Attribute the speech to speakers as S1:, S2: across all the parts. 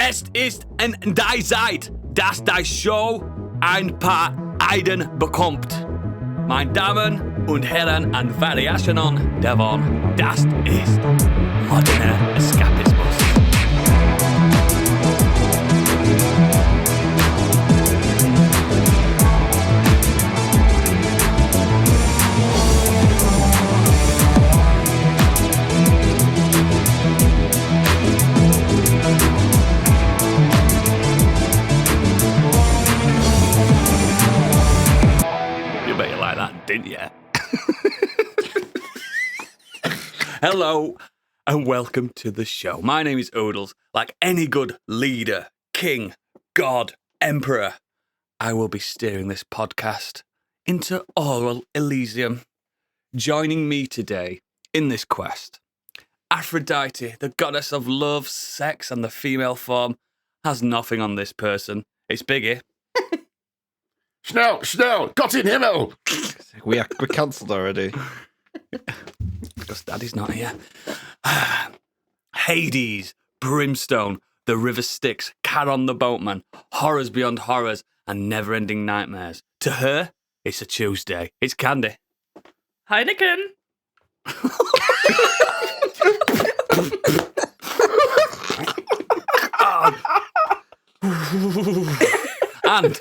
S1: Es ist ein die Zeit, dass die Show ein paar Eiden bekommt. Meine Damen und Herren an Variationen davon, das ist moderner Escapismus. Didn't you? Hello and welcome to the show. My name is Oodles. Like any good leader, king, god, emperor, I will be steering this podcast into oral Elysium. Joining me today in this quest, Aphrodite, the goddess of love, sex, and the female form, has nothing on this person. It's Biggie.
S2: Schnell, Gott in Himmel!
S3: We're cancelled already.
S1: Because Daddy's not here. Hades, Brimstone, the River Styx, Charon the Boatman, horrors beyond horrors, and never-ending nightmares. To her, it's a Tuesday. It's Candy.
S4: Heineken.
S1: And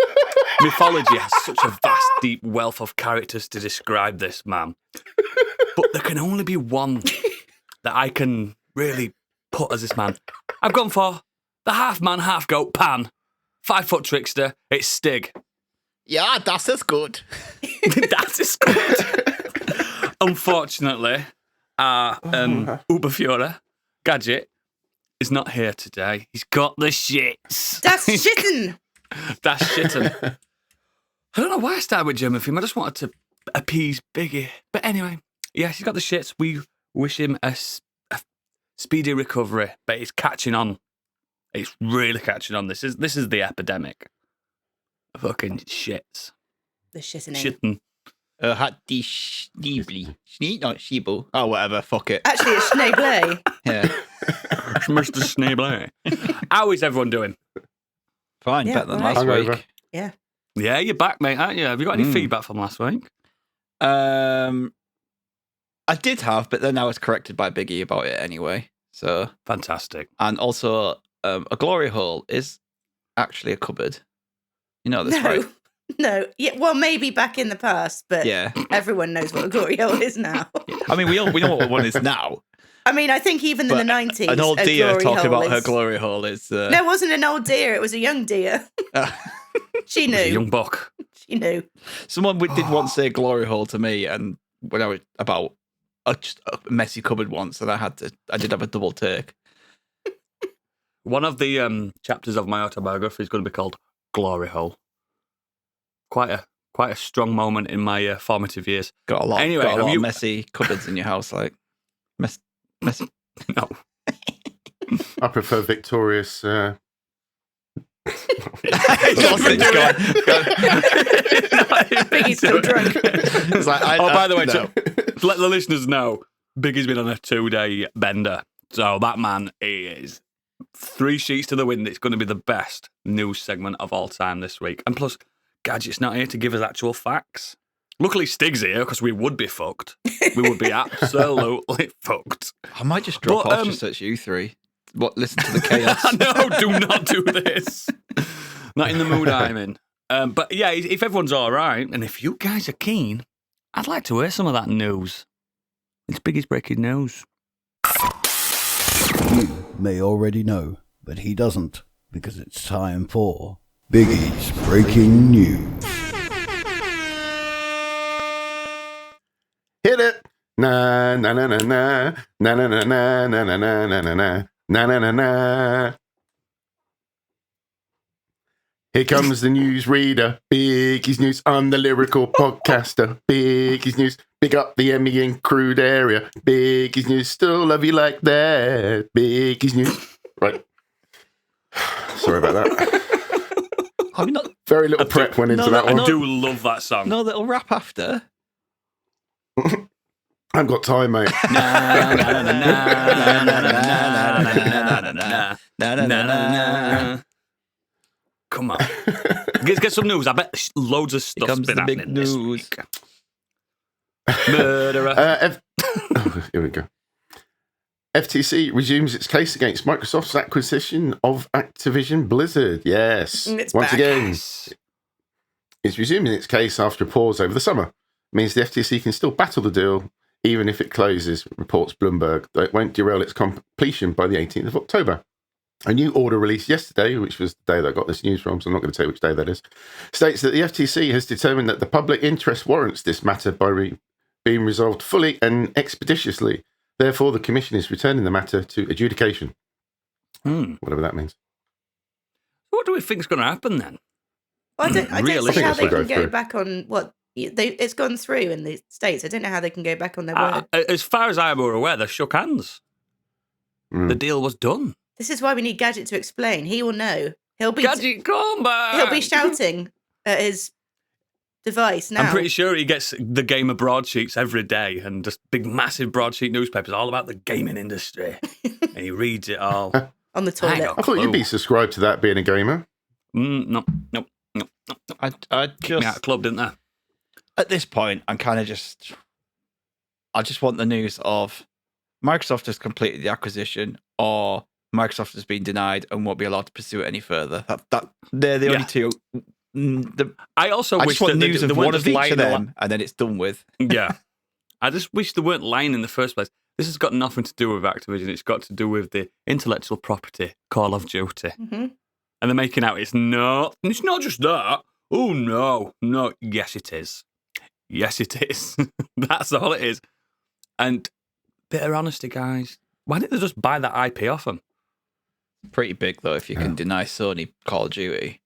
S1: mythology has such a vast, deep wealth of characters to describe this man. But there can only be one that I can really put as this man. I've gone for the half-man, half-goat Pan. 5-foot trickster. It's Stig.
S3: Yeah, das ist gut.
S1: That is good. Unfortunately, our Uberführer, Gadget, is not here today. He's got the shits.
S4: That's shitten.
S1: That's shitten. I don't know why I started with German theme. I just wanted to appease Biggie. But anyway, yeah, he's got the shits. We wish him a speedy recovery. But it's catching on. It's really catching on. This is the epidemic. Fucking shits.
S4: The shitting.
S1: Shitten.
S3: Hat die Schneebli. Not Schiebel. Oh, whatever. Fuck it.
S4: Actually, it's Schneeblé.
S3: Yeah.
S1: Mr. Schneeblé. How is everyone doing?
S3: Fine,
S4: Yeah,
S3: better than
S4: right.
S3: last
S2: Hungover.
S3: week.
S4: Yeah.
S1: Yeah, you're back, mate, aren't you? Have you got any feedback from last week?
S3: I did have, but then I was corrected by Biggie about it anyway. So,
S1: Fantastic.
S3: and also, a glory hole is actually a cupboard. You know this,
S4: No.
S3: right?
S4: No. Yeah. Well, maybe back in the past, but
S3: Yeah.
S4: everyone knows what a glory hole is now.
S3: I mean, we know what one is now.
S4: I mean, I think even in
S3: But
S4: the 90s,
S3: an old
S4: a
S3: deer
S4: glory
S3: talking
S4: hole
S3: about her
S4: is...
S3: glory hole is.
S4: No, it wasn't an old deer. It was a young deer. She
S1: It was a
S4: knew.
S1: young buck.
S4: She knew.
S3: Someone did once say glory hole to me, and when I was about just a messy cupboard once, and I did have a double take.
S1: One of the chapters of my autobiography is going to be called Glory Hole. Quite a strong moment in my formative years.
S3: Got a lot.
S1: Anyway,
S3: got a
S1: have
S3: lot
S1: you-
S3: of messy cupboards in your house, like messy.
S1: No.
S2: I prefer Victorious.
S4: Biggie's still drunk.
S3: It's like,
S1: By the way,
S3: no.
S1: to let the listeners know, Biggie's been on a 2-day bender. So that man is 3 sheets to the wind. It's going to be the best news segment of all time this week. And plus, Gadget's not here to give us actual facts. Luckily, Stig's here because we would be fucked. We would be absolutely fucked.
S3: I might just drop
S1: But,
S3: off just search you three. Listen to the chaos.
S1: No, do not do this. Not in the mood I'm in. But yeah, if everyone's all right, and if you guys are keen, I'd like to hear some of that news. It's Biggie's breaking news.
S5: You may already know, but he doesn't, because it's time for Biggie's Breaking News.
S2: Hit it! Na na na na na na na na na na na na na na na na na na. Here comes the newsreader. Biggie's News. I'm the lyrical podcaster. Biggie's News. Big up the Emmy in crude area. Biggie's News. Still love you like that. Biggie's News. Right. Sorry about that.
S3: Have you not
S2: Very little prep went into
S3: no,
S2: that
S1: I
S2: one.
S1: do love that song.
S3: no little rap after?
S2: I've got time, mate.
S1: Come on. Let's get some news. I bet loads of stuff's
S3: comes
S1: been
S3: the
S1: happening
S3: big
S1: this
S3: news.
S1: week. Murderer.
S2: Here we go. FTC resumes its case against Microsoft's acquisition of Activision Blizzard. Yes.
S4: It's
S2: Once
S4: back.
S2: again,
S1: Yes.
S2: it's resuming its case after a pause over the summer. It means the FTC can still battle the deal, even if it closes, reports Bloomberg, though it won't derail its completion by the 18th of October. A new order released yesterday, which was the day that I got this news from, so I'm not going to tell you which day that is, states that the FTC has determined that the public interest warrants this matter by being resolved fully and expeditiously. Therefore, the Commission is returning the matter to adjudication. Whatever that means.
S1: What do we think's going to happen then?
S4: I don't
S1: Really?
S4: see
S2: I
S4: how
S2: think
S4: they
S2: this will
S4: can
S2: go
S4: go
S2: through.
S4: back on what it's gone through in the States. I don't know how they can go back on their word.
S1: As far as I'm aware, they shook hands. The deal was done.
S4: This is why we need Gadget to explain. He will know. He'll be
S1: Gadget, come back!
S4: he'll be shouting at his device now.
S1: I'm pretty sure he gets the gamer broadsheets every day and just big, massive broadsheet newspapers all about the gaming industry. And he reads it all.
S4: on the
S1: I ain't
S4: toilet.
S1: got
S2: I thought you'd be subscribed to that being a gamer.
S1: No.
S3: I
S1: Kicked me out
S3: just
S1: of club, didn't they?
S3: at this point, I'm kind of I just want the news of Microsoft has completed the acquisition, or Microsoft has been denied and won't be allowed to pursue it any further. That they're the only
S1: Yeah.
S3: two.
S1: I also
S3: I
S1: wish
S3: just want
S1: that
S3: news
S1: they
S3: of
S1: weren't
S3: one of
S1: just
S3: each
S1: lying
S3: of them, and then it's done with.
S1: Yeah. I just wish they weren't lying in the first place. This has got nothing to do with Activision. It's got to do with the intellectual property, Call of Duty.
S4: Mhm.
S1: And they're making out it's not just that. Oh, no. Yes, it is. Yes, it is. That's all it is. And bit of honesty, guys. Why didn't they just buy that IP off them?
S3: Pretty big though, if you can deny Sony Call of Duty.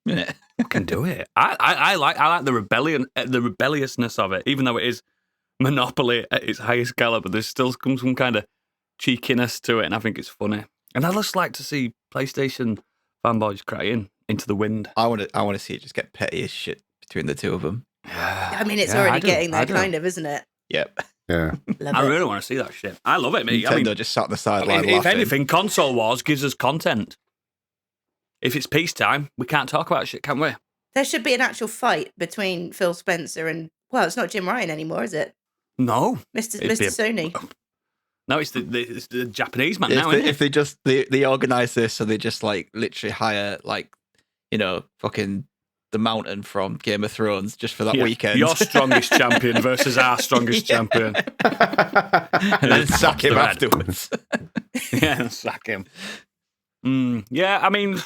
S3: Innit?
S1: Can do it. I like the rebellion, the rebelliousness of it. Even though it is Monopoly at its highest caliber, there's still some kind of cheekiness to it, and I think it's funny. And I just like to see PlayStation fanboys crying into the wind.
S3: I want to see it just get petty as shit between the two of them.
S4: I mean, it's
S1: Yeah, I
S4: already
S1: do.
S4: getting
S1: I
S4: there,
S1: do.
S4: kind of, isn't it?
S3: Yep.
S2: Yeah.
S4: Love
S1: I
S4: it.
S1: really want to see that shit. I love it, mate.
S3: Nintendo
S1: I mean,
S3: just sat on the sideline
S1: if
S3: laughing.
S1: anything, Console Wars gives us content. If it's peacetime, we can't talk about shit, can we?
S4: There should be an actual fight between Phil Spencer and, well, it's not Jim Ryan anymore, is it?
S1: No.
S4: Mr.
S1: It'd be
S4: Sony.
S1: No, it's the Japanese man
S3: if
S1: now,
S3: they,
S1: isn't
S3: if they just they organize this, so they just like literally hire like, you know, fucking the Mountain from Game of Thrones just for that
S1: Yeah.
S3: weekend.
S1: Your strongest champion versus our strongest
S3: Yeah.
S1: champion.
S3: and then sack him
S1: the red.
S3: afterwards.
S1: Yeah, sack him. Yeah, I mean,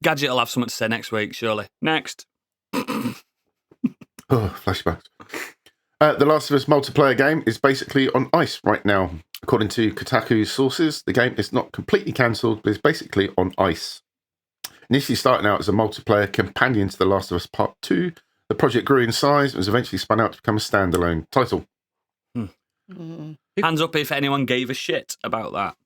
S1: Gadget will have something to say next week, surely. Next.
S2: Oh, flashbacks. The Last of Us multiplayer game is basically on ice right now. According to Kotaku's sources, the game is not completely cancelled, but is basically on ice. Initially starting out as a multiplayer companion to The Last of Us Part 2, the project grew in size and was eventually spun out to become a standalone title.
S1: Hands up if anyone gave a shit about that.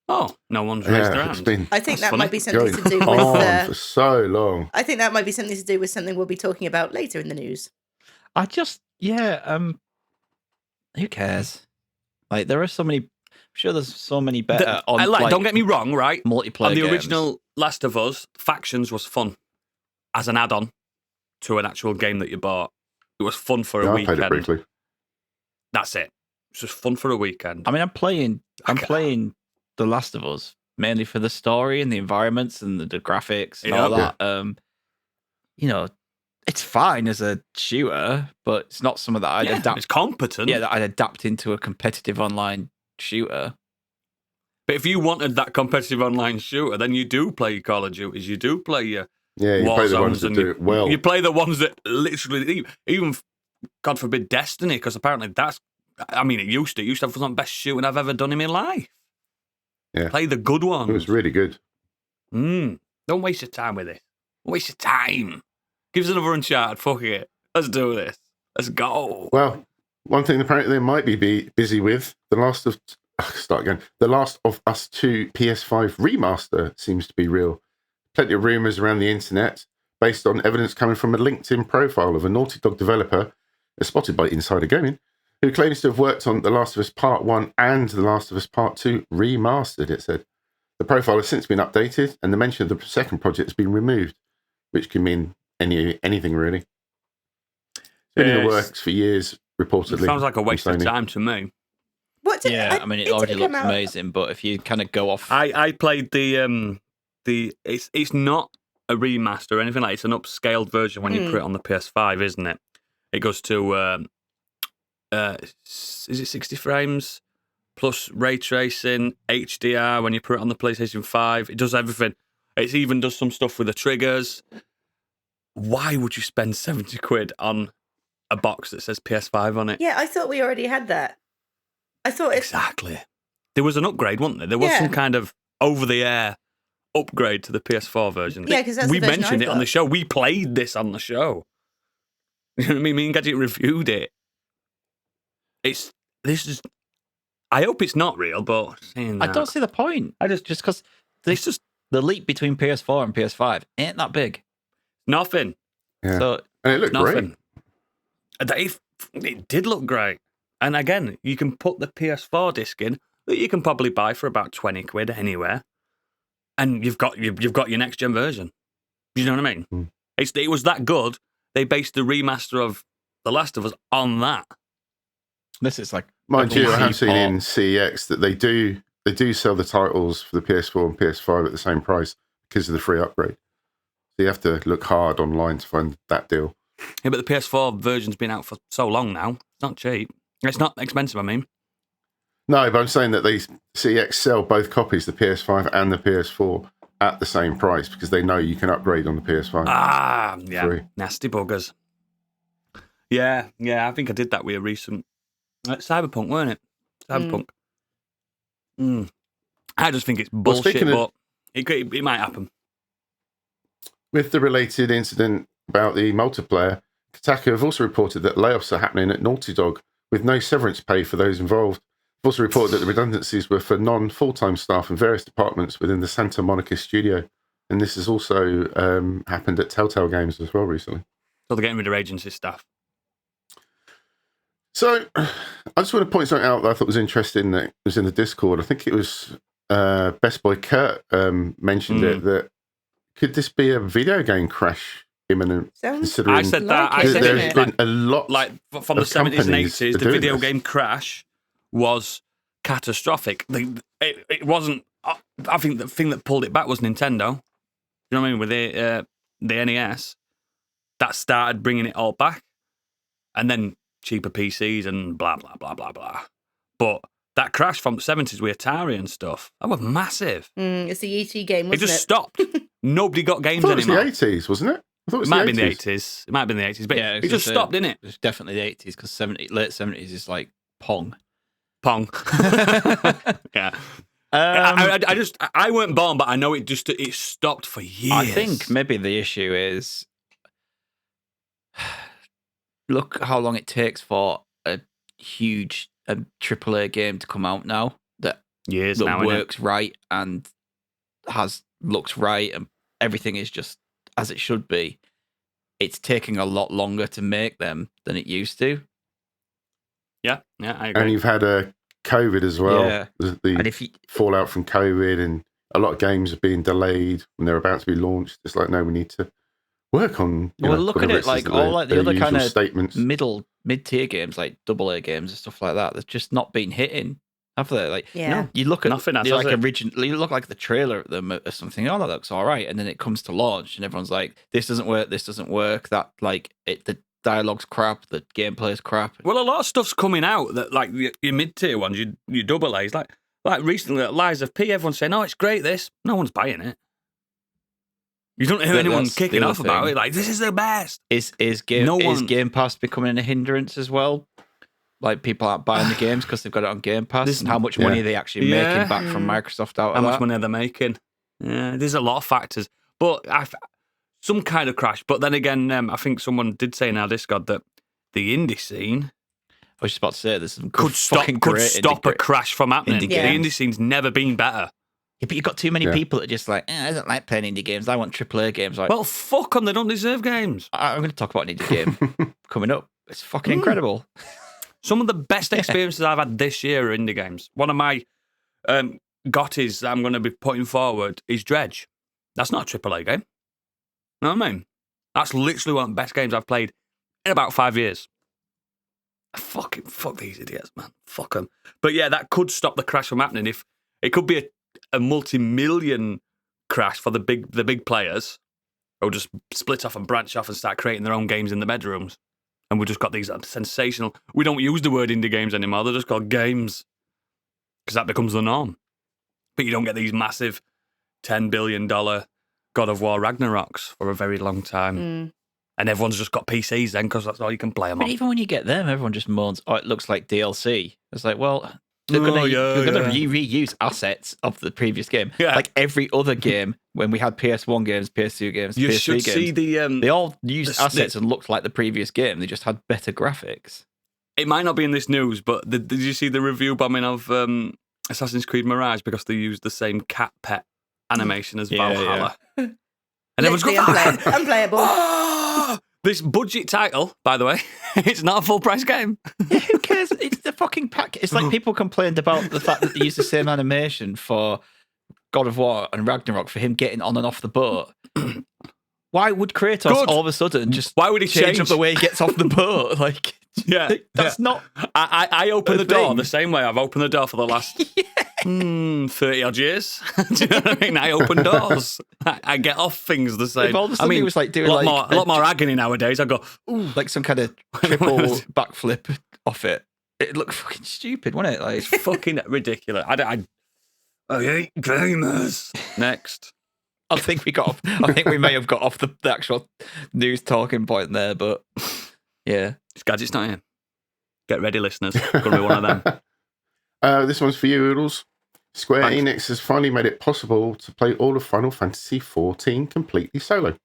S1: Oh, no one's raised their
S2: Yeah, it's
S1: hand.
S2: been
S4: I think
S1: That's
S4: that
S1: funny.
S4: might be something
S2: going
S4: to do with.
S2: on for so long.
S4: I think that might be something to do with something we'll be talking about later in the news.
S3: I just who cares? Like there are so many. I'm sure there's so many better on.
S1: Don't get me wrong, right?
S3: multiplayer.
S1: On the
S3: games.
S1: original Last of Us, Factions was fun as an add-on to an actual game that you bought. It was fun for a
S2: Yeah, I played it
S1: weekend.
S2: briefly.
S1: That's it. It's just fun for a weekend.
S3: I mean, I'm playing The Last of Us mainly for the story and the environments and the graphics and all
S2: Yeah.
S3: that. You know, it's fine as a shooter, but it's not something that I'd adapt.
S1: It's competent.
S3: Yeah, that I'd adapt into a competitive online shooter.
S1: But if you wanted that competitive online shooter, then you do play your Call of Duties. You do play your
S2: Yeah, you play the ones
S1: Warzones
S2: that
S1: and
S2: do it well.
S1: You play the ones that literally, even God forbid, Destiny, because apparently that's. I mean, it used to have some of the best shooting I've ever done in my life.
S2: Yeah.
S1: Play the good ones.
S2: It was really good.
S1: Don't waste your time with it. Don't waste your time. Give us another Uncharted. Fuck it. Let's do this. Let's go.
S2: Well, one thing apparently they might be busy with, The Last of Us 2 PS5 remaster seems to be real. Plenty of rumours around the internet, based on evidence coming from a LinkedIn profile of a Naughty Dog developer, as spotted by Insider Gaming, who claims to have worked on The Last of Us Part 1 and The Last of Us Part 2 remastered, it said. The profile has since been updated, and the mention of the second project has been removed, which can mean anything, really. It's been in the works for years, reportedly.
S1: It sounds like a waste of time to me.
S3: I mean, it already looks amazing, but if you kind of go off...
S1: I played the it's not a remaster or anything like it. It's an upscaled version when you put it on the PS5, isn't it? It goes to, is it 60 frames plus ray tracing, HDR when you put it on the PlayStation 5. It does everything. It even does some stuff with the triggers. Why would you spend 70 quid on a box that says PS5 on it?
S4: Yeah, I thought we already had that. I thought
S1: Exactly. There was an upgrade, wasn't there? There was some kind of over-the-air upgrade to the PS4 version.
S4: Yeah, because that's
S1: we
S4: the version
S1: mentioned
S4: I've
S1: it on
S4: got.
S1: the show. We played this on the show. You know what I mean? Me and Gadget reviewed it. I hope it's not real, but saying that,
S3: I don't see the point. Just because
S1: it's just
S3: the leap between PS4 and PS5 ain't that big.
S1: nothing.
S2: Yeah.
S3: So
S2: And it looked great.
S1: Nothing. It did look great. And again, you can put the PS4 disc in that you can probably buy for about 20 quid anywhere, and you've got your next gen version. You know what I mean?
S2: Mm.
S1: It was that good. They based the remaster of The Last of Us on that.
S3: this is like...
S2: Mind you, I have
S3: PC
S2: seen
S3: port.
S2: in CEX that they do sell the titles for the PS4 and PS5 at the same price because of the free upgrade. So you have to look hard online to find that deal.
S1: Yeah, but the PS4 version's been out for so long now. It's not cheap. It's not expensive, I mean.
S2: No, but I'm saying that CEX sell both copies, the PS5 and the PS4, at the same price because they know you can upgrade on the PS5.
S1: Ah, yeah.
S2: Free.
S1: Nasty buggers. Yeah, I think I did that with a recent... Cyberpunk, weren't it? Cyberpunk. I just think it's bullshit,
S2: speaking of-
S1: but it might happen.
S2: With the related incident about the multiplayer, Kotaku have also reported that layoffs are happening at Naughty Dog with no severance pay for those involved. They've also reported that the redundancies were for non-full-time staff in various departments within the Santa Monica studio. And this has also happened at Telltale Games as well recently.
S1: So they're getting rid of agency staff.
S2: So I just want to point something out that I thought was interesting that was in the Discord. I think it was Best Boy Kurt mentioned it, that could this be a video game crash imminent? Considering
S1: I said that. I said
S2: there's
S1: it.
S2: been a lot
S1: Like from the
S2: of
S1: 70s and
S2: companies
S1: 80s, the
S2: doing
S1: video
S2: this.
S1: game crash was catastrophic. It wasn't. I think the thing that pulled it back was Nintendo. You know what I mean? With the NES, that started bringing it all back, and then cheaper PCs and blah blah blah blah blah. But that crash from the 70s with Atari and stuff, that was massive.
S4: It's the ET game,
S1: It
S4: wasn't
S1: just stopped. Nobody got
S2: I
S1: games
S2: thought it was the
S1: anymore.
S2: 80s, wasn't it? I thought it
S1: It
S2: was
S1: might have been
S2: the
S1: the
S2: 80s.
S1: 80s. It might have been the 80s, but
S3: Yeah,
S1: it just stopped, didn't it?
S3: It's definitely the 80s because late 70s is like Pong.
S1: Pong. Yeah. I weren't born, but I know it stopped for years.
S3: I think maybe the issue is look how long it takes for a huge AAA game to come out now that
S1: years now, innit?
S3: works right and looks right and everything is just as it should be. It's taking a lot longer to make them than it used to.
S1: Yeah, I agree.
S2: And you've had COVID as well.
S3: Yeah.
S2: The
S3: And if you,
S2: fallout from COVID, and a lot of games are being delayed when they're about to be launched. It's like, no, we need to work on.
S3: Well, look at it like all like the other kind of
S2: statements.
S3: mid-tier games, like AA games and stuff like that. They've just not been hitting, have they? Like,
S4: Yeah.
S3: you look at
S1: Nothing has,
S3: you like
S1: has it?
S3: originally, you look like the trailer at them or something. Oh, that looks all right, and then it comes to launch, and everyone's like, "This doesn't work. This doesn't work." That the dialogue's crap. The gameplay's crap.
S1: Well, a lot of stuff's coming out that, like, your mid-tier ones, your double A's, like recently at Lies of P, everyone's saying, "Oh, it's great, this." No one's buying it. You don't hear
S3: But
S1: anyone
S3: that's
S1: kicking
S3: the
S1: off
S3: other
S1: about
S3: thing.
S1: it, like, this is the best.
S3: Is
S1: No
S3: Game
S1: one-
S3: Pass becoming a hindrance as well? Like people aren't buying the games because they've got it on Game Pass, and how much money are they actually
S1: Yeah.
S3: making back from Microsoft out of
S1: How
S3: that?
S1: much money are they making? Yeah, there's a lot of factors. But some kind of crash. But then again, I think someone did say in our Discord that the indie scene
S3: I was just about to say there's some
S1: could stop a crash from happening.
S3: indie
S1: The
S3: games.
S1: indie scene's never been better.
S3: But you've got too many
S2: Yeah.
S3: people that are just like, I don't like playing indie games. I want AAA games. Like,
S1: Well, fuck them. They don't deserve games.
S3: I'm going to talk about an indie game coming up. It's fucking incredible.
S1: Some of the best experiences I've had this year are indie games. One of my gotties that I'm going to be putting forward is Dredge. That's not a AAA game. You know what I mean? That's literally one of the best games I've played in about 5 years. Fuck these idiots, man. Fuck them. But yeah, that could stop the crash from happening. If it could be a multi-million crash for the big players who'll just split off and branch off and start creating their own games in the bedrooms. And we've just got these sensational... We don't use the word indie games anymore. They're just called games. Because that becomes the norm. But you don't get these massive $10 billion God of War Ragnaroks for a very long time. And everyone's just got PCs then because that's all you can play them
S3: But
S1: on.
S3: even when you get them, everyone just moans, oh, it looks like DLC. It's like, well, you're going to reuse assets of the previous game.
S1: Yeah.
S3: Like every other game, when we had PS1 games, PS2 games,
S1: You
S3: PS3
S1: should
S3: games,
S1: see the...
S3: they all used assets and looked like the previous game. They just had better graphics.
S1: It might not be in this news, but did you see the review bombing of Assassin's Creed Mirage because they used the same cat pet animation as Valhalla? And everyone's
S4: Literally
S1: going,
S4: unplayable.
S1: "Ah!" This budget title, by the way, it's not a full price game.
S3: Yeah, who cares? It's the fucking pack. It's like people complained about the fact that they used the same animation for God of War and Ragnarok for him getting on and off the boat. Why would Kratos all of a sudden just
S1: Why would he
S3: change
S1: change
S3: up the way he gets off the boat? Like, that's not.
S1: I open the door
S3: thing.
S1: the same way I've opened the door for the last 30 odd years. Do you know what I mean? I open doors. I get off things the same.
S3: If all of a sudden
S1: I mean,
S3: he was like doing
S1: a lot
S3: like
S1: more agony nowadays. I go, ooh,
S3: like some kind of triple backflip off it. It looked fucking stupid, wasn't it? Like,
S1: it's fucking ridiculous. I hate gamers. Next.
S3: I think we may have got off the actual news talking point there, but yeah.
S1: Gadget's not here. Get ready, listeners. It's going to be one of them.
S2: This one's for you, Oodles. Square
S1: Thanks.
S2: Enix has finally made it possible to play all of Final Fantasy XIV completely solo.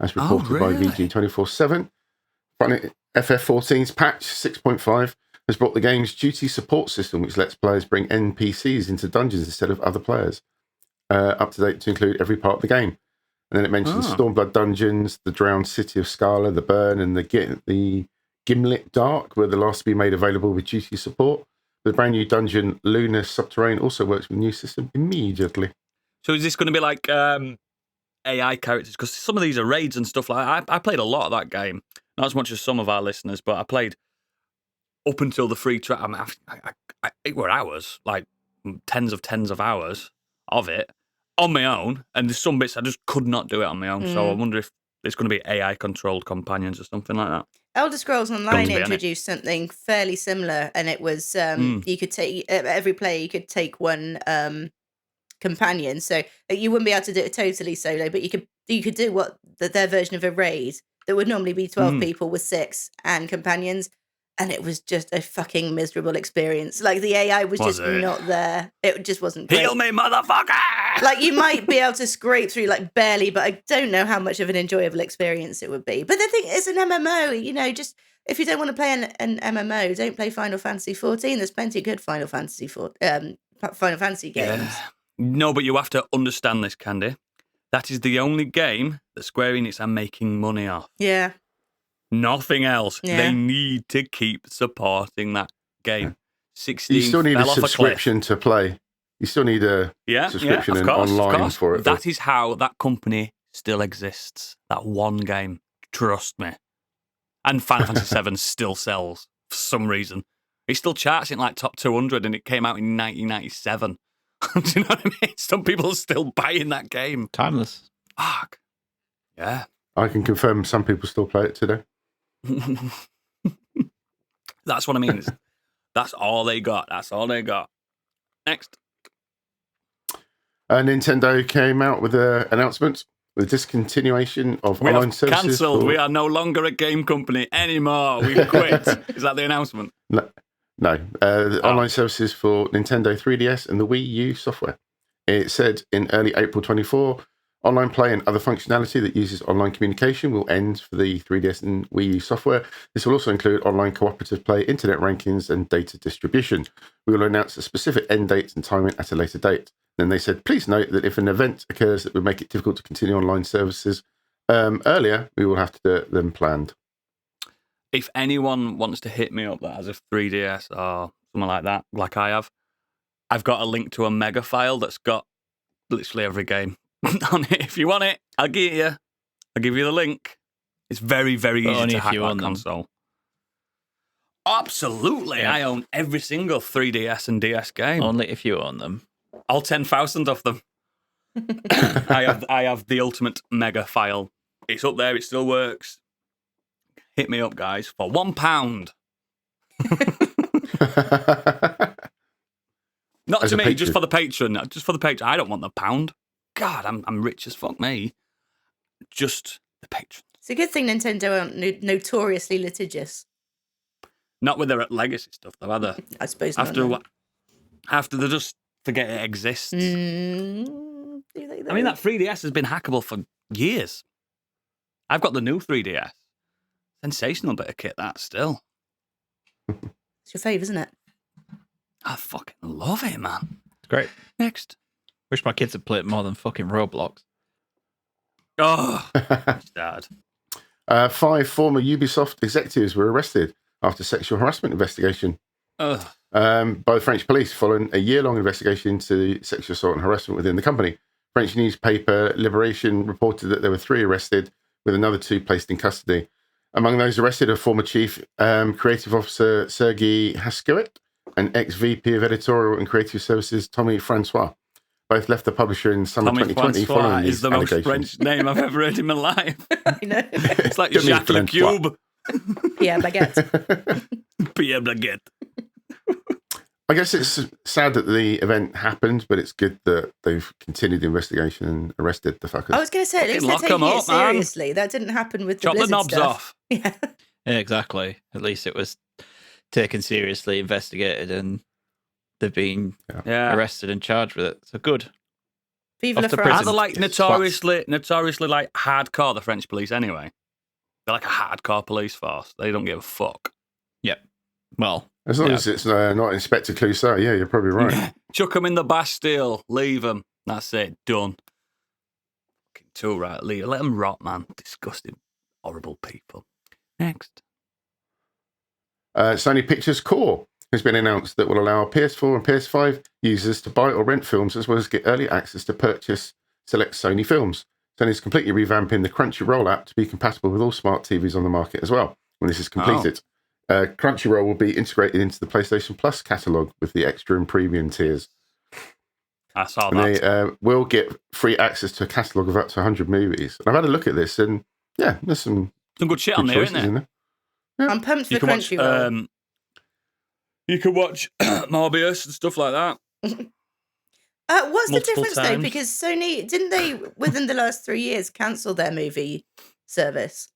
S2: As reported by
S1: really?
S2: VG247, FF14's patch 6.5 has brought the game's duty support system, which lets players bring NPCs into dungeons instead of other players, up to date to include every part of the game. And then it mentions Stormblood dungeons, the drowned city of Scala, the Burn, and the Gimlet Dark were the last to be made available with duty support. The brand new dungeon, Lunar Subterrane, also works with the new system immediately.
S1: So is this going to be like AI characters? Because some of these are raids and stuff like that. I played a lot of that game. Not as much as some of our listeners, but I played up until the free trial. I mean, it were hours, like tens of hours of it on my own. And there's some bits I just could not do it on my own. So I wonder if it's going to be AI-controlled companions or something like that.
S4: Elder Scrolls
S1: Guns
S4: Online
S1: be on it.
S4: introduced something fairly similar, and it was you could take every player. You could take one companion, so you wouldn't be able to do it totally solo, but you could do what their version of a raid that would normally be 12 people with 6 and companions, and it was just a fucking miserable experience. Like the AI was just
S1: it?
S4: not there. It just wasn't great.
S1: Heal me, motherfucker!
S4: Like you might be able to scrape through like barely, but I don't know how much of an enjoyable experience it would be. But the thing is, an MMO, you know, just if you don't want to play an MMO, don't play Final Fantasy 14. There's plenty of good Final Fantasy games.
S1: Yeah. No, but you have to understand this, Candy. That is the only game that Square Enix are making money off.
S4: Yeah.
S1: Nothing else.
S4: Yeah.
S1: They need to keep supporting that game. 16
S2: You still need a
S1: fell off cliff.
S2: subscription to play. You still need a subscription
S1: of
S2: and
S1: course,
S2: online
S1: of course.
S2: for it.
S1: That is how that company still exists. That one game. Trust me. And Final Fantasy VII still sells for some reason. It still charts in like top 200 and it came out in 1997. Do you know what I mean? Some people are still buying that game.
S3: Timeless.
S1: Fuck. Yeah.
S2: I can confirm some people still play it today.
S1: That's what I mean. That's all they got. That's all they got. Next.
S2: Nintendo came out with an announcement with discontinuation of
S1: We
S2: online
S1: have
S2: services.
S1: cancelled.
S2: for-
S1: We are no longer a game company anymore. We quit. Is that the announcement?
S2: No, online services for Nintendo 3DS and the Wii U software. It said in early April 24, online play and other functionality that uses online communication will end for the 3DS and Wii U software. This will also include online cooperative play, internet rankings, and data distribution. We will announce a specific end date and timing at a later date. Then they said, please note that if an event occurs that would make it difficult to continue online services earlier, we will have to do it than planned.
S1: If anyone wants to hit me up that has a 3DS or something like that, like I have, I've got a link to a mega file that's got literally every game on it. If you want it, I'll give you. I'll give you the link. It's very, very
S3: But
S1: easy
S3: only
S1: to
S3: if
S1: hack
S3: you
S1: that
S3: own them.
S1: console. Absolutely.
S3: Yeah.
S1: I own every single 3DS and DS game.
S3: Only if you own them.
S1: All 10,000 of them. I have the ultimate mega file. It's up there. It still works. Hit me up, guys, for £1. Not
S2: As
S1: to
S2: a
S1: me,
S2: patron.
S1: just for the patron. Just for the patron. I don't want the pound. God, I'm rich as fuck, me. Just the patron.
S4: It's a good thing Nintendo aren't notoriously litigious.
S1: Not with their legacy stuff, though, either.
S4: I suppose not.
S1: After they just forget it exists.
S4: Do they, though?
S1: I mean, that 3DS has been hackable for years. I've got the new 3DS. Sensational bit of kit, that still.
S4: It's your fave, isn't it?
S1: I fucking love it, man.
S3: It's great.
S1: Next.
S3: Wish my kids had played more than fucking Roblox.
S1: Oh, dad.
S2: 5 former Ubisoft executives were arrested after sexual harassment investigation
S1: Ugh.
S2: by the French police following a year-long investigation into sexual assault and harassment within the company. French newspaper Liberation reported that there were 3 arrested, with another 2 placed in custody. Among those arrested are former chief creative officer Sergei Haskowit and ex-VP of editorial and creative services Tommy Francois. Both left the publisher in summer
S1: Tommy
S2: 2020
S1: Francois
S2: following these
S1: is the most
S2: allegations.
S1: French name I've ever heard in my life.
S4: I know.
S1: It's like
S2: Tommy
S1: Jacques Le
S2: Francois.
S1: Cube.
S4: Pierre Baguette.
S1: Pierre Baguette.
S2: I guess it's sad that the event happened, but it's good that they've continued the investigation and arrested the fuckers.
S4: I was going to say, at least
S1: Fucking
S4: they're
S1: lock 'em
S4: taking it
S1: up, man.
S4: seriously. That didn't happen with the
S1: Chop the
S4: Blizzard
S1: knobs
S4: stuff.
S1: off.
S4: Yeah.
S3: Yeah, exactly. At least it was taken seriously, investigated, and they've been
S1: Yeah.
S3: arrested and charged with it. So good.
S4: Vive
S3: Off
S4: la
S3: the
S1: Are
S4: France.
S3: prison.
S1: they like notoriously like hardcore, the French police anyway? They're like a hardcore police force. They don't give a fuck.
S3: Well,
S2: As long
S3: yeah.
S2: as it's not Inspector Clouseau, yeah, you're probably right.
S1: Chuck them in the Bastille. Leave them. That's it. Done. Fucking too right. Let them rot, man. Disgusting, horrible people. Next.
S2: Sony Pictures Core has been announced that will allow PS4 and PS5 users to buy or rent films, as well as get early access to purchase select Sony films. Sony's completely revamping the Crunchyroll app to be compatible with all smart TVs on the market as well, when this is completed. Crunchyroll will be integrated into the PlayStation Plus catalogue with the extra and premium tiers.
S1: I saw
S2: And
S1: that.
S2: they will get free access to a catalogue of up to 100 movies. And I've had a look at this, and yeah, there's some
S1: Some good shit
S2: good
S1: on there,
S2: choices
S1: isn't
S2: in
S1: there?
S2: there.
S4: I'm pumped for
S1: You can watch,
S4: Crunchyroll.
S1: you can watch Morbius and stuff like that.
S4: What's the
S1: multiple
S4: difference though?
S1: times.
S4: Because Sony didn't they within the last 3 years cancel their movie service?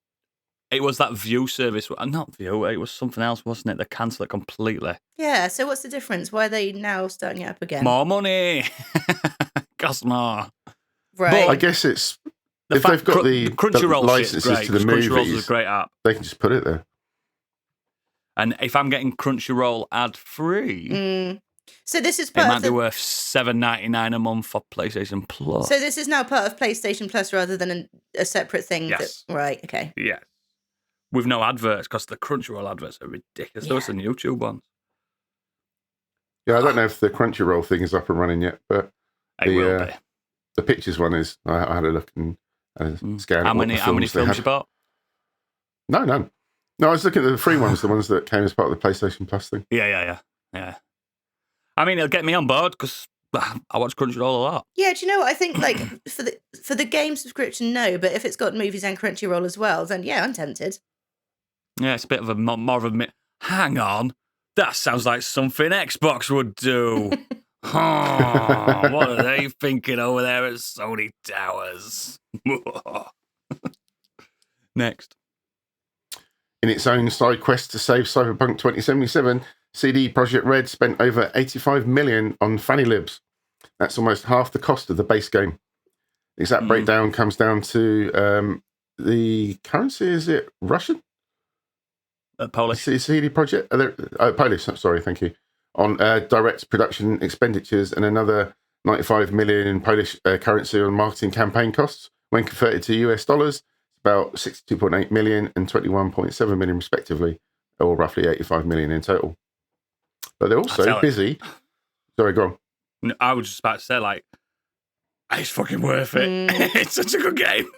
S1: It was that View service. Not View, it was something else, wasn't it? They cancelled it completely.
S4: Yeah. So what's the difference? Why are they now starting it up again?
S1: More money. Cost more.
S4: Right.
S2: I guess it's
S1: The
S2: if
S1: fact
S2: they've got the
S1: Crunchyroll
S2: licenses
S1: shit's great,
S2: to the
S1: 'cause Crunchyroll's
S2: movies,
S1: a great app.
S2: they can just put it there.
S1: And if I'm getting Crunchyroll ad free,
S4: Mm. So this is
S1: it
S4: part
S1: might
S4: of
S1: be
S4: the,
S1: worth $7.99 a month for PlayStation Plus.
S4: So this is now part of PlayStation Plus rather than a separate thing.
S1: Yes.
S4: Right. Okay.
S1: Yeah. With no adverts, because the Crunchyroll adverts are ridiculous. Those are the YouTube ones.
S2: Yeah, I don't know if the Crunchyroll thing is up and running yet, but
S1: It
S2: The,
S1: will be.
S2: the pictures one is. I had a look and scanned
S1: How
S2: what
S1: many
S2: the
S1: films
S2: they
S1: you
S2: had.
S1: bought?
S2: No, none. No, I was looking at the free ones, the ones that came as part of the PlayStation Plus thing.
S1: Yeah. I mean, it'll get me on board because I watch Crunchyroll a lot.
S4: Yeah. Do you know what I think? Like for the game subscription, no. But if it's got movies and Crunchyroll as well, then yeah, I'm tempted.
S1: Yeah, it's a bit of a more of a. Hang on, that sounds like something Xbox would do. Oh, what are they thinking over there at Sony Towers? Next.
S2: In its own side quest to save Cyberpunk 2077, CD Projekt Red spent over 85 million on Fanny Libs. That's almost half the cost of the base game. The exact breakdown comes down to the currency. Is it Russian?
S1: Polish.
S2: CD Projekt? Polish, sorry, thank you. On direct production expenditures and another 95 million in Polish currency on marketing campaign costs. When converted to US dollars, about 62.8 million and 21.7 million respectively, or roughly 85 million in total. But they're also busy. Sorry, go on.
S1: I was just about to say, like, it's fucking worth it. It's such a good game.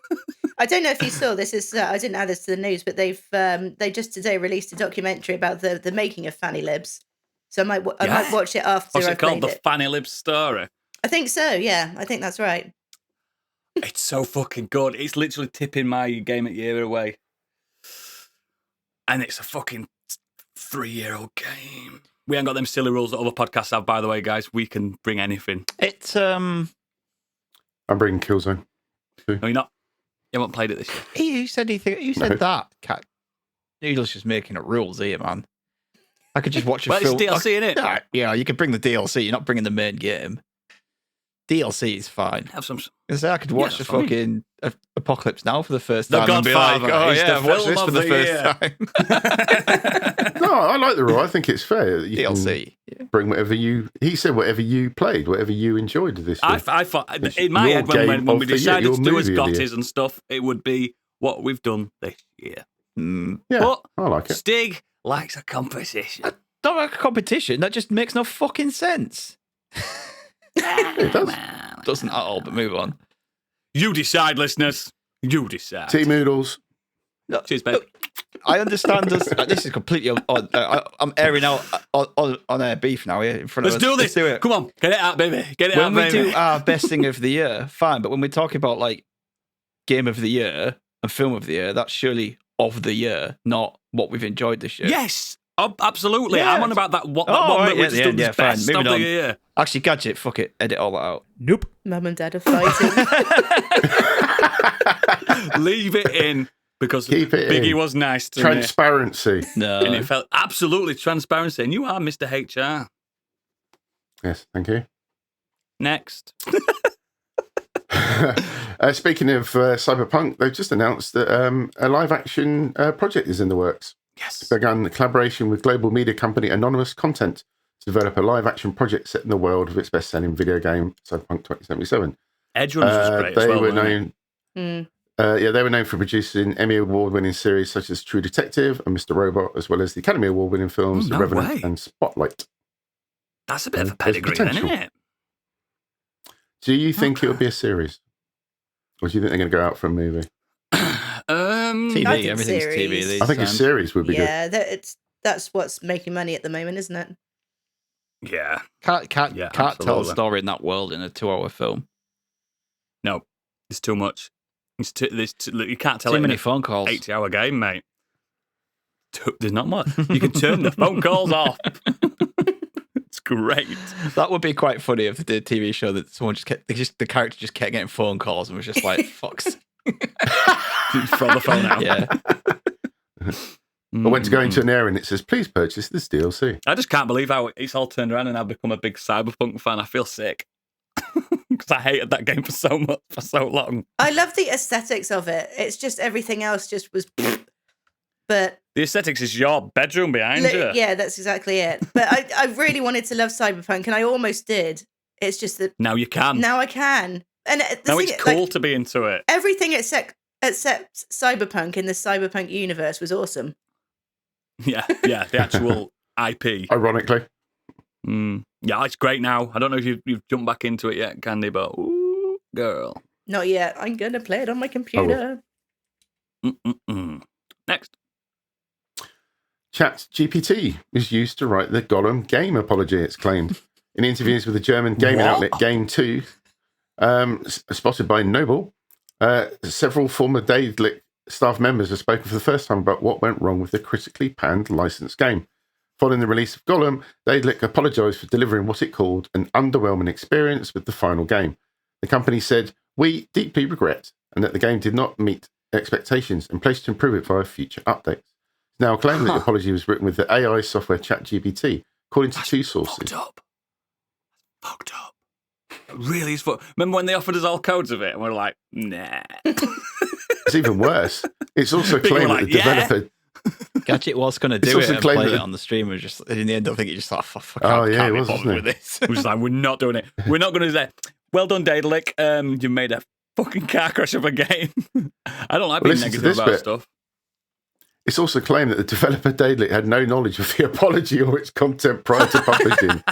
S4: I don't know if you saw this. Is I didn't add this to the news, but they just today released a documentary about the making of Fanny Libs. So I might watch it after.
S1: What's
S4: I've
S1: it called?
S4: played
S1: The Fanny Libs story.
S4: I think so. Yeah, I think that's right.
S1: It's so fucking good. It's literally tipping my game at year away, and it's a fucking 3-year-old game. We ain't got them silly rules that other podcasts have, by the way, guys. We can bring anything.
S3: It's
S2: I'm bringing Killzone.
S1: No, you're not. You haven't played it this year.
S3: You said that. Cat Noodle's just making up rules here, man. I could just watch a film.
S1: It's DLC, innit?
S3: Yeah, you could bring the DLC. You're not bringing the main game. DLC is fine.
S1: Have some.
S3: I could watch the fucking Apocalypse Now for the first time.
S1: The
S3: and be like,
S1: Godfather.
S3: oh
S1: He's
S3: yeah,
S1: the
S3: I've watched
S1: film
S3: this for
S1: of
S3: the
S1: the
S3: first time.
S2: No, I like the rule. I think it's fair. You
S3: DLC.
S2: can bring whatever you... He said whatever you played, whatever you enjoyed this year.
S1: I thought,
S2: It's
S1: in my
S2: your
S1: head, when
S2: game
S1: we
S2: of the year,
S1: decided
S2: your
S1: to do as
S2: movie of the year.
S1: Gotties and stuff, it would be what we've done this year.
S2: Yeah,
S1: But
S2: I like it.
S1: Stig likes a competition.
S3: Not like a competition. That just makes no fucking sense.
S2: It does.
S3: Doesn't at all, but move on.
S1: You decide, listeners. You decide.
S2: Team Oodles.
S3: No,
S1: Cheers, babe.
S3: I understand this. This is completely. I'm airing out on air beef now here in front
S1: Let's
S3: of us.
S1: do this.
S3: Let's do it.
S1: Come on, get it out, baby. Get it
S3: When
S1: out,
S3: we
S1: baby.
S3: do our best thing of the year, fine. But when we're talking about like game of the year and film of the year, that's surely of the year, not what we've enjoyed this year.
S1: Yes, absolutely.
S3: Yeah.
S1: I'm on about that one
S3: right,
S1: that we just done
S3: fine.
S1: best
S3: Moving
S1: of the
S3: on.
S1: year.
S3: Actually, Gadget, fuck it, edit all that out.
S5: Nope.
S4: Mum and Dad are fighting.
S1: Leave it in because
S2: Keep it
S1: Biggie
S2: in.
S1: was nice to me.
S2: Transparency.
S1: And
S3: No,
S1: it felt absolutely transparency. And you are Mr. HR.
S2: Yes, thank you.
S1: Next.
S2: Speaking of Cyberpunk, they've just announced that a live-action project is in the works.
S1: Yes.
S2: Began the collaboration with global media company Anonymous Content to develop a live-action project set in the world of its best-selling video game, Cyberpunk 2077.
S1: Edge Runners was great
S2: They
S1: as well.
S2: were
S1: weren't
S2: known. They were known for producing Emmy Award-winning series such as True Detective and Mr. Robot, as well as the Academy Award-winning films
S1: no
S2: The Revenant
S1: way.
S2: and Spotlight.
S1: That's a bit of a
S2: There's
S1: pedigree, then, isn't
S2: potential.
S1: it?
S2: Do you think it'll be a series, or do you think they're going to go out for a movie?
S3: TV,
S4: I think
S3: everything's TV.
S4: series.
S3: These
S2: I think a
S3: times.
S2: series would be good.
S4: Yeah, that's what's making money at the moment, isn't it?
S1: Yeah.
S3: Can't
S1: Yeah,
S3: tell a
S1: absolutely.
S3: story in that world in a 2-hour film.
S1: No, it's too much. You can't tell
S3: Too
S1: it in
S3: many
S1: an
S3: phone calls.
S1: 80-hour game, mate. There's not much. You can turn the phone calls off. It's great.
S3: That would be quite funny if they did a TV show that someone the character just kept getting phone calls and was just like, "Fucks."
S1: Throw the phone out.
S3: Yeah.
S2: I went to go into an area and it says, please purchase this DLC.
S1: I just can't believe how it's all turned around and I've become a big Cyberpunk fan. I feel sick. Because I hated that game for so long.
S4: I love the aesthetics of it. It's just everything else just was. But
S1: The aesthetics is your bedroom behind you.
S4: yeah, that's exactly it. But I really wanted to love Cyberpunk, and I almost did. It's just that
S1: Now you can.
S4: now I can. And
S1: Now it's cool to be into it.
S4: Everything except Cyberpunk in the Cyberpunk universe was awesome.
S1: Yeah, the actual IP.
S2: Ironically.
S1: Yeah, it's great now. I don't know if you've jumped back into it yet, Candy, but ooh, girl.
S4: Not yet. I'm gonna play it on my computer.
S1: Next.
S2: ChatGPT is used to write the Gollum game apology, it's claimed. In interviews with the German gaming outlet Game 2, spotted by Noble, several former Daedalic staff members have spoken for the first time about what went wrong with the critically panned licensed game. Following the release of Gollum, Daedalic apologised for delivering what it called an underwhelming experience with the final game. The company said, "We deeply regret," and that the game did not meet expectations and pledged to improve it via future updates. It's now claimed that the apology was written with the AI software ChatGPT, according to two sources.
S1: Fucked up. It really is fucked. Remember when they offered us all codes of it and we're like, nah.
S2: It's even worse. It's also
S1: People
S2: claimed
S1: were
S2: that
S1: like,
S2: the developer
S3: Gadget was going to
S2: It's
S3: do it
S2: also
S3: and
S2: claimed
S3: play
S2: that-
S3: it on the stream. And just in the end, I think he just thought, fuck,
S2: Oh,
S3: I
S2: yeah,
S3: can't
S2: it
S3: be
S2: was,
S3: bothered
S2: wasn't
S3: with
S2: it?
S3: this.
S1: It was like, we're not doing it. We're not going to say, well done, Daedalic. You made a fucking car crash of a game. I don't like being
S2: listen to
S1: negative
S2: this
S1: about
S2: bit.
S1: stuff.
S2: It's also claimed that the developer Daedalic had no knowledge of the apology or its content prior to publishing.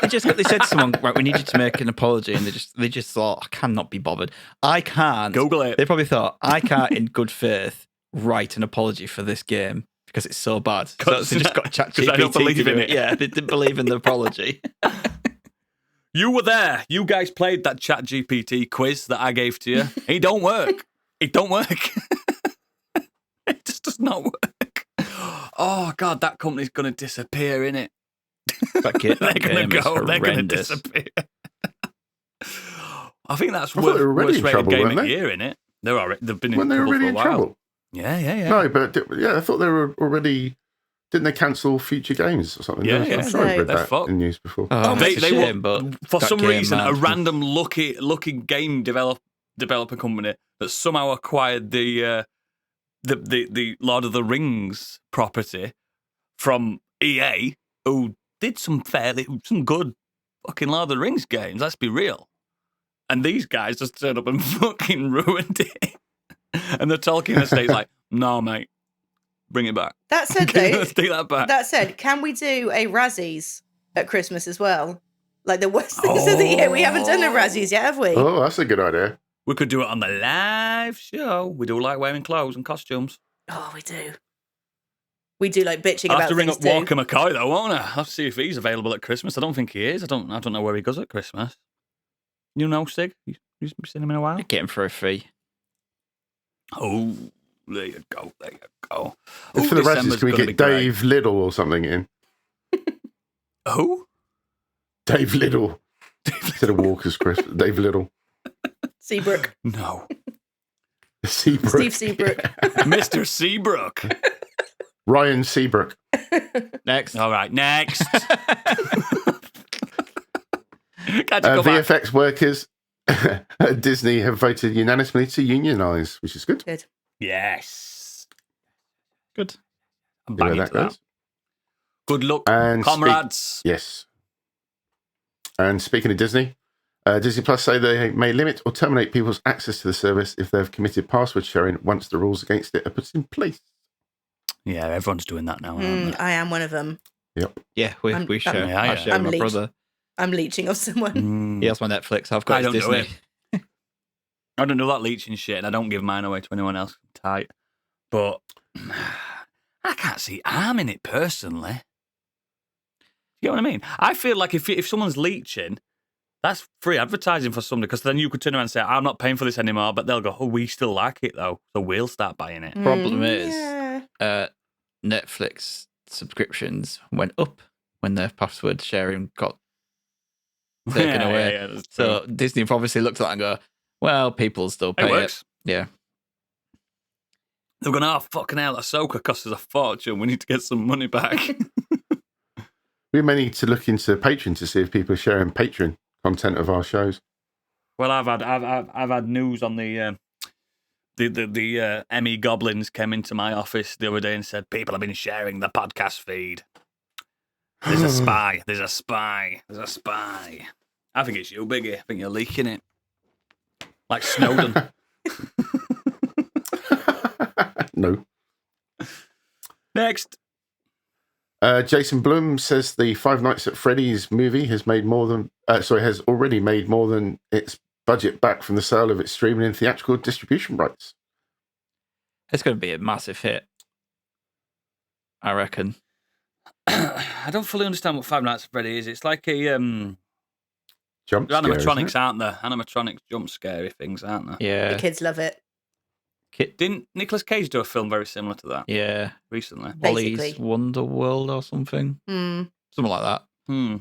S3: They said to someone, right, we need you to make an apology, and they just thought, I cannot be bothered. I can't.
S1: Google it.
S3: They probably thought, I can't, in good faith, write an apology for this game because it's so bad. So they just got ChatGPT.
S1: 'Cause I don't believe
S3: to do
S1: in it.
S3: Yeah, they didn't believe in the apology.
S1: You were there. You guys played that ChatGPT quiz that I gave to you. It don't work. It don't work. It just does not work. Oh, God, that company's going to disappear, innit?
S3: That game,
S1: They're
S3: that
S1: going to
S3: game is
S1: go. They're going to
S3: horrendous.
S1: disappear. I think that's
S2: I thought they were already
S1: worst
S2: in
S1: rated
S2: trouble,
S1: game
S2: weren't
S1: of the
S2: they?
S1: year, innit? They've been in
S2: Weren't they
S1: trouble
S2: already
S1: for a
S2: in
S1: while.
S2: trouble?
S1: Yeah.
S2: No, but I thought they were already. Didn't they cancel future games or something?
S1: Yeah,
S2: I'm
S1: yeah.
S2: sure I read
S1: They're
S2: that
S1: fucked.
S2: in news before.
S3: Oh,
S1: They
S3: it's a shame,
S1: were,
S3: but
S1: for
S3: that
S1: some
S3: game,
S1: reason,
S3: man.
S1: a random looking game developer company that somehow acquired the Lord of the Rings property from EA, who did some good fucking Lord of the Rings games. Let's be real. And these guys just turned up and fucking ruined it. And the Tolkien estate's like, no, mate, bring it back.
S4: That said, though,
S1: Let's take that back.
S4: that said, can we do a Razzies at Christmas as well? Like the worst things of the year. We haven't done a Razzies yet, have we?
S2: Oh, that's a good idea.
S1: We could do it on the live show. We do like wearing clothes and costumes.
S4: Oh, we do. We do like bitching
S1: I'll
S4: about
S1: have to ring
S4: things
S1: up
S4: too.
S1: Walker McCoy though, won't I? I'll have to see if he's available at Christmas. I don't think he is. I don't know where he goes at Christmas. You know, Stig? You've seen him in a while?
S3: Get him for a fee.
S1: Oh, there you go. There you go.
S2: And for the
S1: December's
S2: Razzies, can we
S1: gonna
S2: get
S1: be great.
S2: Dave Little or something in?
S1: Who?
S2: Dave Little. Instead of Walker's Christmas. Dave Little.
S4: Seabrook.
S1: No.
S2: Seabrook.
S4: Steve Seabrook.
S1: Mr. Seabrook.
S2: Ryan Seabrook.
S3: Next.
S1: All right, next. Can't you go back?
S2: VFX workers at Disney have voted unanimously to unionise, which is good.
S4: Good.
S1: Yes.
S3: Good.
S1: I'm
S2: See where
S1: banging
S2: that
S1: to that.
S2: goes.
S1: Good luck,
S2: And
S1: comrades.
S2: Yes. And speaking of Disney, Disney Plus say they may limit or terminate people's access to the service if they've committed password sharing once the rules against it are put in place.
S1: Yeah, everyone's doing that now, aren't they?
S4: I am one of them.
S3: Yeah, we share.
S1: yeah,
S3: I
S1: yeah.
S3: share
S4: I'm
S3: with my
S4: leech.
S3: brother.
S4: I'm leeching off someone.
S1: Mm.
S3: He has my Netflix. I've got
S1: I
S3: his
S1: don't do
S3: Disney.
S1: it. I don't do that leeching shit, and I don't give mine away to anyone else. Tight. But I can't see harm in it personally. You know what I mean? I feel like if someone's leeching, that's free advertising for somebody, because then you could turn around and say, I'm not paying for this anymore, but they'll go, oh, we still like it though, so we'll start buying it.
S3: Problem is,
S4: yeah.
S3: Netflix subscriptions went up when their password sharing got taken
S1: Yeah,
S3: away.
S1: yeah, that's
S3: So Disney have obviously looked at that and go, well, people still
S1: it
S3: pay it.
S1: works.
S3: Yeah.
S1: They're going, oh, fucking hell, Ahsoka cost us a fortune. We need to get some money back.
S2: We may need to look into Patreon to see if people are sharing Patreon content of our shows.
S1: Well, I've had news on the Emmy goblins came into my office the other day and said people have been sharing the podcast feed. There's a spy. There's a spy. There's a spy. I think it's you, Biggie. I think you're leaking it, like Snowden.
S2: No.
S1: Next.
S2: Jason Blum says the Five Nights at Freddy's movie has has already made more than its budget back from the sale of its streaming and theatrical distribution rights.
S3: It's going to be a massive hit, I reckon.
S1: I don't fully understand what Five Nights at Freddy is. It's like a
S2: Jump scare, isn't
S1: animatronics,
S2: it?
S1: aren't there? Animatronics jump scary things, aren't they?
S3: Yeah.
S4: The kids love it.
S1: Didn't Nicolas Cage do a film very similar to that
S3: Yeah.
S1: recently?
S3: Wally's
S4: Basically.
S3: Wonder World or something.
S4: Mm.
S3: Something like that.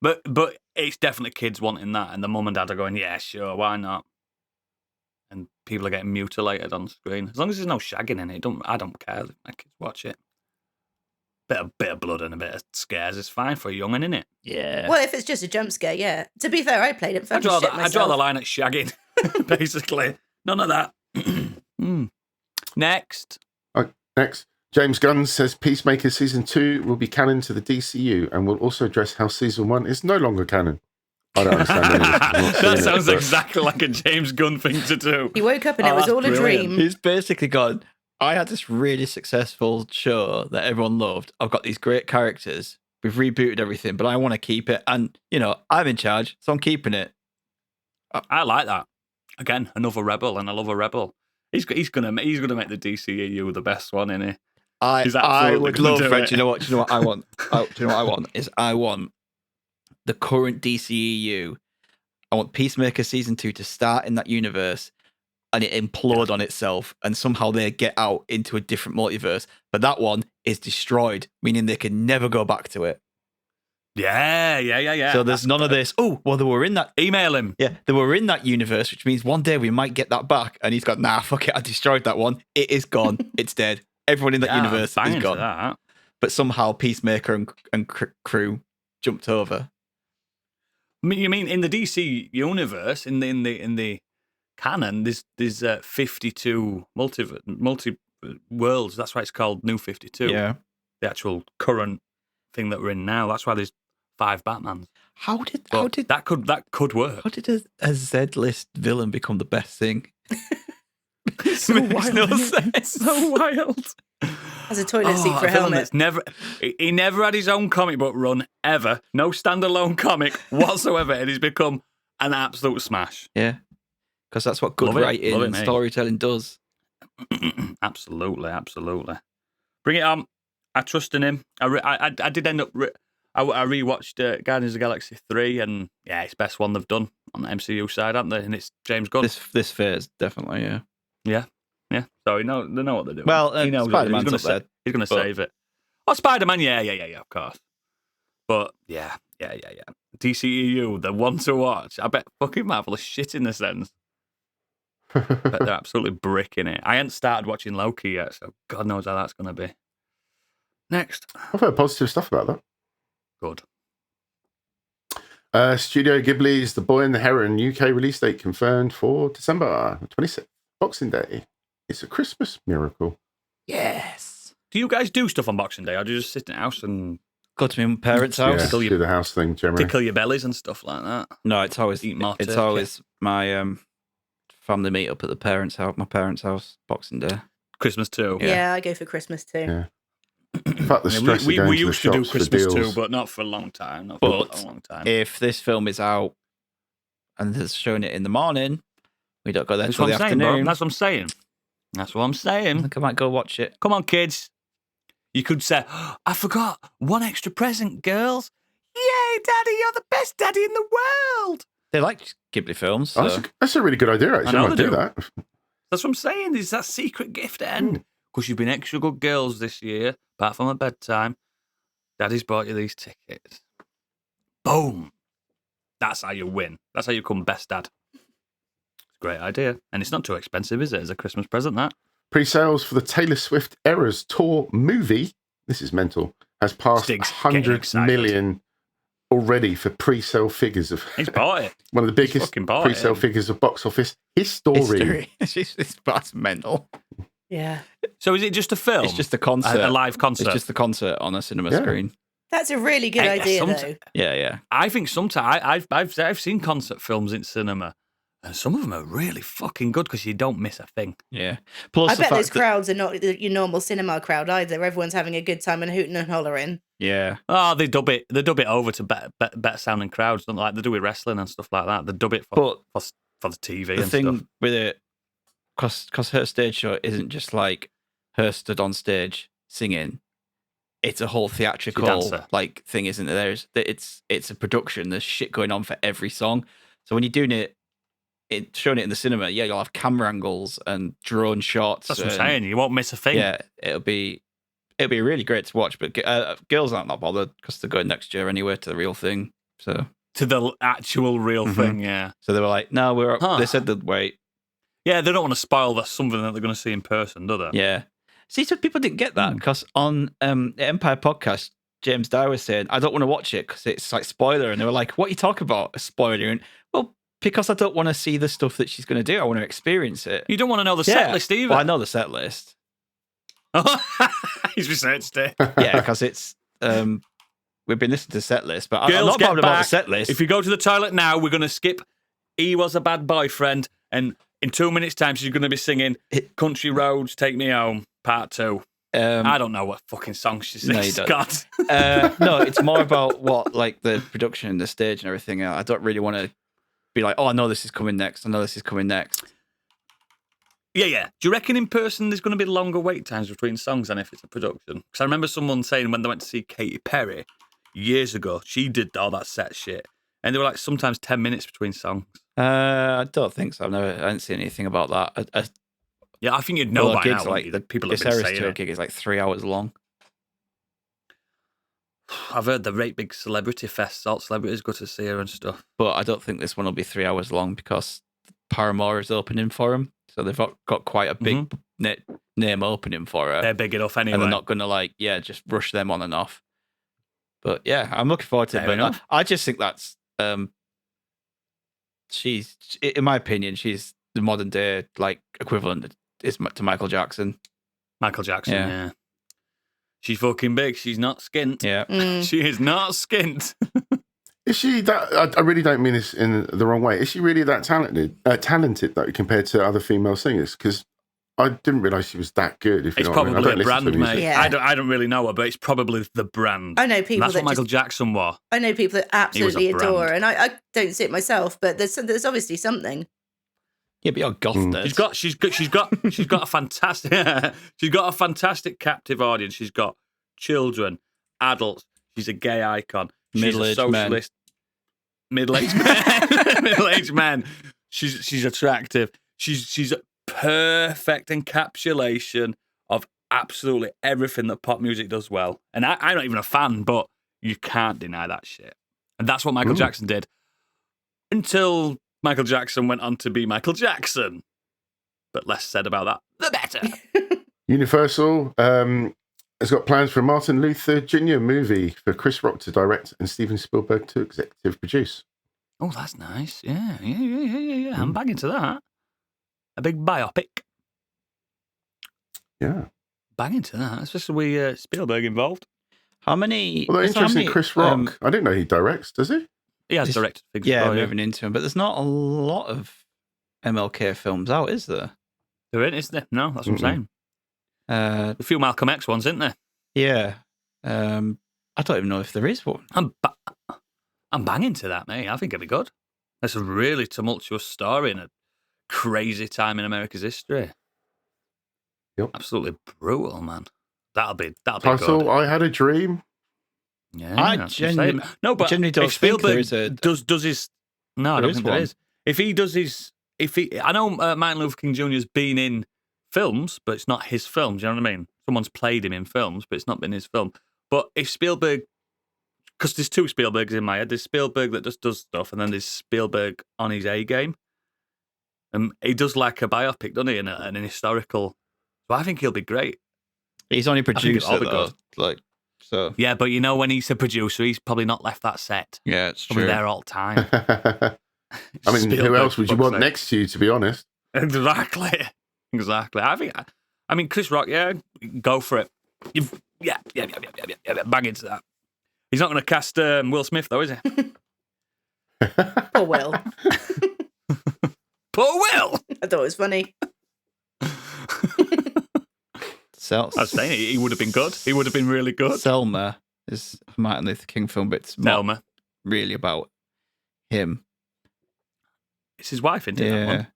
S1: But it's definitely kids wanting that, and the mum and dad are going, yeah, sure, why not? And people are getting mutilated on screen. As long as there's no shagging in it, I don't care. My kids watch it. Bit of blood and a bit of scares is fine for a young'un, innit?
S3: Yeah.
S4: Well, if it's just a jump scare, yeah. To be fair, I played it for
S1: I draw the line at shagging, basically. None of that. Next.
S2: Next, James Gunn says Peacemaker Season 2 will be canon to the DCU and will also address how Season 1 is no longer canon. I don't understand any of this. I've not
S1: That
S2: seen
S1: sounds
S2: it, but-
S1: exactly like a James Gunn thing to do.
S4: He woke up and it
S1: Oh,
S4: was
S1: that's
S4: all a
S1: brilliant.
S4: dream.
S3: He's basically gone, I had this really successful show that everyone loved. I've got these great characters. We've rebooted everything, but I want to keep it. And, I'm in charge, so I'm keeping it.
S1: I like that. Again, another rebel, and I love a rebel. He's gonna make the DCEU the best one, isn't he? He's
S3: I
S1: absolutely
S3: would
S1: gonna
S3: love,
S1: do
S3: Fred,
S1: it.
S3: do you know what I want? Do you know what I want? I want the current DCEU. I want Peacemaker Season 2 to start in that universe and it implode on itself, and somehow they get out into a different multiverse. But that one is destroyed, meaning they can never go back to it.
S1: Yeah.
S3: So there's none of this. Oh, well, they were in that.
S1: Email him.
S3: Yeah, they were in that universe, which means one day we might get that back. And he's gone, nah, fuck it, I destroyed that one. It is gone. It's dead. Everyone in that universe
S1: bang
S3: is
S1: into
S3: gone.
S1: that.
S3: But somehow Peacemaker and crew jumped over.
S1: You mean in the DC universe, in the canon, there's 52 multi worlds. That's why it's called New 52.
S3: Yeah.
S1: The actual current thing that we're in now. That's why there's 5 Batmans.
S3: How did
S1: that could work?
S3: How did a Z-list villain become the best thing?
S1: It's so
S3: Makes
S1: wild.
S3: no
S1: isn't it?
S3: sense.
S1: It's so wild.
S4: Has a toilet seat for a
S1: villain
S4: helmet.
S1: that's he never had his own comic book run ever. No standalone comic whatsoever, and he's become an absolute smash.
S3: Yeah. Because that's what good
S1: Love it.
S3: writing
S1: Love it,
S3: and
S1: mate.
S3: storytelling does.
S1: Absolutely. Bring it on. I trust in him. I did end up. I rewatched Guardians of the Galaxy 3, and yeah, it's the best one they've done on the MCU side, haven't they? And it's James Gunn.
S3: This phase, definitely, yeah.
S1: Yeah. So they know what they're doing.
S3: Well,
S1: he knows what they're doing.
S3: Spider-Man's up there.
S1: He's going to
S3: but-
S1: save it. Oh, Spider-Man, yeah, of course. But yeah. DCEU, the one to watch. I bet fucking Marvel is shit in the sense. But they're absolutely bricking it. I hadn't started watching Loki yet, so God knows how that's going to be. Next.
S2: I've heard positive stuff about that.
S1: Good.
S2: Studio Ghibli's The Boy and the Heron UK release date confirmed for December 26th, Boxing Day. It's a Christmas miracle.
S3: Yes.
S1: Do you guys do stuff on Boxing Day, or do you just sit in the house and
S3: Go to my parents'
S2: Yeah,
S3: house.
S1: Tickle your-
S2: do the house thing generally.
S1: tickle your bellies and stuff like that?
S3: No, it's always
S1: Eat more
S3: it's
S1: turkey.
S3: always my family meet up at my parents' house, Boxing Day.
S1: Christmas too.
S4: Yeah, I go for Christmas too.
S2: Yeah. In fact, the
S1: Yeah,
S2: stress
S1: we
S2: of going
S1: we
S2: to the
S1: used to do
S2: shops for
S1: Christmas
S2: deals.
S1: too, but not for a long time. Not
S3: But
S1: for a long time.
S3: If this film is out and they're showing it in the morning, we don't go there
S1: That's
S3: till
S1: what
S3: the
S1: I'm saying, bro.
S3: afternoon.
S1: That's what I'm saying. That's what I'm
S3: I
S1: saying.
S3: think I might go watch it.
S1: Come on, kids. You could say, oh, I forgot one extra present, girls. Yay, Daddy, you're the best daddy in the world.
S3: They like Ghibli films.
S2: Oh,
S3: So.
S2: that's a really good idea, actually.
S1: know
S2: I might
S1: they
S2: do
S1: do.
S2: that.
S1: That's what I'm saying. Is that secret gift at end? Because you've been extra good girls this year, apart from at bedtime. Daddy's bought you these tickets. Boom. That's how you win. That's how you become best dad. It's a great idea. And it's not too expensive, is it, as a Christmas present, that?
S2: Pre-sales for the Taylor Swift Eras Tour movie, this is mental, has passed
S1: Stig's
S2: 100
S1: getting excited.
S2: million already for pre-sale figures of
S1: He's bought it.
S2: one of the biggest
S1: fucking bought
S2: pre-sale
S1: it.
S2: figures of box office history.
S3: That's mental.
S4: Yeah.
S1: So is it just a film?
S3: It's just a concert.
S1: A live concert?
S3: It's just a concert on a cinema
S2: Yeah.
S3: screen.
S4: That's a really good
S1: Hey,
S4: idea,
S1: somet-
S4: though.
S3: Yeah.
S1: I think sometimes I've seen concert films in cinema, and some of them are really fucking good because you don't miss a thing.
S3: Yeah. Plus
S4: I
S3: the
S4: bet
S3: fact
S4: those
S3: that-
S4: crowds are not your normal cinema crowd either. Everyone's having a good time and hooting and hollering.
S3: Yeah.
S1: Oh, they dub it over to better sounding crowds, don't they? Like they do with wrestling and stuff like that. They dub it for the TV
S3: The
S1: and
S3: thing
S1: stuff.
S3: with it, because her stage show isn't just like her stood on stage singing. It's a whole theatrical
S1: dancer.
S3: like thing, isn't it? It's a production. There's shit going on for every song. So when you're doing it, showing it in the cinema, yeah, you'll have camera angles and drone shots.
S1: That's what I'm
S3: and-
S1: saying. You won't miss a thing.
S3: Yeah, it'll be really great to watch. But girls aren't that bothered because they're going next year anyway to the real thing. So
S1: To the actual real
S3: Mhm.
S1: thing, yeah.
S3: they were like, no, we're.
S1: Huh.
S3: They said they'd wait.
S1: Yeah, they don't want to spoil something that they're going to see in person, do they?
S3: Yeah. See, so people didn't get that because on the Empire podcast, James Dyer was saying, I don't want to watch it because it's like spoiler. And they were like, what are you talking about? A spoiler? And well, because I don't want to see the stuff that she's going to do. I want to experience it.
S1: You don't want to know the set list either.
S3: Well, I know the set list.
S1: He's researched it.
S3: Yeah, because it's we've been listening to the set list, but I'm
S1: Girls,
S3: not
S1: get
S3: bothered about the
S1: back.
S3: set list.
S1: If you go to the toilet now, we're going to skip He Was a Bad Boyfriend, and in 2 minutes' time, she's going to be singing Country Roads, Take Me Home, Part 2. I don't know what fucking song she sings.
S3: No, you don't.
S1: God.
S3: No, it's more about what, like, the production and the stage and everything. I don't really want to be like, oh, I know this is coming next. I know this is coming next.
S1: Yeah. Do you reckon in person there's going to be longer wait times between songs than if it's a production? Because I remember someone saying when they went to see Katy Perry years ago, she did all that set shit. And they were like sometimes 10 minutes between songs.
S3: I don't think so. I haven't seen anything about that.
S1: Yeah, I think you'd know by
S3: gigs
S1: now.
S3: like
S1: The people have
S3: this
S1: been
S3: Eras
S1: saying
S3: Tour
S1: it.
S3: gig is like 3 hours long.
S1: I've heard the great big celebrity fest, all celebrities go to see her and stuff.
S3: But I don't think this one will be 3 hours long because Paramore is opening for him. So they've got quite a big name opening for her.
S1: They're big enough anyway.
S3: And they're not going to just rush them on and off. But yeah, I'm looking forward to it.
S1: Fair
S3: But
S1: enough.
S3: I just think that's she's, in my opinion, she's the modern day equivalent to Michael Jackson.
S1: Michael Jackson,
S3: Yeah.
S1: yeah. She's fucking big. She's not skint.
S3: Yeah.
S1: She is not skint.
S2: Is she that? I really don't mean this in the wrong way. Is she really that talented though, compared to other female singers? Because I didn't realise she was that good. If you
S1: It's
S2: know what I mean. I
S1: probably
S2: don't
S1: a
S2: listen to
S1: brand,
S2: music.
S1: mate.
S4: Yeah.
S1: I don't really know her, but it's probably the brand.
S4: I know
S1: And
S4: people
S1: that's what
S4: that
S1: Michael Jackson was.
S4: I know people that absolutely
S1: He was a
S4: adore,
S1: brand.
S4: and I don't see it myself, but there's obviously something.
S3: Yeah, but you're goth nerds.
S1: She's got a fantastic she's got a fantastic captive audience. She's got children, adults. She's a gay icon. She's
S3: Middle-aged
S1: a socialist. Middle-aged men. Middle-aged men. She's attractive. She's a perfect encapsulation of absolutely everything that pop music does well. And I'm not even a fan, but you can't deny that shit. And that's what Michael Jackson did. Until Michael Jackson went on to be Michael Jackson. But less said about that, the better.
S2: Universal has got plans for a Martin Luther Jr. movie for Chris Rock to direct and Steven Spielberg to executive produce.
S1: Oh, that's nice. Yeah. I'm back into that. A big biopic.
S2: Yeah.
S1: Bang into that, especially with Spielberg involved.
S3: How many?
S2: Well,
S3: there's how
S2: interesting.
S3: many,
S2: Chris Rock. I didn't know he directs. Does he?
S1: He has
S3: This-
S1: directed things.
S3: Yeah,
S1: before,
S3: moving into him. But there's not a lot of MLK films out, is there?
S1: There ain't, isn't there? No, that's what I'm saying. A few Malcolm X ones, isn't there?
S3: Yeah. I don't even know if there is one.
S1: I'm banging to that, mate. I think it'd be good. That's a really tumultuous story and a crazy time in America's history.
S2: Yep.
S1: Absolutely brutal, man. That'll be
S2: Title:
S1: good.
S2: I Had a Dream.
S1: Yeah,
S3: I
S1: that's what I'm saying.
S3: genuinely-
S1: No, but
S3: genuinely don't
S1: if
S3: think there
S1: Spielberg
S3: is
S1: does his no, I
S3: there
S1: don't
S3: is
S1: think there
S3: one.
S1: is. If he does his, I know Martin Luther King Jr.'s been in films, but it's not his film. Do you know what I mean? Someone's played him in films, but it's not been his film. But if Spielberg, because there's two Spielbergs in my head. There's Spielberg that just does stuff, and then there's Spielberg on his A game. And he does like a biopic, doesn't he? And an historical. So I think he'll be great.
S3: He's only
S1: think
S3: producer,
S1: it'll be
S3: though.
S1: good.
S3: So.
S1: Yeah, but you know, when he's a producer, he's probably not left that set.
S3: Yeah, it's
S1: Probably
S3: true.
S1: there all the time.
S2: I mean, who
S1: Spielberg,
S2: else would you
S1: for
S2: want
S1: fuck's sake.
S2: next to you, to be honest?
S1: Exactly. I mean, Chris Rock, yeah, go for it. Yeah, bang into that. He's not going to cast Will Smith, though, is he?
S4: Poor Will.
S1: Poor Will!
S4: I thought it was funny.
S1: I was saying he would have been good. He would have been really good.
S3: Selma is a Martin Luther King film, but it's not
S1: Selma.
S3: really about him.
S1: It's his wife, isn't it? That one?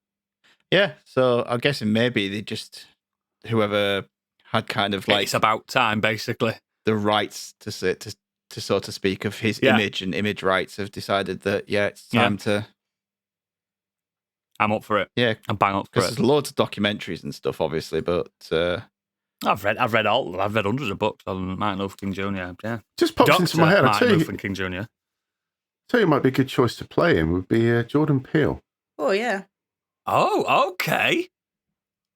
S3: Yeah, so I'm guessing maybe they just, whoever had kind of like
S1: It's about time, basically.
S3: the rights to so to speak of his
S1: Yeah.
S3: image and image rights have decided that, it's time to,
S1: I'm up for it.
S3: yeah,
S1: I'm bang up for
S3: because
S1: it.
S3: there's loads of documentaries and stuff, obviously, but
S1: I've read hundreds of books on Martin Luther King Jr. Yeah.
S2: Just pops into my head. I
S1: Martin
S2: tell
S1: Luther
S2: you,
S1: King Jr.
S2: who might be a good choice to play him would be Jordan Peele.
S4: Oh yeah.
S1: Oh, okay.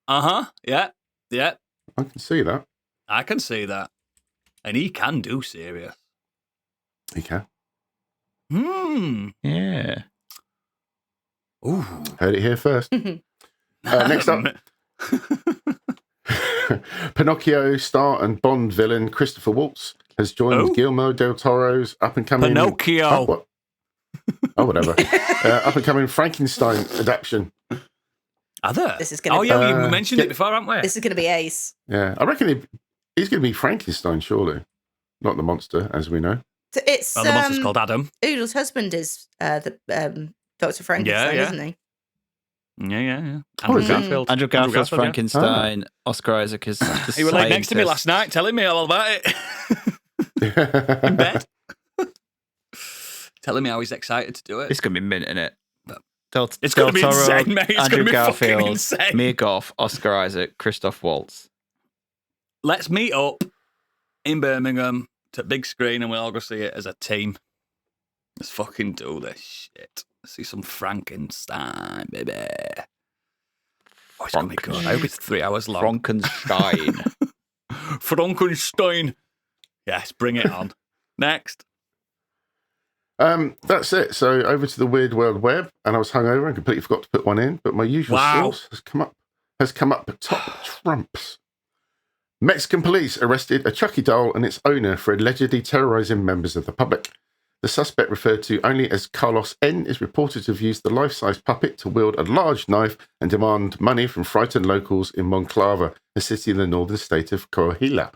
S1: Yeah.
S2: I can see that.
S1: I can see that. And he can do serious.
S2: He can.
S3: yeah.
S1: Ooh.
S2: Heard it here first. Next up. Pinocchio star and Bond villain Christopher Waltz has joined Guillermo del Toro's up-and-coming...
S1: Pinocchio.
S2: Whatever. Up-and-coming Frankenstein adaptation.
S1: Are there?
S4: This is gonna be,
S1: we mentioned it before, haven't we?
S4: This is going to be ace.
S2: Yeah, I reckon he's going to be Frankenstein, surely. Not the monster, as we know.
S4: So it's
S1: the monster's called Adam.
S4: Oodles' husband is the Dr. Frankenstein, isn't he?
S1: Yeah.
S2: Andrew
S1: Garfield.
S3: Andrew Garfield's Frankenstein. Oscar Isaac is the
S1: He was like next to me last night, telling me all about it. In bed. Telling me how he's excited to do it.
S3: It's going to be mint, innit?
S1: It's going to be insane, mate. It's
S3: Andrew
S1: going to be fucking
S3: Garfield,
S1: insane.
S3: Mia Goth, Oscar Isaac, Christoph Waltz.
S1: Let's meet up in Birmingham to big screen and we'll all go see it as a team. Let's fucking do this shit. Let's see some Frankenstein, baby. Oh, it's going to be good. I hope it's 3 hours long.
S3: Frankenstein.
S1: Frankenstein. Yes, bring it on. Next.
S2: That's it. So over to the weird world web, and I was hungover and completely forgot to put one in, but my usual source has come up top trumps. Mexican police arrested a Chucky doll and its owner for allegedly terrorizing members of the public. The suspect, referred to only as Carlos N., is reported to have used the life-size puppet to wield a large knife and demand money from frightened locals in Monclova, a city in the northern state of Coahuila.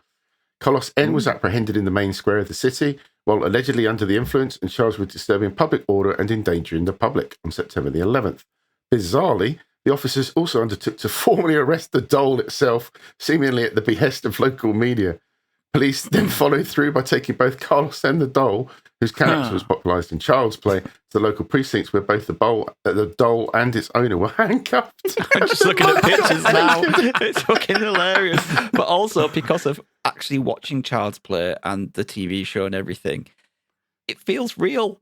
S2: Carlos N. was apprehended in the main square of the city while allegedly under the influence and charged with disturbing public order and endangering the public on September the 11th. Bizarrely, the officers also undertook to formally arrest the doll itself, seemingly at the behest of local media. Police then followed through by taking both Carlos and the doll, whose character was popularised in Child's Play, to the local precincts where both the doll and its owner were handcuffed.
S3: I'm just looking at pictures now. It's fucking hilarious. But also because of actually watching Child's Play and the TV show and everything, it feels real.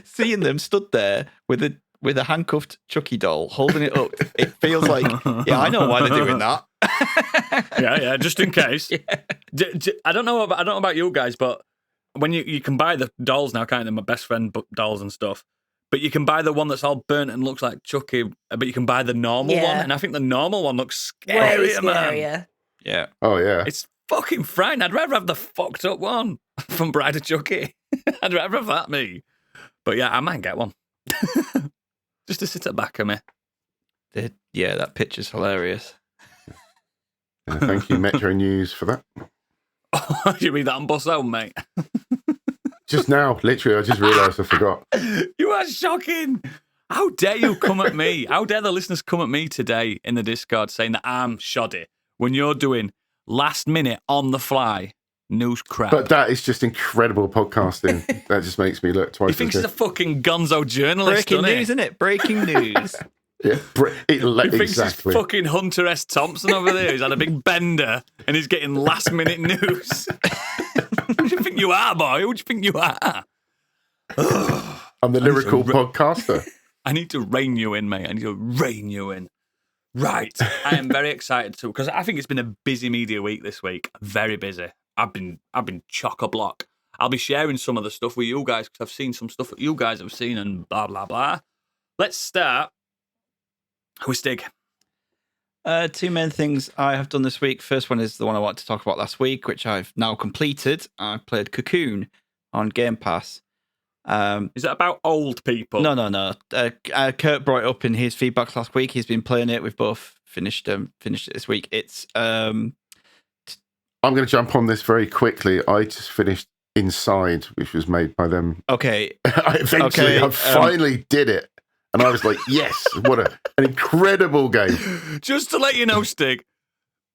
S3: Seeing them stood there with a handcuffed Chucky doll, holding it up, it feels like, yeah, I know why they're doing that.
S1: yeah, just in case. Yeah. I don't know about you guys, but when you can buy the dolls now, kind of my best friend dolls and stuff, but you can buy the one that's all burnt and looks like Chucky, but you can buy the normal one, and I think the normal one looks scarier, man.
S3: Yeah.
S2: Oh, yeah.
S1: It's fucking frightening. I'd rather have the fucked up one from Bride of Chucky. I'd rather have that, me. But yeah, I might get one. Just to sit at the back of me.
S3: Yeah, that picture's hilarious.
S2: Thank you, Metro News, for that.
S1: You read that on Bus Home, mate?
S2: Just now, literally, I just realised I forgot.
S1: You are shocking. How dare you come at me? How dare the listeners come at me today in the Discord saying that I'm shoddy when you're doing last minute on the fly news crap?
S2: But that is just incredible podcasting. That just makes me look twice.
S1: He thinks he's a fucking gonzo journalist.
S3: Breaking news, isn't it? Breaking news.
S2: Yeah,
S1: he thinks
S2: exactly.
S1: he's fucking Hunter S. Thompson over there. He's had a big bender and he's getting last minute news. Who do you think you are, boy? Who do you think you are?
S2: I'm the lyrical podcaster.
S1: I need to rein you in, mate. I need to rein you in. Right. I am very excited to, because I think it's been a busy media week this week. Very busy. I've been chock-a-block. I'll be sharing some of the stuff with you guys because I've seen some stuff that you guys have seen and blah, blah, blah. Let's start with Stig.
S3: Two main things I have done this week. First one is the one I wanted to talk about last week, which I've now completed. I played Cocoon on Game Pass.
S1: Is that about old people?
S3: No. Kurt brought it up in his feedback last week. He's been playing it. We've both finished it this week. It's I'm
S2: going to jump on this very quickly. I just finished Inside, which was made by them.
S3: Okay.
S2: I finally did it. And I was like, yes, what an incredible game.
S1: Just to let you know, Stig,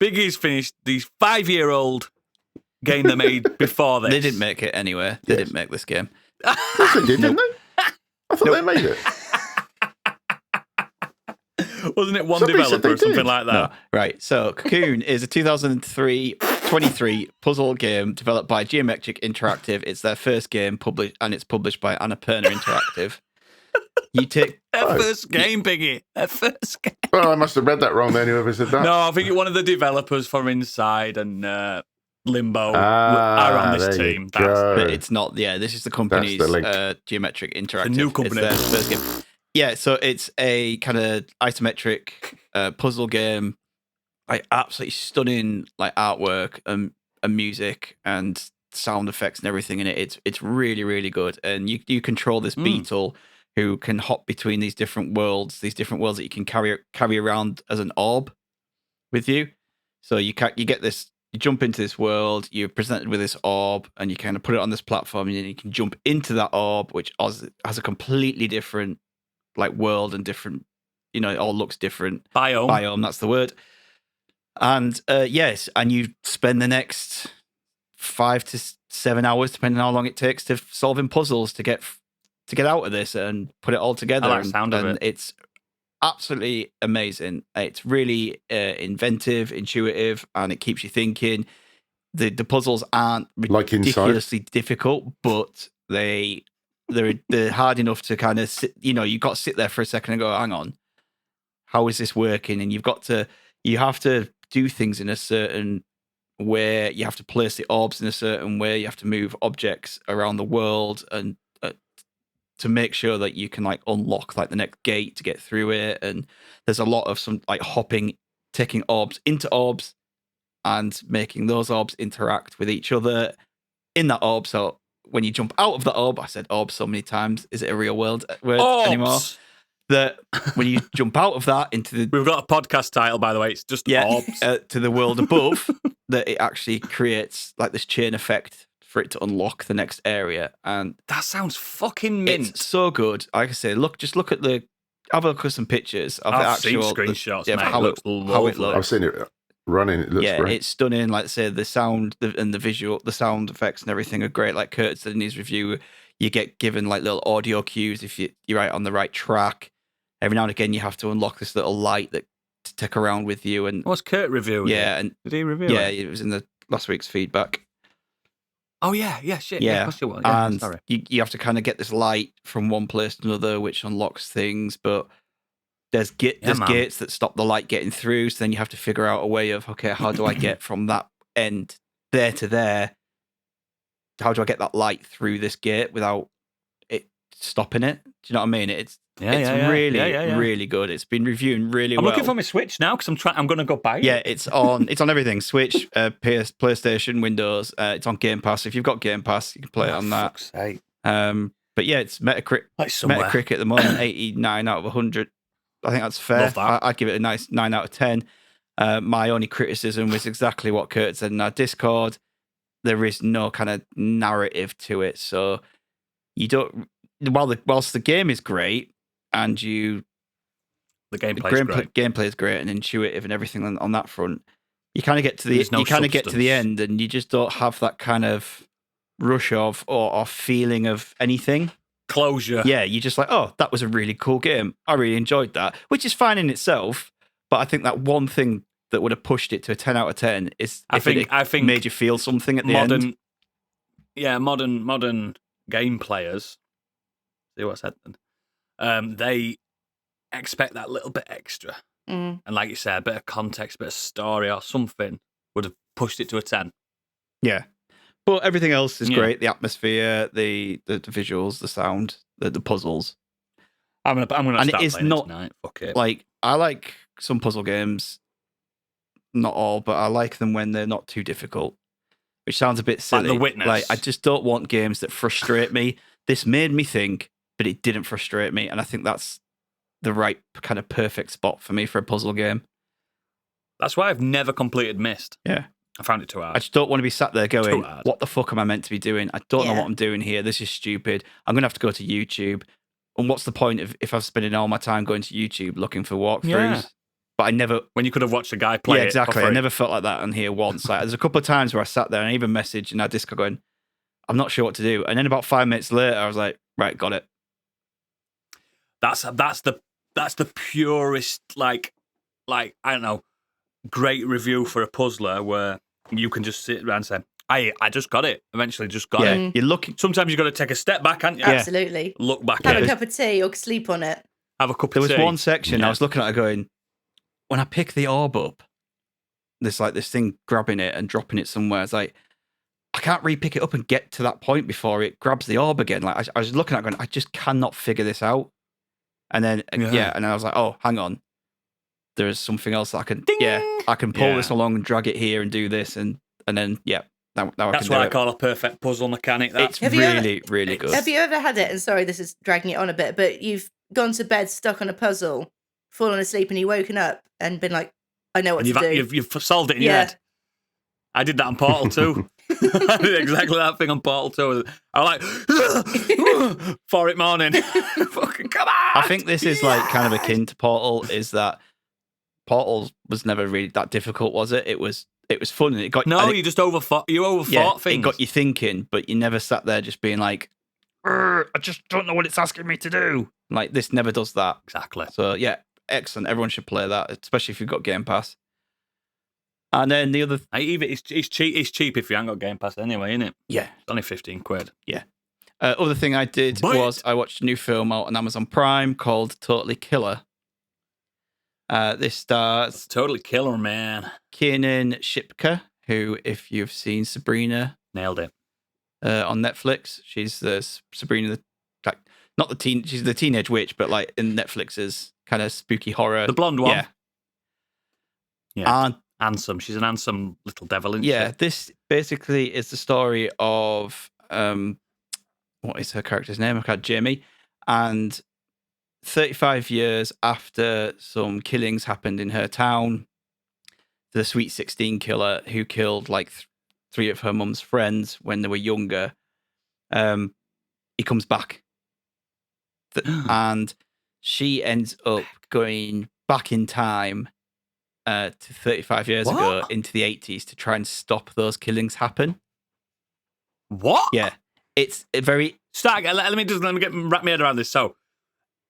S1: Biggie's finished the 5-year-old game they made before this.
S3: They didn't make it anyway. They didn't make this game.
S2: Yes, they did, didn't they? I thought they made it.
S1: Wasn't it one
S2: Somebody
S1: developer or something like that?
S3: No. Right. So Cocoon is a 2023 puzzle game developed by Geometric Interactive. It's their first game published, and it's published by Annapurna Interactive. You take
S1: their first game, Biggie. Their first game.
S2: Well, I must have read that wrong then, whoever said that.
S1: No, I think one of the developers for Inside and Limbo are on this team.
S3: But it's not. Yeah, this is the company's Geometric Interactive.
S1: The new company.
S3: It's their first game. Yeah, so it's a kind of isometric puzzle game. like absolutely stunning like artwork and music and sound effects and everything in it. It's really, really good. And you control this beetle who can hop between these different worlds that you can carry around as an orb with you. So you get this, you jump into this world, you're presented with this orb, and you kind of put it on this platform, and then you can jump into that orb, which has a completely different like world and different, it all looks different. Biome, that's the word. And yes, and you spend the next 5 to 7 hours, depending on how long it takes, to solving puzzles to get out of this and put it all together.
S1: I like the sound of it.
S3: It's absolutely amazing. It's really inventive, intuitive, and it keeps you thinking. The puzzles aren't ridiculously difficult, but they're hard enough to kind of sit. You've got to sit there for a second and go, hang on, how is this working? And you have to do things in a certain way. You have to place the orbs in a certain way. You have to move objects around the world and to make sure that you can like unlock like the next gate to get through it. And there's a lot of some like hopping, taking orbs into orbs and making those orbs interact with each other in that orb. So when you jump out of the orb, I said orb so many times, is it a real word anymore? That when you jump out of that into the...
S1: We've got a podcast title, by the way. It's just orbs.
S3: To the world above, that it actually creates like this chain effect for it to unlock the next area. And
S1: that sounds fucking mint.
S3: It's so good. Like I say, have a look at some pictures of
S1: I've
S3: the actual
S1: seen screenshots, mate.
S3: how it looks.
S2: I've seen it running. It looks great.
S3: It's stunning. Like I say, the sound and the visual, the sound effects and everything are great. Like Kurt said in his review, you get given like little audio cues if you're right on the right track. Every now and again, you have to unlock this little light to take around with you. And
S1: what's Kurt reviewing?
S3: Yeah, and
S1: did he review it?
S3: Yeah, it was in the last week's feedback.
S1: Oh yeah, shit.
S3: Yeah,
S1: of course you will. Yeah,
S3: and
S1: sorry.
S3: you have to kind of get this light from one place to another, which unlocks things. But there's gates that stop the light getting through. So then you have to figure out a way of, okay, how do I get from that end there to there? How do I get that light through this gate without it stopping it? Do you know what I mean? It's really good. It's been reviewing really well.
S1: I'm looking for my Switch now because I'm going to go buy it.
S3: Yeah, it's on everything. Switch, PlayStation, Windows. It's on Game Pass. If you've got Game Pass, you can play it on that.
S1: Fuck's sake.
S3: But yeah, it's Metacritic at the moment, 89 out of 100. I think that's fair.
S1: Love that.
S3: I'd give it a nice 9 out of 10. My only criticism was exactly what Kurt said in our Discord. There is no kind of narrative to it, so you don't. Whilst the game is great and
S1: the gameplay
S3: is great and intuitive and everything on that front, you kind of get to the end and you just don't have that kind of rush of or feeling of anything.
S1: Closure.
S3: Yeah, you're just like, oh, that was a really cool game. I really enjoyed that, which is fine in itself. But I think that one thing that would have pushed it to a 10 out of 10 is I think made you feel something at the end.
S1: Yeah, modern game players. See what I said then? They expect that little bit extra. And like you said, a bit of context, a bit of story or something would have pushed it to a 10.
S3: Yeah. But everything else is great. The atmosphere, the visuals, the sound, the puzzles.
S1: I'm gonna
S3: and
S1: start
S3: it is
S1: playing
S3: not,
S1: it tonight. Fuck it.
S3: Like, I like some puzzle games. Not all, but I like them when they're not too difficult. Which sounds a bit silly.
S1: Like The Witness.
S3: Like, I just don't want games that frustrate me. This made me think, but it didn't frustrate me. And I think that's the right kind of perfect spot for me for a puzzle game.
S1: That's why I've never completed Myst.
S3: Yeah.
S1: I found it too hard.
S3: I just don't want to be sat there going, what the fuck am I meant to be doing? I don't know what I'm doing here. This is stupid. I'm going to have to go to YouTube. And what's the point of if I'm spending all my time going to YouTube looking for walkthroughs?
S1: Yeah.
S3: But I never...
S1: When you could have watched a guy play it.
S3: Yeah, exactly.
S1: For free.
S3: I never felt like that on here once. Like, there's a couple of times where I sat there and I even messaged in our Discord going, I'm not sure what to do. And then about 5 minutes later, I was like, right, got it.
S1: That's the purest, like I don't know, great review for a puzzler where you can just sit around and say, I just got it. Eventually just got it.
S3: You're looking.
S1: Sometimes you've got to take a step back, haven't you?
S4: Absolutely.
S1: Look back
S4: Have
S1: at
S4: a
S1: it.
S4: cup of tea or sleep on it.
S1: Have a cup
S3: There
S1: of tea.
S3: was one section I was looking at it going, when I pick the orb up, there's like this thing grabbing it and dropping it somewhere. It's like, I can't re-pick it up and get to that point before it grabs the orb again. Like, I was looking at it going, I just cannot figure this out. And then, and I was like, oh, hang on. there's something else that I can,
S1: Ding!
S3: I can pull
S1: Yeah.
S3: this along and drag it here and do this, and then now I
S1: That's
S3: can
S1: what
S3: do
S1: I
S3: it.
S1: call a perfect puzzle mechanic. That's
S3: It's
S4: Have you
S3: really, really good.
S4: Have you ever had it? And sorry, this is dragging it on a bit, but you've gone to bed stuck on a puzzle, fallen asleep, and you've woken up and been like, I know what
S1: and
S4: to do.
S1: you've solved it in your head. I did that on Portal 2. I did exactly that thing on Portal 2. I was like, 4 in the morning. Fucking come on!
S3: I think this is like kind of akin to Portal, is that Portal was never really that difficult, was it? It was fun. And it got
S1: No, you just overthought things.
S3: It got you thinking, but you never sat there just being like, I just don't know what it's asking me to do. Like, this never does that.
S1: Exactly.
S3: So, yeah, excellent. Everyone should play that, especially if you've got Game Pass. And then the other...
S1: It's cheap if you haven't got Game Pass anyway, isn't it?
S3: Yeah.
S1: It's only 15 quid.
S3: Yeah. Other thing I did was I watched a new film out on Amazon Prime called Totally Killer. This stars
S1: Totally killer, man.
S3: Kiernan Shipka, who, if you've seen Sabrina
S1: Nailed it.
S3: on Netflix, she's the Sabrina, she's the teenage witch, but like in Netflix's kind of spooky horror.
S1: The blonde one.
S3: Yeah.
S1: Yeah.
S3: And
S1: Handsome. She's an handsome little devil, isn't
S3: yeah,
S1: she?
S3: this basically is the story of what is her character's name? I've got Jamie. And 35 years after some killings happened in her town, the Sweet 16 killer who killed like 3 of her mum's friends when they were younger, he comes back. And she ends up going back in time to 35 years ago into the 80s to try and stop those killings happen.
S1: What?
S3: Yeah. It's a very...
S1: Stag, let me wrap my head around this. So,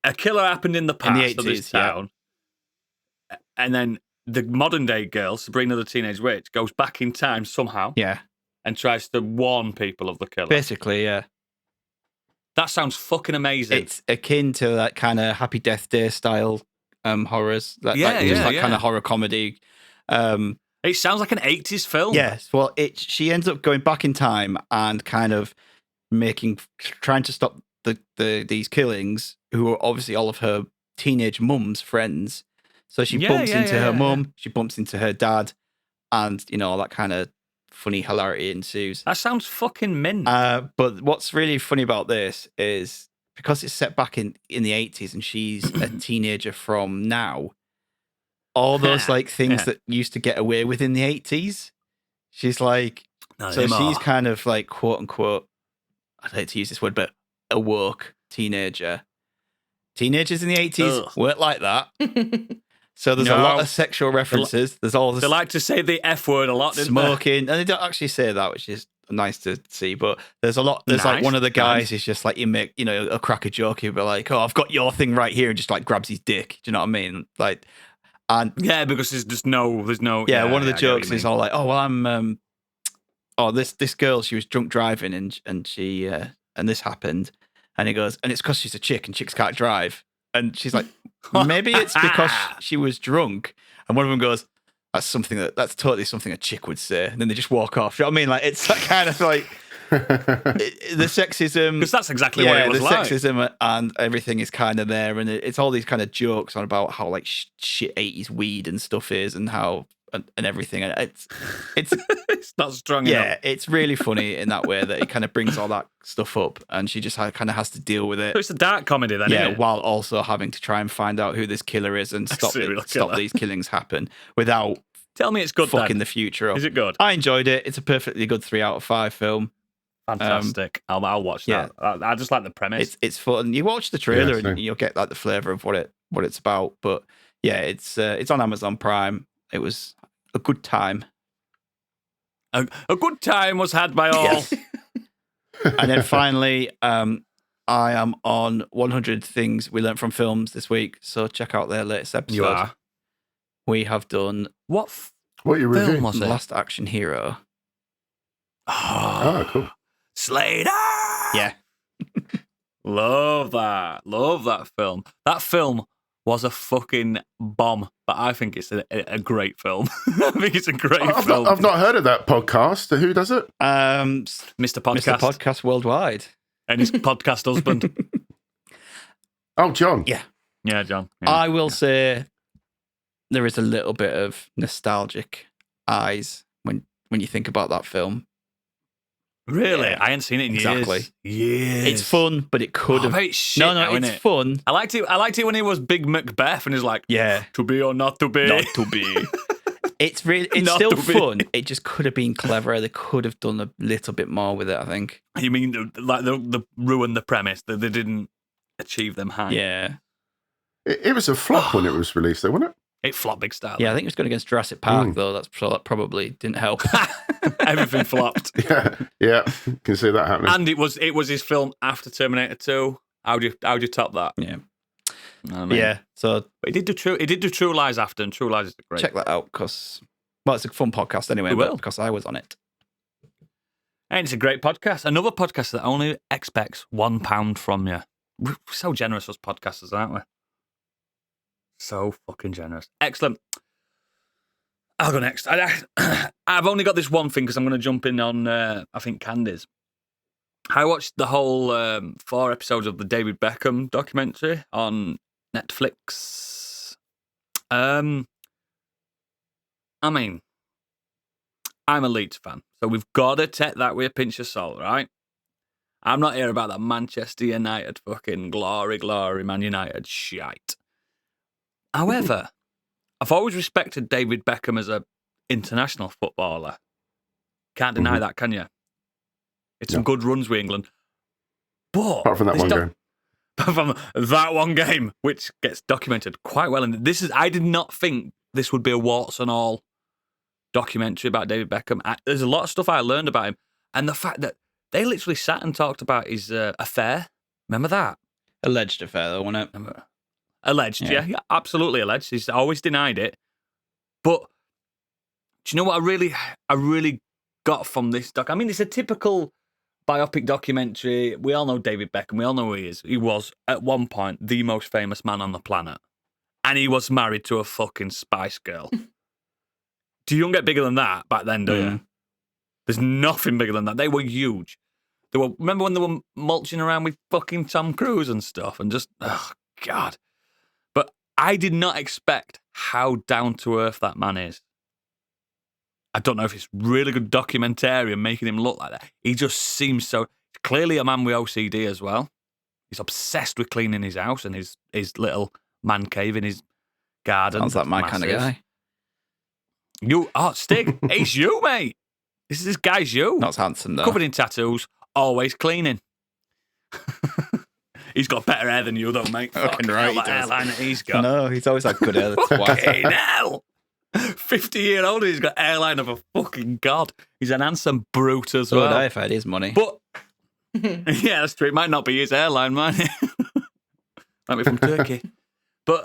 S1: a killer happened in the past
S3: In the
S1: of this
S3: 80s, yeah.
S1: town, and then the modern day girl, Sabrina the Teenage Witch, goes back in time somehow
S3: Yeah.
S1: and tries to warn people of the killer.
S3: Basically, yeah.
S1: That sounds fucking amazing.
S3: It's akin to that kind of Happy Death Day style horrors. That kind of horror comedy.
S1: It sounds like an 80s film.
S3: Yes. Well, she ends up going back in time and kind of trying to stop these killings, who are obviously all of her teenage mum's friends. So she bumps into her mum, she bumps into her dad, and all that kind of funny hilarity ensues.
S1: That sounds fucking mint.
S3: But what's really funny about this is because it's set back in the 80s and she's a teenager from now, all those like things that used to get away with in the 80s, she's like, she's kind of like, quote unquote, I'd hate to use this word, but a woke teenager. Teenagers in the 80s weren't like that. So there's a lot of sexual references. There's all this.
S1: They like to say the F word a lot, didn't
S3: smoking, and they don't actually say that, which is nice to see. But there's a lot. There's like one of the guys is just like, a crack a joke. He'll be like, "Oh, I've got your thing right here," and just like grabs his dick. Do you know what I mean? Like, and
S1: yeah, because there's no.
S3: Yeah, one of the jokes is all like, "Oh, well, I'm this girl, she was drunk driving, and she and this happened," and he goes, "And it's because she's a chick, and chicks can't drive." And she's like, maybe it's because she was drunk. And one of them goes, that's totally something a chick would say. And then they just walk off. You know what I mean? Like, it's that kind of like the sexism.
S1: Because that's exactly what it was like.
S3: The sexism and everything is kind of there. And it's all these kind of jokes on about how like shit 80s weed and stuff is and how and everything. And it's
S1: it's not strong enough.
S3: Yeah, it's really funny in that way that it kind of brings all that stuff up, and she just kind of has to deal with it.
S1: So it's a dark comedy then,
S3: yeah,
S1: isn't it?
S3: while also having to try and find out who this killer is and stop these killings happen without
S1: tell me it's good
S3: fucking the future up.
S1: Is it good?
S3: I enjoyed it. It's a perfectly good 3 out of 5 film.
S1: Fantastic. I'll watch that.
S3: Yeah.
S1: I just like the premise.
S3: It's fun. You watch the trailer and you'll get like the flavour of what it's about. But yeah, it's on Amazon Prime. It was a good time.
S1: A good time was had by all.
S3: Yes. And then finally, I am on 100 Things We Learned from Films this week. So check out their latest episode.
S1: You are.
S3: We have done
S2: What you
S1: film
S2: reviewing?
S1: was it?
S3: Last Action Hero.
S2: Oh, cool.
S1: Slater!
S3: Yeah.
S1: Love that film. That film was a fucking bomb, but I think it's a great film. I think it's a great film.
S2: I've not heard of that podcast. Who does it?
S1: Mr. Podcast.
S3: Mr. Podcast Worldwide.
S1: And his podcast husband.
S2: Oh, John.
S3: Yeah.
S1: Yeah, John. Yeah.
S3: I will say there is a little bit of nostalgic eyes when you think about that film.
S1: Really?
S3: Yeah,
S1: I ain't seen it in
S3: exactly.
S1: years.
S3: It's fun, but it could have.
S1: It's shit
S3: No,
S1: now,
S3: it's
S1: innit?
S3: fun.
S1: I liked it when he was Big Macbeth and he's like,
S3: Yeah,
S1: to be or not to be.
S3: not to be. It's
S1: Not
S3: still
S1: to be.
S3: fun. It just could have been cleverer. They could have done a little bit more with it, I think.
S1: You mean the ruined the premise that they didn't achieve them high?
S3: Yeah.
S2: It was a flop when it was released, though, wasn't it?
S1: It flopped big style.
S3: Yeah, I think it was going against Jurassic Park, though. That probably didn't help.
S1: Everything flopped.
S2: Yeah, can see that happening.
S1: And it was his film after Terminator 2. How'd you top that?
S3: Yeah.
S1: You know what I mean?
S3: Yeah, so
S1: But he did do True Lies after, and True Lies is great.
S3: check that out because, well, it's a fun podcast anyway,
S1: We
S3: but
S1: will.
S3: because I was on it.
S1: And it's a great podcast. Another podcast that only expects £1 from you. We're so generous as podcasters, aren't we? So fucking generous. Excellent. I'll go next. I've only got this one thing because I'm going to jump in on, I think, Candies. I watched the whole 4 episodes of the David Beckham documentary on Netflix. I mean, I'm a Leeds fan, so we've got to take that with a pinch of salt, right? I'm not here about that Manchester United fucking glory, Man United shite. However, I've always respected David Beckham as a international footballer. Can't deny that, can you? It's some good runs with England. But
S2: Apart from that one game.
S1: from that one game, which gets documented quite well. And I did not think this would be a warts and all documentary about David Beckham. There's a lot of stuff I learned about him. And the fact that they literally sat and talked about his affair. Remember that?
S3: Alleged affair, though, wasn't it?
S1: Remember? Alleged,
S3: Yeah.
S1: yeah, absolutely alleged. He's always denied it. But do you know what I really got from this doc? I mean, it's a typical biopic documentary. We all know David Beckham. We all know who he is. He was, at one point, the most famous man on the planet. And he was married to a fucking Spice Girl. Do you don't get bigger than that back then, do you? There's nothing bigger than that. They were huge. Remember when they were mulching around with fucking Tom Cruise and stuff? And just, oh, God. But I did not expect how down-to-earth that man is. I don't know if it's really good documentarian making him look like that. He just seems so... Clearly a man with OCD as well. He's obsessed with cleaning his house and his little man cave in his garden.
S3: Sounds like my kind of guy.
S1: Stig, it's you, mate. This guy's you.
S3: Not as handsome, though.
S1: Covered in tattoos, always cleaning. He's got better hair than you, though, mate.
S3: Fucking
S1: Fucking
S3: right,
S1: hell,
S3: he
S1: that
S3: does.
S1: hairline that he's got.
S3: No, he's always had good hair. That's why.
S1: Fucking hell. 50-year-old, he's got hairline of a fucking god. He's an handsome brute as
S3: So would
S1: well.
S3: I if I had his money.
S1: But, yeah, that's true. It might not be his hairline, might it? Might be from Turkey. But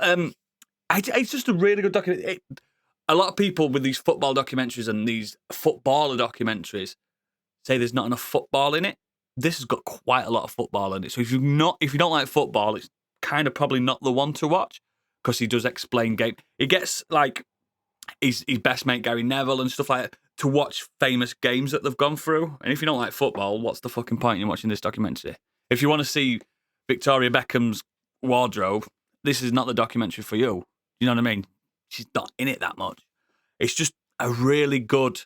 S1: it's just a really good documentary. A lot of people with these football documentaries and these footballer documentaries say there's not enough football in it. This has got quite a lot of football in it. So if you don't like football, it's kind of probably not the one to watch because he does explain game. He gets like his best mate Gary Neville and stuff like that to watch famous games that they've gone through. And if you don't like football, what's the fucking point in watching this documentary? If you want to see Victoria Beckham's wardrobe, this is not the documentary for you. You know what I mean? She's not in it that much. It's just a really good...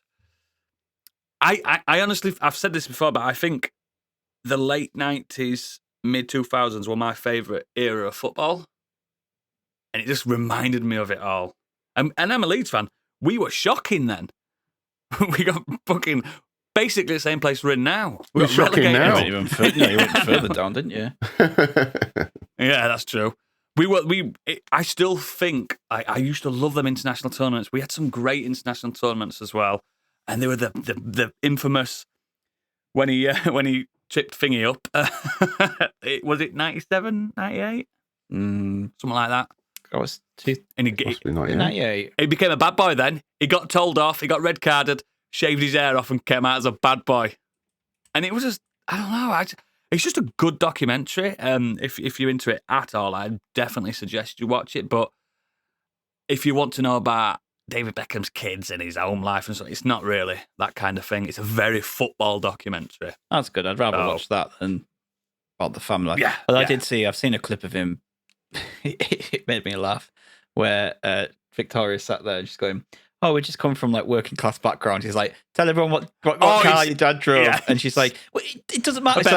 S1: I honestly, I've said this before, but I think the late 90s, mid-2000s were my favourite era of football. And it just reminded me of it all. And I'm a Leeds fan. We were shocking then. We got fucking basically the same place we're in now. We
S2: We're Oh.
S1: got
S2: shocking
S1: relegated.
S2: now.
S3: You went further down, didn't you?
S1: Yeah, that's true. I still think I used to love them international tournaments. We had some great international tournaments as well, and they were the infamous when he tripped Thingy up. Was it 97, 98? Something like that.
S3: I was
S1: And he
S2: Possibly not yet.
S3: 98.
S1: he became a bad boy then. He got told off. He got red carded, shaved his hair off, and came out as a bad boy. And it was just, I don't know. It's just a good documentary. If you're into it at all, I definitely suggest you watch it. But if you want to know about David Beckham's kids and his home life and stuff, it's not really that kind of thing. It's a very football documentary.
S3: That's good. I'd rather
S1: Oh.
S3: watch that than about the family.
S1: Yeah,
S3: But
S1: yeah.
S3: I've seen a clip of him. It made me laugh where Victoria's sat there and she's going, "Oh, we just come from like working class background." He's like, "Tell everyone what car your dad drove," and she's like, "Well, it doesn't matter." She's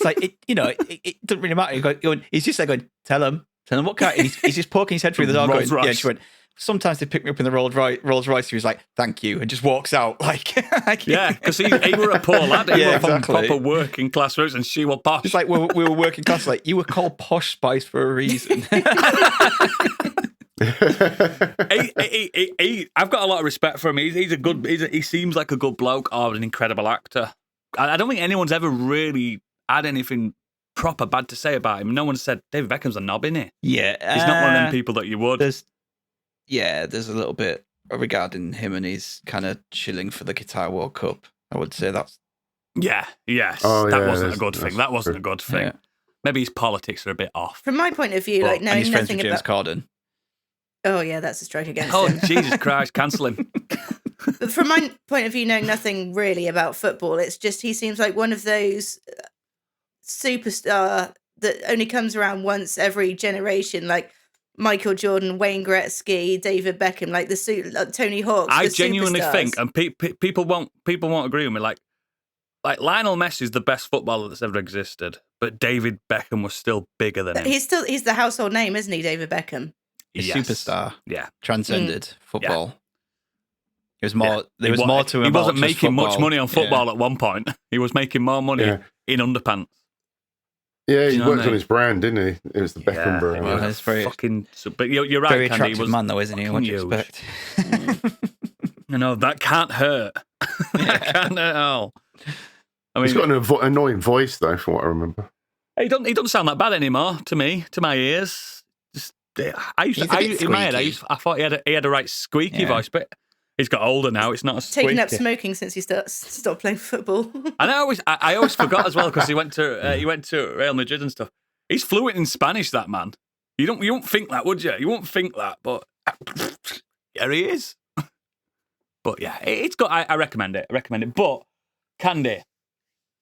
S3: like, it doesn't really matter. He's just like going, "Tell him what car." And he's just poking his head through the door. Going, yeah, she went. Sometimes they pick me up in the Rolls Royce. He was like, "Thank you," and just walks out.
S1: Yeah, because he were a poor lad. He were from proper working class roots, and she were posh.
S3: It's like we were working class. Like, you were called Posh Spice for a reason.
S1: I've got a lot of respect for him. He seems like a good bloke or an incredible actor. I don't think anyone's ever really had anything proper bad to say about him. No one said David Beckham's a knob, isn't he?
S3: Yeah,
S1: he's not one of them people that you would.
S3: There's a little bit regarding him and his kind of chilling for the Guitar World Cup. I would say that's
S1: that wasn't a good thing. That wasn't a good thing. Yeah. Maybe his politics are a bit off.
S4: From my point of view, knowing
S3: he's friends
S4: nothing
S3: with James
S4: about
S3: Corden.
S4: Oh yeah, that's a strike against
S1: him.
S4: Oh
S1: Jesus Christ, cancel him.
S4: But from my point of view, knowing nothing really about football, it's just he seems like one of those superstar that only comes around once every generation, like Michael Jordan, Wayne Gretzky, David Beckham, like Tony Hawk.
S1: I genuinely think, and people won't agree with me, like Lionel Messi is the best footballer that's ever existed, but David Beckham was still bigger than him.
S4: He's the household name, isn't he, David Beckham?
S3: He's superstar.
S1: Yeah.
S3: Transcended football. Yeah. There was more to him.
S1: He wasn't making
S3: football.
S1: Much money on football at one point. He was making more money in underpants.
S2: Yeah, he worked on his brand, didn't he? It was the Beckham brand.
S3: Well, it's very
S1: fucking. But you're right,
S3: very
S1: Candy.
S3: attractive man, though, isn't he? What do you expect?
S1: No, that can't hurt. That can't hurt at all. I mean,
S2: he's got an annoying voice, though, from what I remember.
S1: He doesn't sound that bad anymore to me, to my ears. In my head, I thought he had a right squeaky voice, but he's got older now. It's not as squeaky.
S4: Taken up smoking since he stopped playing football.
S1: And I always forgot as well because he went to Real Madrid and stuff. He's fluent in Spanish, that man. You won't think that, would you? You won't think that, but here he is. But yeah, it's got. I recommend it. But Candy,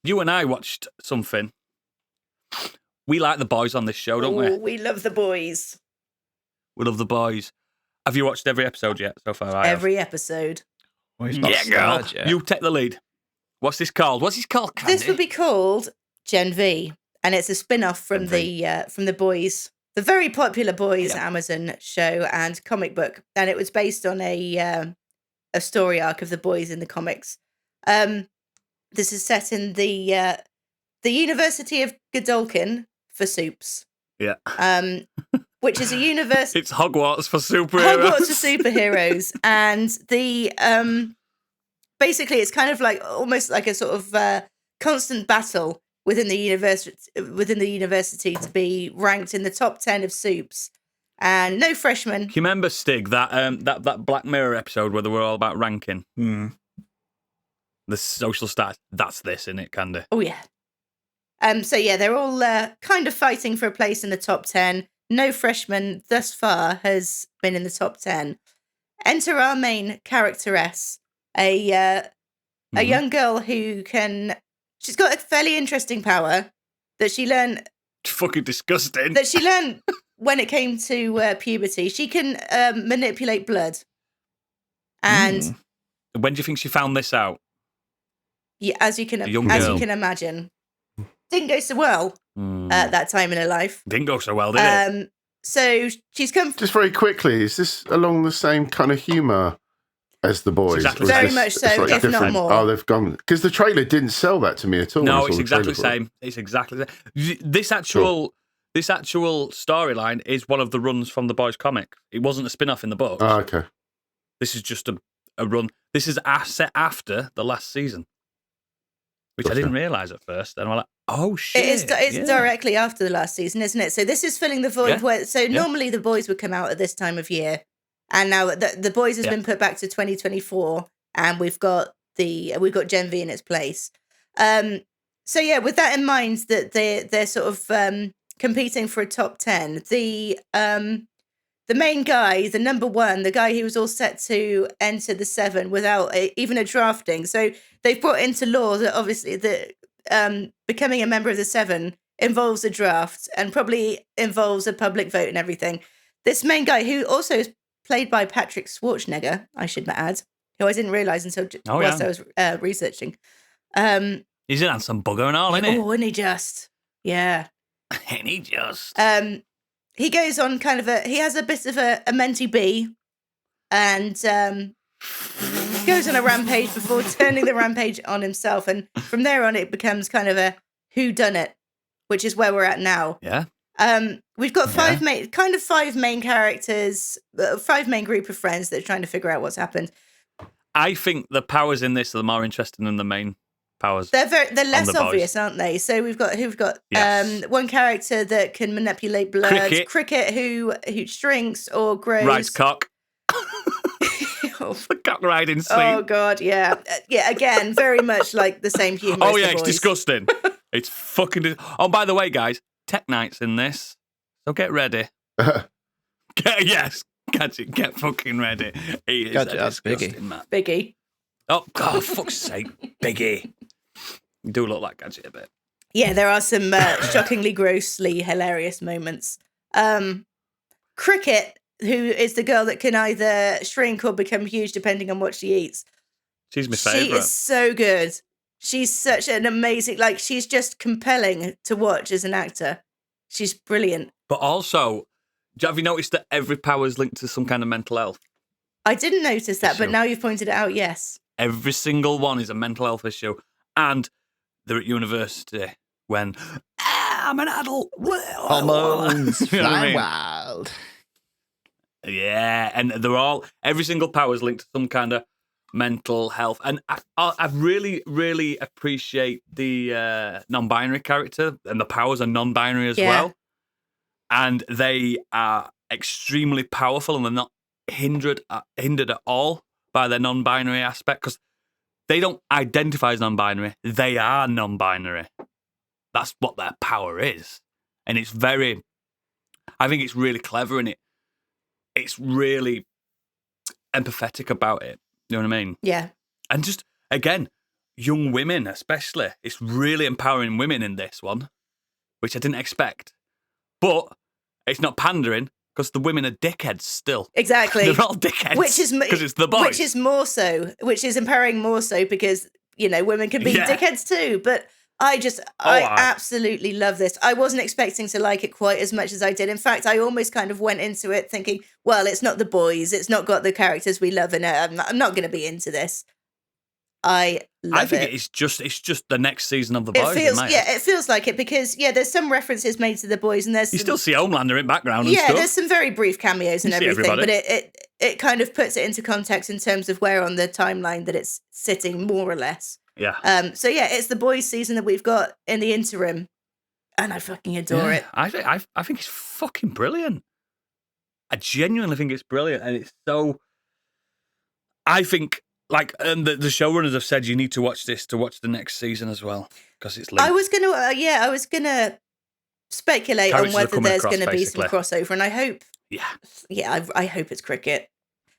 S1: you and I watched something. We like the boys on this show, don't we?
S4: We love the boys.
S1: We love the boys. Have you watched every episode yet so far?
S4: Every episode.
S3: Well,
S1: girl. You take the lead. What's this called? Candy?
S4: This would be called Gen V, and it's a spin-off from the boys, the very popular Boys Amazon show and comic book, and it was based on a story arc of the boys in the comics. This is set in the University of Godolphin for soups.
S1: Yeah.
S4: Which is a university.
S1: It's Hogwarts for superheroes.
S4: And the basically it's kind of like almost like a sort of constant battle within the university to be ranked in the top 10 of soups. And no freshmen.
S1: Can you remember, Stig, that Black Mirror episode where they were all about ranking? The social stats. That's this, isn't it, Candy?
S4: Oh yeah. So yeah, they're all kind of fighting for a place in the top 10. No freshman thus far has been in the top 10. Enter our main characteress, a young girl who she's got a fairly interesting power that she learned.
S1: Fucking disgusting.
S4: That she learned when it came to puberty. She can manipulate blood. And
S1: when do you think she found this out?
S4: Yeah, as you can imagine. Didn't go so well at that time in her life.
S1: Didn't go so well, did it?
S4: So she's come...
S2: Just very quickly, is this along the same kind of humour as the boys?
S1: Exactly.
S4: Very much so, if not more.
S2: Oh, they've gone... Because the trailer didn't sell that to me at all.
S1: No, it's exactly the same. It's exactly the same. This actual storyline is one of the runs from the boys' comic. It wasn't a spin-off in the book.
S2: Oh, okay.
S1: This is just a run. This is set after the last season, which I didn't realise at first. And I'm like, oh, shit.
S4: It's directly after the last season, isn't it? So this is filling the void where... So normally the boys would come out at this time of year. And now the boys has been put back to 2024. And we've got Gen V in its place. So yeah, with that in mind, that they're sort of competing for a top 10. The main guy, the number one, the guy who was all set to enter the 7 without even a drafting. So they've brought into law that obviously becoming a member of the 7 involves a draft and probably involves a public vote and everything. This main guy, who also is played by Patrick Schwarzenegger, I should add, who I didn't realise until whilst I was researching.
S1: He's an handsome bugger and all, isn't he?
S4: Oh, isn't he just? Yeah.
S1: And he just...
S4: he goes on he has a bit of a mentee bee and goes on a rampage before turning the rampage on himself. And from there on, it becomes kind of a whodunit, which is where we're at now.
S1: Yeah.
S4: We've got five main characters, 5 main group of friends that are trying to figure out what's happened.
S1: I think the powers in this are more interesting than the main powers.
S4: They're less obvious, aren't they? So we've got
S1: Yes.
S4: one character that can manipulate blood, Cricket who shrinks or grows.
S1: Rides cock. The cock riding scene.
S4: Oh god, yeah, yeah. Again, very much like the same humour.
S1: Oh
S4: as
S1: yeah,
S4: the
S1: it's
S4: boys.
S1: disgusting. It's fucking. Oh, by the way, guys, Tech Night's in this, so get ready. Gadget, get fucking ready. He is
S3: Gadget,
S1: a
S3: that's
S1: disgusting
S3: Biggie.
S1: man.
S4: Biggie.
S1: Oh God, fuck's sake, Biggie. You do look like Gadget a bit.
S4: Yeah, there are some shockingly, grossly hilarious moments. Cricket, who is the girl that can either shrink or become huge depending on what she eats.
S1: She's my
S4: She
S1: favourite.
S4: is so good. She's such an amazing, she's just compelling to watch as an actor. She's brilliant.
S1: But also, have you noticed that every power is linked to some kind of mental health?
S4: I didn't notice that, but
S1: Sure.
S4: now you've pointed it out, yes.
S1: Every single one is a mental health issue. And they're at university when I'm an adult.
S3: Hormones
S1: You know what I
S3: fly
S1: mean?
S3: wild.
S1: Yeah, and every single power is linked to some kind of mental health. And I really, really appreciate the non-binary character, and the powers are non-binary as well. And they are extremely powerful, and they're not hindered at all by their non-binary aspect, because they don't identify as non-binary. They are non-binary. That's what their power is. And I think it's really clever, and it's really empathetic about it. You know what I mean?
S4: Yeah.
S1: And just, again, young women especially. It's really empowering women in this one, which I didn't expect. But it's not pandering, because the women are dickheads still.
S4: Exactly.
S1: They're all dickheads. Because it's the boys.
S4: Which is empowering more so because, women can be
S1: Yeah.
S4: dickheads too. But I absolutely love this. I wasn't expecting to like it quite as much as I did. In fact, I almost kind of went into it thinking, well, it's not the boys. It's not got the characters we love in it. I'm not going to be into this. I think
S1: it's just the next season of the boys.
S4: It feels like it because there's some references made to the boys and there's
S1: You still see Homelander in background and stuff.
S4: there's some very brief cameos and
S1: You see
S4: everything,
S1: everybody.
S4: but it kind of puts it into context in terms of where on the timeline that it's sitting more or less.
S1: Yeah.
S4: It's the boys season that we've got in the interim, and I fucking adore it.
S1: I think it's fucking brilliant. I genuinely think it's brilliant, and it's so. I think and the showrunners have said you need to watch this to watch the next season as well, because it's linked.
S4: I was gonna speculate
S1: Characters
S4: on
S1: are
S4: whether
S1: coming
S4: there's
S1: across,
S4: going to be some
S1: basically.
S4: crossover, and I hope.
S1: Yeah.
S4: I hope it's Cricket.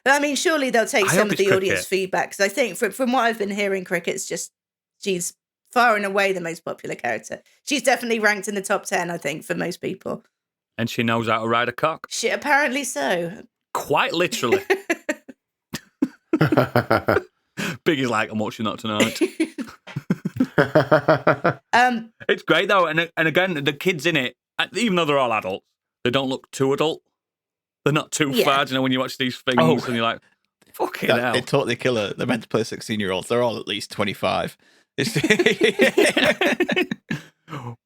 S4: But I mean, surely they'll take
S1: I
S4: some
S1: hope
S4: of the
S1: it's
S4: audience
S1: Cricket.
S4: feedback, because I think from what I've been hearing, Cricket's she's far and away the most popular character. She's definitely ranked in the top 10, I think, for most people.
S1: And she knows how to ride a cock.
S4: Apparently so.
S1: Quite literally. Biggie's like, I'm watching that tonight. It's great though, and again, the kids in it, even though they're all adults, they don't look too adult. They're not too far. You know, when you watch these things, and you're like, fucking hell.
S3: They totally kill it. They're meant to play 16-year-olds. They're all at least 25.
S1: When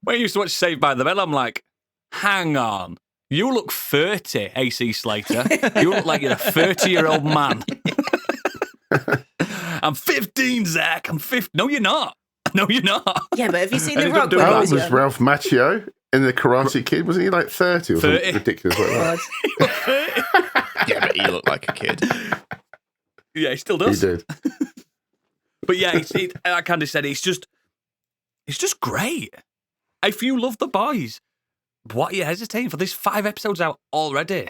S1: I used to watch Saved by the Bell, I'm like, hang on. You look 30, AC Slater. You look like you're a 30-year-old man. I'm 15, Zach. I'm 15. No, you're not. No, you're not.
S4: Yeah, but have you seen
S1: And
S4: The
S1: they don't
S4: Rock
S1: do
S4: when
S1: that.
S4: he
S2: How
S4: was
S2: old was
S4: young?
S2: Ralph Macchio in The Karate Kid? Wasn't he like 30 or
S1: 30.
S2: something ridiculous like that?
S3: Yeah, but he looked like a kid.
S1: Yeah, he still
S2: He
S1: does.
S2: did.
S1: But yeah, like Candy said, it's just great. If you love the boys, what are you hesitating for? There's 5 episodes out already.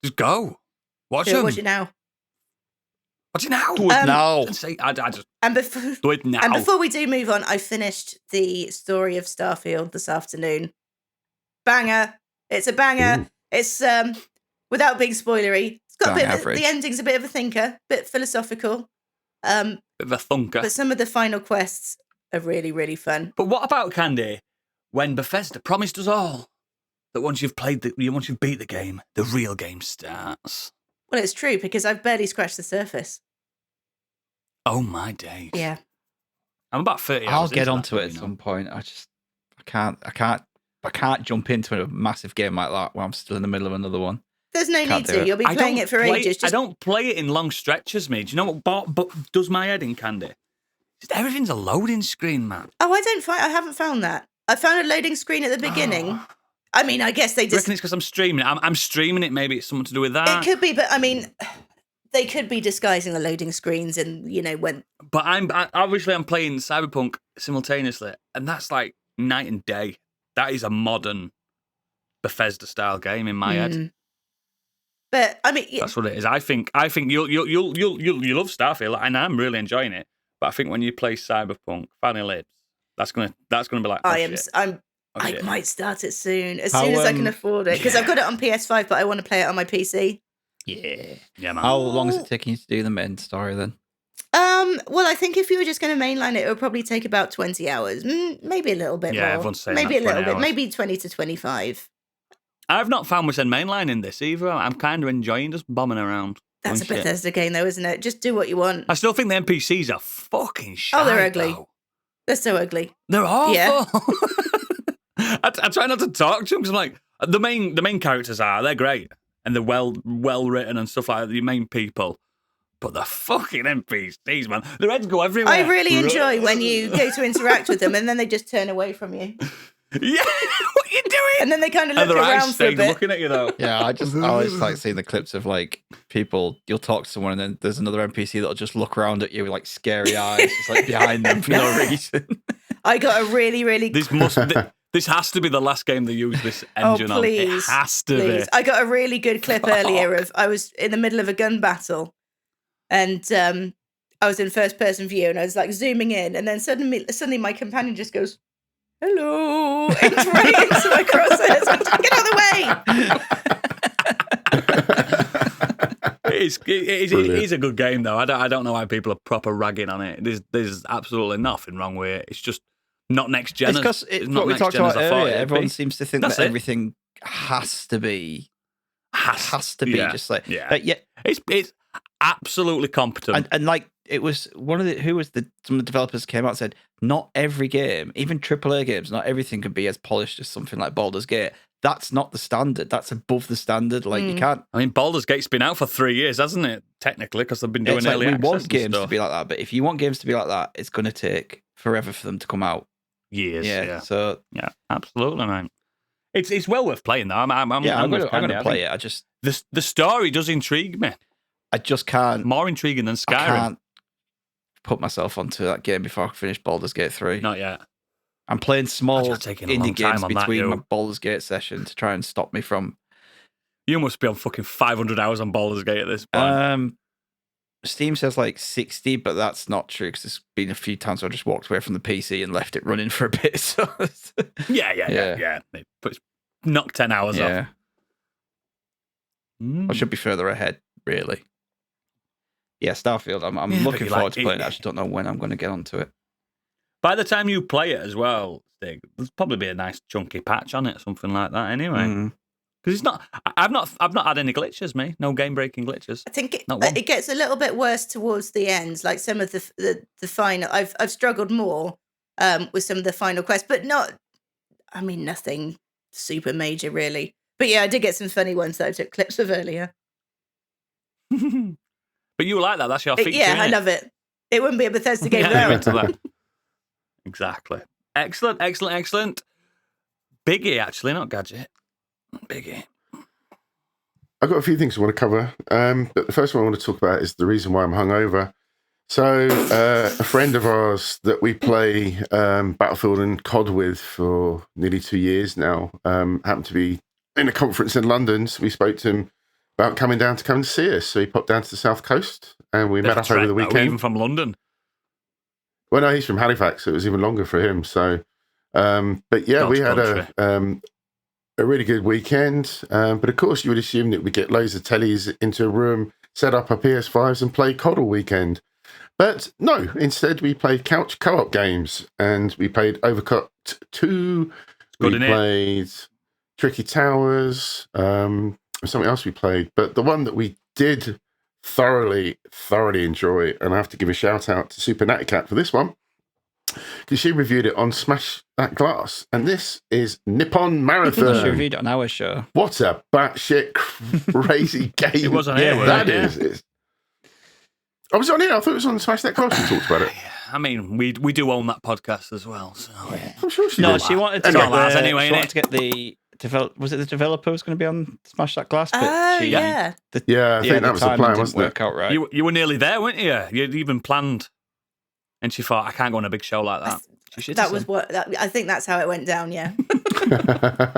S1: Just go. Watch them.
S4: Watch it now.
S1: Watch it now.
S3: Do it now.
S1: I just
S4: And before,
S1: do it now.
S4: and before we do move on, I finished the story of Starfield this afternoon. Banger. It's a banger.
S2: Ooh.
S4: It's without being spoilery, it's got a
S3: Bang
S4: bit.
S3: average.
S4: The ending's a bit of a thinker, bit philosophical.
S1: Bit of a thunker.
S4: But some of the final quests are really, really fun.
S1: But what about Candy? When Bethesda promised us all that once you've beat the game, the real game starts.
S4: Well, it's true because I've barely scratched the surface.
S1: Oh my days!
S4: Yeah.
S1: I'm about 30 hours.
S3: I'll get
S1: into
S3: onto
S1: that,
S3: it at
S1: you know.
S3: some point. I can't jump into a massive game like that while I'm still in the middle of another one.
S4: There's no
S3: Can't
S4: need
S3: do
S4: to.
S3: it.
S4: You'll be
S1: I
S4: playing
S1: don't
S4: it for
S1: play-
S4: ages.
S1: I don't play it in long stretches, mate. Do you know what does my head in, Candy? Just everything's a loading screen, man.
S4: Oh, I haven't found that. I found a loading screen at the beginning. I mean, I guess they
S1: I
S4: just.
S1: reckon it's because I'm streaming it. I'm streaming it. Maybe it's something to do with that.
S4: It could be, but I mean, they could be disguising the loading screens, and when.
S1: But I'm playing Cyberpunk simultaneously, and that's like night and day. That is a modern Bethesda style game in my head.
S4: But I mean,
S1: That's what it is. I think you'll love Starfield, and I'm really enjoying it. But I think when you play Cyberpunk, Fanny Lips, that's gonna be like.
S4: I might start it soon, as
S3: How,
S4: soon as I can afford it, because I've got it on PS5, but I want to play it on my PC.
S3: Yeah.
S1: Yeah, man.
S3: How long is it taking you to do the main story then?
S4: Well, I think if you were just going to mainline it, it would probably take about 20 hours, maybe a little bit more.
S1: Everyone's saying
S4: maybe a
S1: that,
S4: little
S1: 20
S4: bit,
S1: hours.
S4: maybe 20 to 25.
S1: I've not found myself mainline in this either. I'm kind of enjoying just bombing around.
S4: That's a
S1: doing shit.
S4: Bethesda game, though, isn't it? Just do what you want.
S1: I still think the NPCs are fucking shit.
S4: Oh, they're ugly. They're so ugly.
S1: They're awful.
S4: Yeah.
S1: I try not to talk to them because I'm like, the main characters they're great and they're well written and stuff like that, the main people. But the fucking NPCs, man, their heads go everywhere.
S4: I really enjoy when you go to interact with them and then they just turn away from you.
S1: Yeah, what are you doing?
S4: And then they kind of look
S1: and their eyes
S4: around for a
S1: stay
S4: bit.
S1: looking at you though.
S3: Yeah, I always like seeing the clips of like people, you'll talk to someone and then there's another NPC that'll just look around at you with like scary eyes, just like behind them for no reason.
S4: I got a really, really...
S1: This has to be the last game they use this engine on. It has to be.
S4: I got a really good clip earlier of I was in the middle of a gun battle and I was in first person view and I was like zooming in and then suddenly my companion just goes, hello, right into my crosshairs. Get out of the way.
S1: It is a good game though. I don't know why people are proper ragging on it. There's absolutely nothing wrong with it. It's just not next gen.
S3: It's because what we talked about earlier. Everyone seems to think that everything has to be just like
S1: it's absolutely competent.
S3: And like it was some of the developers came out and said not every game, even AAA games, not everything could be as polished as something like Baldur's Gate. That's not the standard. That's above the standard. Like you can't.
S1: I mean, Baldur's Gate's been out for 3 years, hasn't it? Technically, because they've been doing early access.
S3: We want games
S1: stuff.
S3: to be like that, but if you want games to be like that, it's going to take forever for them to come out.
S1: Years. Yeah.
S3: So
S1: yeah, absolutely, man. It's well worth playing though. I'm going to
S3: play it.
S1: The story does intrigue me.
S3: I just can't.
S1: More intriguing than Skyrim.
S3: I can't put myself onto that game before I finish Baldur's Gate 3.
S1: Not yet.
S3: I'm playing small indie games
S1: on
S3: between my Baldur's Gate session to try and stop me from.
S1: You must be on fucking 500 hours on Baldur's Gate at this point.
S3: Steam says like 60, but that's not true because there's been a few times where I just walked away from the PC and left it running for a bit. So
S1: yeah. But knock 10 hours off.
S3: I should be further ahead, really. Yeah, Starfield. I'm looking forward to playing it. I just don't know when I'm going to get onto it.
S1: By the time you play it as well, Stig, there's probably be a nice chunky patch on it, something like that. Anyway, because it's not. I've not had any glitches, mate. No game breaking glitches.
S4: I think it gets a little bit worse towards the end. Like some of the final, I've struggled more with some of the final quests, but not. I mean, nothing super major really. But yeah, I did get some funny ones that I took clips of earlier.
S1: But you like that? That's your feature.
S4: Yeah, I love it. It wouldn't be a Bethesda game without it.
S1: Exactly. Excellent. Biggie, actually, not Gadget. Biggie.
S2: I've got a few things I want to cover. But the first one I want to talk about is the reason why I'm hungover. So a friend of ours that we play Battlefield and COD with for nearly 2 years now happened to be in a conference in London. So we spoke to him about coming down to come and see us. So he popped down to the South Coast and we met up over the weekend.
S1: Even from London?
S2: Well, no, he's from Halifax. So it was even longer for him. So, but yeah, we had a really good weekend. But of course, you would assume that we get loads of tellies into a room, set up our PS5s and play COD all weekend. But no, instead we played couch co-op games, and we played Overcooked 2.
S1: Good,
S2: we
S1: innit?
S2: played Tricky Towers, and something else we played. But the one that we did thoroughly enjoy, and I have to give a shout out to Super Natty Cat for this one, because she reviewed it on Smash That Glass, and this is Nippon Marathon.
S3: She reviewed it on our show.
S2: What a batshit crazy game
S1: It was on here,
S2: that
S1: wasn't it?
S2: is. It's- I was on here. I thought it was on Smash That Glass. We talked about it.
S1: I mean, we do own that podcast as well. So
S2: I'm sure she
S3: No,
S2: did.
S3: she wanted to
S1: Anyway.
S3: get the,
S1: Anyway,
S3: she wanted
S1: innit?
S3: to get the was it the developer who was going to be on Smash That Glass? But
S4: Oh,
S3: she,
S4: yeah.
S2: Yeah, I think that was the
S3: timing
S2: plan,
S3: didn't
S2: wasn't
S3: work
S2: it?
S3: out right.
S1: you were nearly there, weren't you? You'd even planned, and she thought, I can't go on a big show like that. She
S4: That was what I think that's how it went down. Yeah.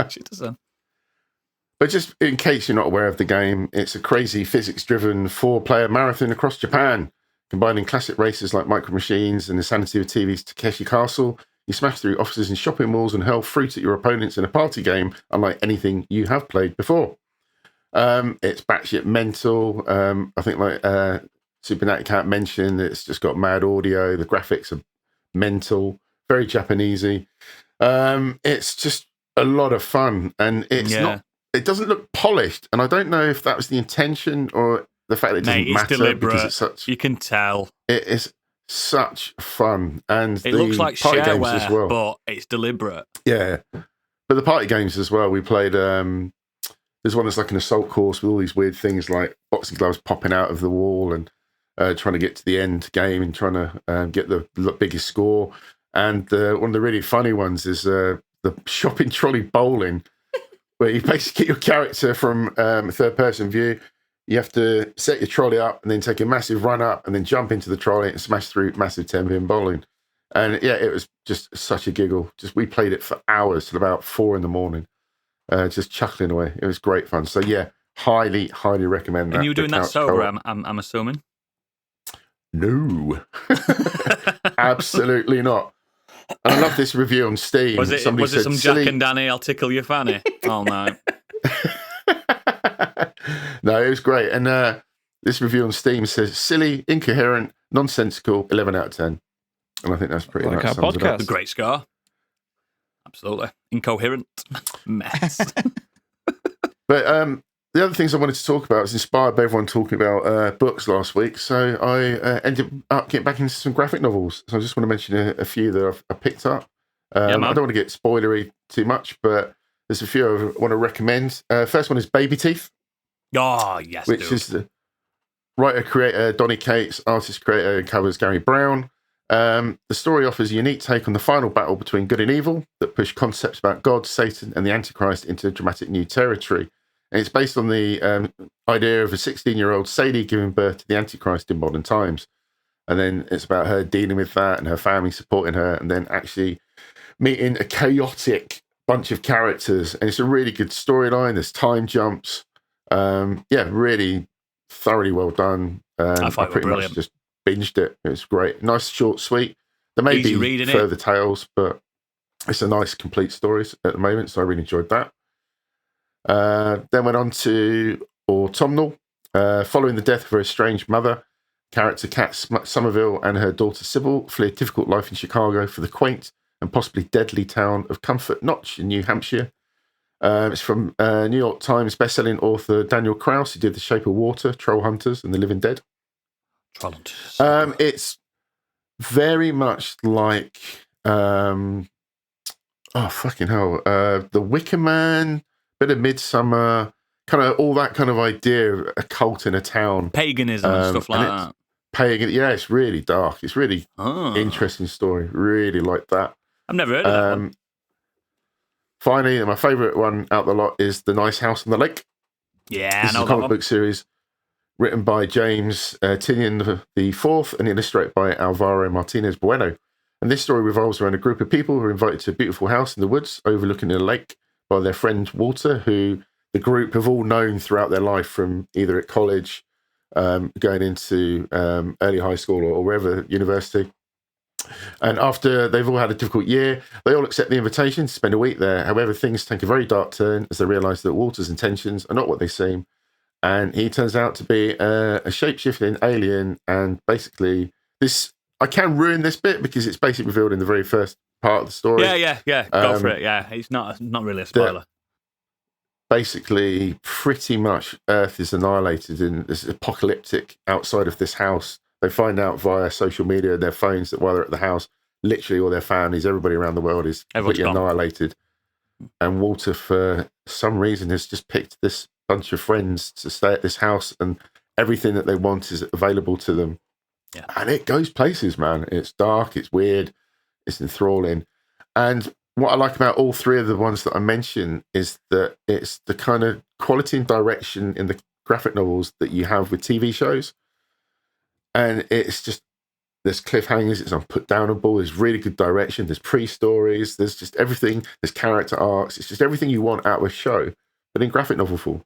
S1: She doesn't.
S2: But just in case you're not aware of the game, it's a crazy physics-driven 4-player marathon across Japan, combining classic races like Micro Machines and the Insanity of TV's Takeshi Castle. You smash through offices and shopping malls and hurl fruit at your opponents in a party game, unlike anything you have played before. It's batshit mental. I think, like Super Natty Cat mentioned, it's just got mad audio. The graphics are mental, very Japanesey. It's just a lot of fun, and it's not. It doesn't look polished, and I don't know if that was the intention or the fact that it doesn't
S1: Mate, it's
S2: matter
S1: deliberate.
S2: because it's such.
S1: You can tell.
S2: It is such fun, and
S1: It
S2: the
S1: looks like
S2: party games
S1: shareware,
S2: as well.
S1: but it's deliberate.
S2: Yeah, but the party games as well. We played. There's one that's like an assault course with all these weird things like boxing gloves popping out of the wall and trying to get to the end game and trying to get the biggest score. And one of the really funny ones is the shopping trolley bowling, where you basically get your character from third person view. You have to set your trolley up and then take a massive run up and then jump into the trolley and smash through massive 10-pin bowling. And yeah, it was just such a giggle. We played it for hours till about 4 a.m, just chuckling away. It was great fun. So yeah, highly recommend that.
S1: And you were doing that
S2: couch
S1: sober,
S2: co-op.
S1: I'm assuming?
S2: No, absolutely not. And I love this review on Steam.
S1: Was it
S2: Somebody said,
S1: some
S2: "Silly."
S1: Jack and Danny, I'll tickle your fanny all night?
S2: No, it was great. And this review on Steam says, silly, incoherent, nonsensical, 11 out of 10. And I think that's pretty
S3: Like
S2: much
S3: our
S2: sums it up.
S3: podcast.
S1: A great score. Absolutely. Incoherent mess.
S2: But the other things I wanted to talk about was inspired by everyone talking about books last week. So I ended up getting back into some graphic novels. So I just want to mention a few that I picked up.
S1: Yeah,
S2: I
S1: man.
S2: don't want to get spoilery too much, but there's a few I want to recommend. First one is Baby Teeth,
S1: Oh, yes,
S2: which
S1: dude.
S2: is the writer-creator Donny Cates, artist-creator and covers Gary Brown. The story offers a unique take on the final battle between good and evil that push concepts about God, Satan, and the Antichrist into dramatic new territory. And it's based on the idea of a 16-year-old Sadie giving birth to the Antichrist in modern times. And then it's about her dealing with that and her family supporting her, and then actually meeting a chaotic bunch of characters. And it's a really good storyline. There's time jumps. Yeah, really thoroughly well done.
S1: I thought it was
S2: pretty much
S1: brilliant.
S2: just binged it. It was great. Nice, short, sweet. There may
S1: Easy
S2: be
S1: reading,
S2: further tales, but it's a nice, complete story at the moment. So I really enjoyed that. Then went on to Autumnal. Following the death of her estranged mother, character Kat Somerville and her daughter Sybil flee a difficult life in Chicago for the quaint and possibly deadly town of Comfort Notch in New Hampshire. It's from New York Times bestselling author Daniel Krauss, who did The Shape of Water, Troll Hunters, and The Living Dead. It's very much like The Wicker Man, bit of Midsummer, kind of all that kind of idea of a cult in a town.
S1: Paganism and stuff like
S2: and
S1: that.
S2: Pagan, yeah, it's really dark. It's really
S1: Oh.
S2: interesting story. Really like that.
S1: I've never heard of that one.
S2: Finally, my favourite one out the lot is The Nice House on the Lake.
S1: Yeah,
S2: This
S1: I
S2: is
S1: know
S2: a
S1: that
S2: comic
S1: one.
S2: book series written by James Tinian IV and illustrated by Alvaro Martinez Bueno. And this story revolves around a group of people who are invited to a beautiful house in the woods overlooking a lake by their friend Walter, who the group have all known throughout their life from either at college, going into early high school or wherever, university. And after they've all had a difficult year, they all accept the invitation to spend a week there. However, things take a very dark turn as they realise that Walter's intentions are not what they seem. And he turns out to be a shape-shifting alien. And basically, I can ruin this bit because it's basically revealed in the very first part of the story.
S1: Yeah. Go for it. Yeah, it's not really a spoiler.
S2: Basically, pretty much Earth is annihilated in this apocalyptic outside of this house. They find out via social media and their phones that while they're at the house, literally all their families, everybody around the world is completely annihilated. And Walter, for some reason, has just picked this bunch of friends to stay at this house, and everything that they want is available to them. Yeah. And it goes places, man. It's dark, it's weird, it's enthralling. And what I like about all three of the ones that I mentioned is that it's the kind of quality and direction in the graphic novels that you have with TV shows. And it's just, there's cliffhangers, it's unputdownable, there's really good direction, there's pre-stories, there's just everything, there's character arcs, it's just everything you want out of a show, but in graphic novel form.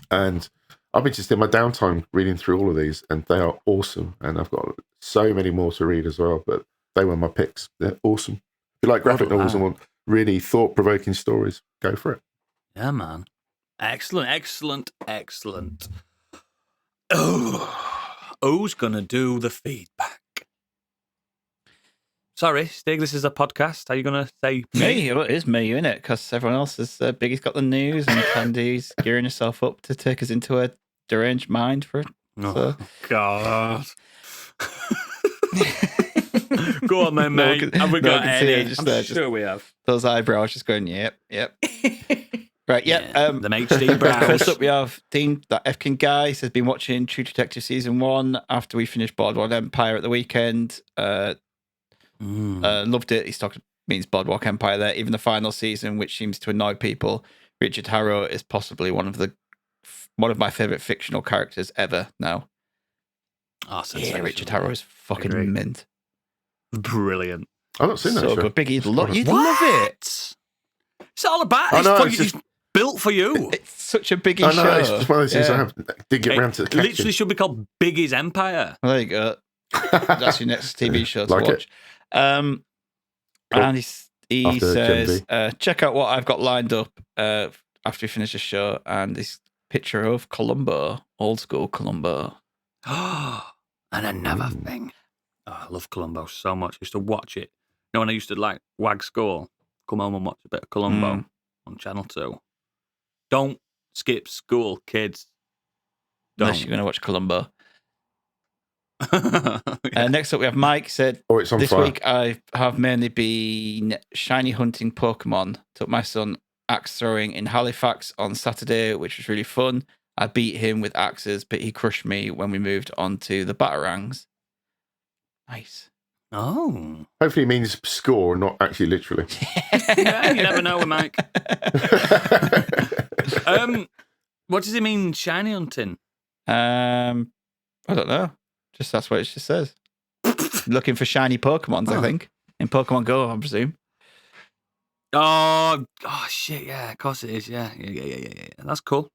S2: And I've been just in my downtime reading through all of these, and they are awesome. And I've got so many more to read as well, but they were my picks. They're awesome. If you like graphic novels and want really thought-provoking stories, go for it.
S1: Yeah, man. Excellent. Oh, who's going to do the feedback? Sorry, Stig, this is a podcast. Are you going to say
S3: me? Well, it is me, isn't it? Because everyone else is, Biggie's got the news and Candy's gearing herself up to take us into a deranged mind for it.
S1: Oh, God. Go on then, mate. Have we got any? I'm sure we have.
S3: Those eyebrows just going, yep. Right, yeah.
S1: The HD brows.
S3: First up, we have Dean, that Efkin guy, has been watching True Detective Season 1 after we finished Boardwalk Empire at the weekend. Loved it. Means Boardwalk Empire there. Even the final season, which seems to annoy people. Richard Harrow is possibly one of my favourite fictional characters ever now.
S1: Oh,
S3: yeah, Richard Harrow is fucking mint.
S1: Brilliant.
S2: I've not seen that show.
S3: Good. Biggie, you'd love it.
S1: It's all about it's built for you.
S3: It's such a Biggie show.
S2: It's just one of those things I did get around to catching.
S1: Literally should be called Biggie's Empire.
S3: Well, there you go. That's your next TV show to watch.
S2: Cool.
S3: And he says, check out what I've got lined up after we finish the show, and this picture of Columbo, old school Columbo.
S1: And another thing. Oh, I love Columbo so much. I used to watch it. You know, when I used to wag school, come home and watch a bit of Columbo on Channel 2. Don't skip school, kids.
S3: Unless you're going to watch Columbo. Next up, we have Mike said, this week I have mainly been shiny hunting Pokemon. Took my son axe throwing in Halifax on Saturday, which was really fun. I beat him with axes, but he crushed me when we moved on to the Batarangs. Nice.
S1: Oh.
S2: Hopefully it means score, not actually literally.
S1: Yeah, you never know with Mike. What does it mean, shiny hunting?
S3: I don't know. Just that's what it just says. Looking for shiny Pokemons, I think. In Pokemon Go, I presume.
S1: Oh shit, yeah, of course it is, yeah. That's cool.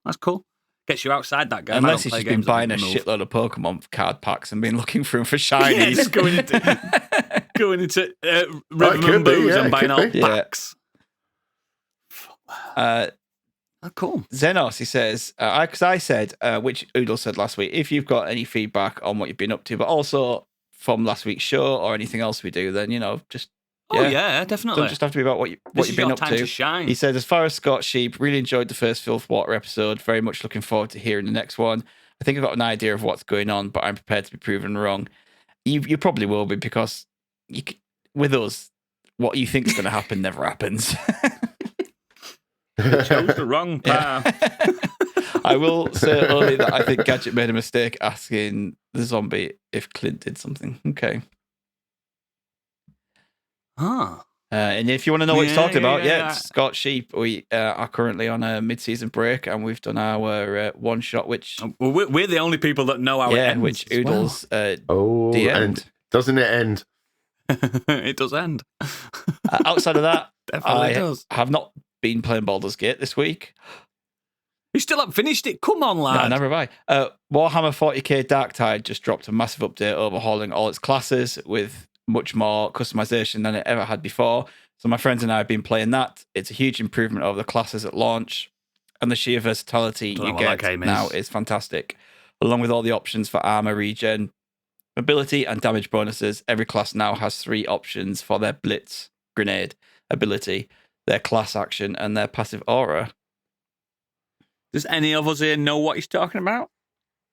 S1: Gets you outside that game.
S3: Unless he's just been buying a shitload of Pokemon card packs and been looking for them for shinies.
S1: Yeah, going into River and Booze and buying all packs. Cool.
S3: Xenos, he says, because I said, which Oodles said last week, if you've got any feedback on what you've been up to, but also from last week's show or anything else we do, then, just...
S1: yeah, definitely.
S3: Don't just have to be about what you've been up to.
S1: Shine.
S3: He said, as far as Scorched Sheep, really enjoyed the first Filth Water episode. Very much looking forward to hearing the next one. I think I've got an idea of what's going on, but I'm prepared to be proven wrong. You probably will be, because with us, what you think is going to happen never happens.
S1: You chose the wrong path.
S3: Yeah. I will say only that I think Gadget made a mistake asking the zombie if Clint did something. Okay. And if you want to know what he's talking about, Scorched Sheep, we are currently on a mid-season break, and we've done our one shot, which
S1: we're the only people that know how it ends.
S3: Which Oodles
S2: the end. Doesn't it end?
S1: It does end.
S3: Outside of that,
S1: definitely does.
S3: Have not been playing Baldur's Gate this week.
S1: You still haven't finished it? Come on, lad.
S3: No, never have I. Warhammer 40k Darktide just dropped a massive update overhauling all its classes with much more customization than it ever had before. So my friends and I have been playing that. It's a huge improvement over the classes at launch, and the sheer versatility you get now is fantastic. Along with all the options for armor regen, ability, and damage bonuses, every class now has 3 options for their blitz, grenade ability, their class action, and their passive aura.
S1: Does any of us here know what he's talking about?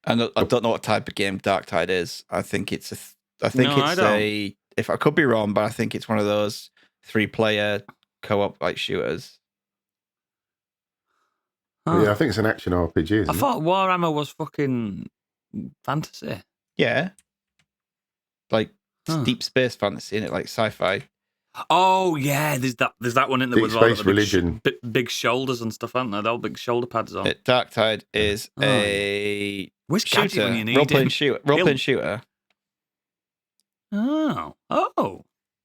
S3: I don't know what type of game Darktide is. I think it's if I could be wrong, but I think it's one of those 3-player co-op like shooters.
S2: Yeah, I think it's an action RPG. Isn't
S1: I thought Warhammer was fucking fantasy.
S3: Yeah, like deep space fantasy, in it, like sci-fi.
S1: Oh yeah, there's that one in there
S2: Deep
S1: with all
S2: Space
S1: the
S2: Religion.
S1: big shoulders and stuff, aren't there? They're all big shoulder pads on.
S3: Darktide is a
S1: Where's Gadget when you need
S3: role-playing
S1: him?
S3: shooter.
S1: Oh.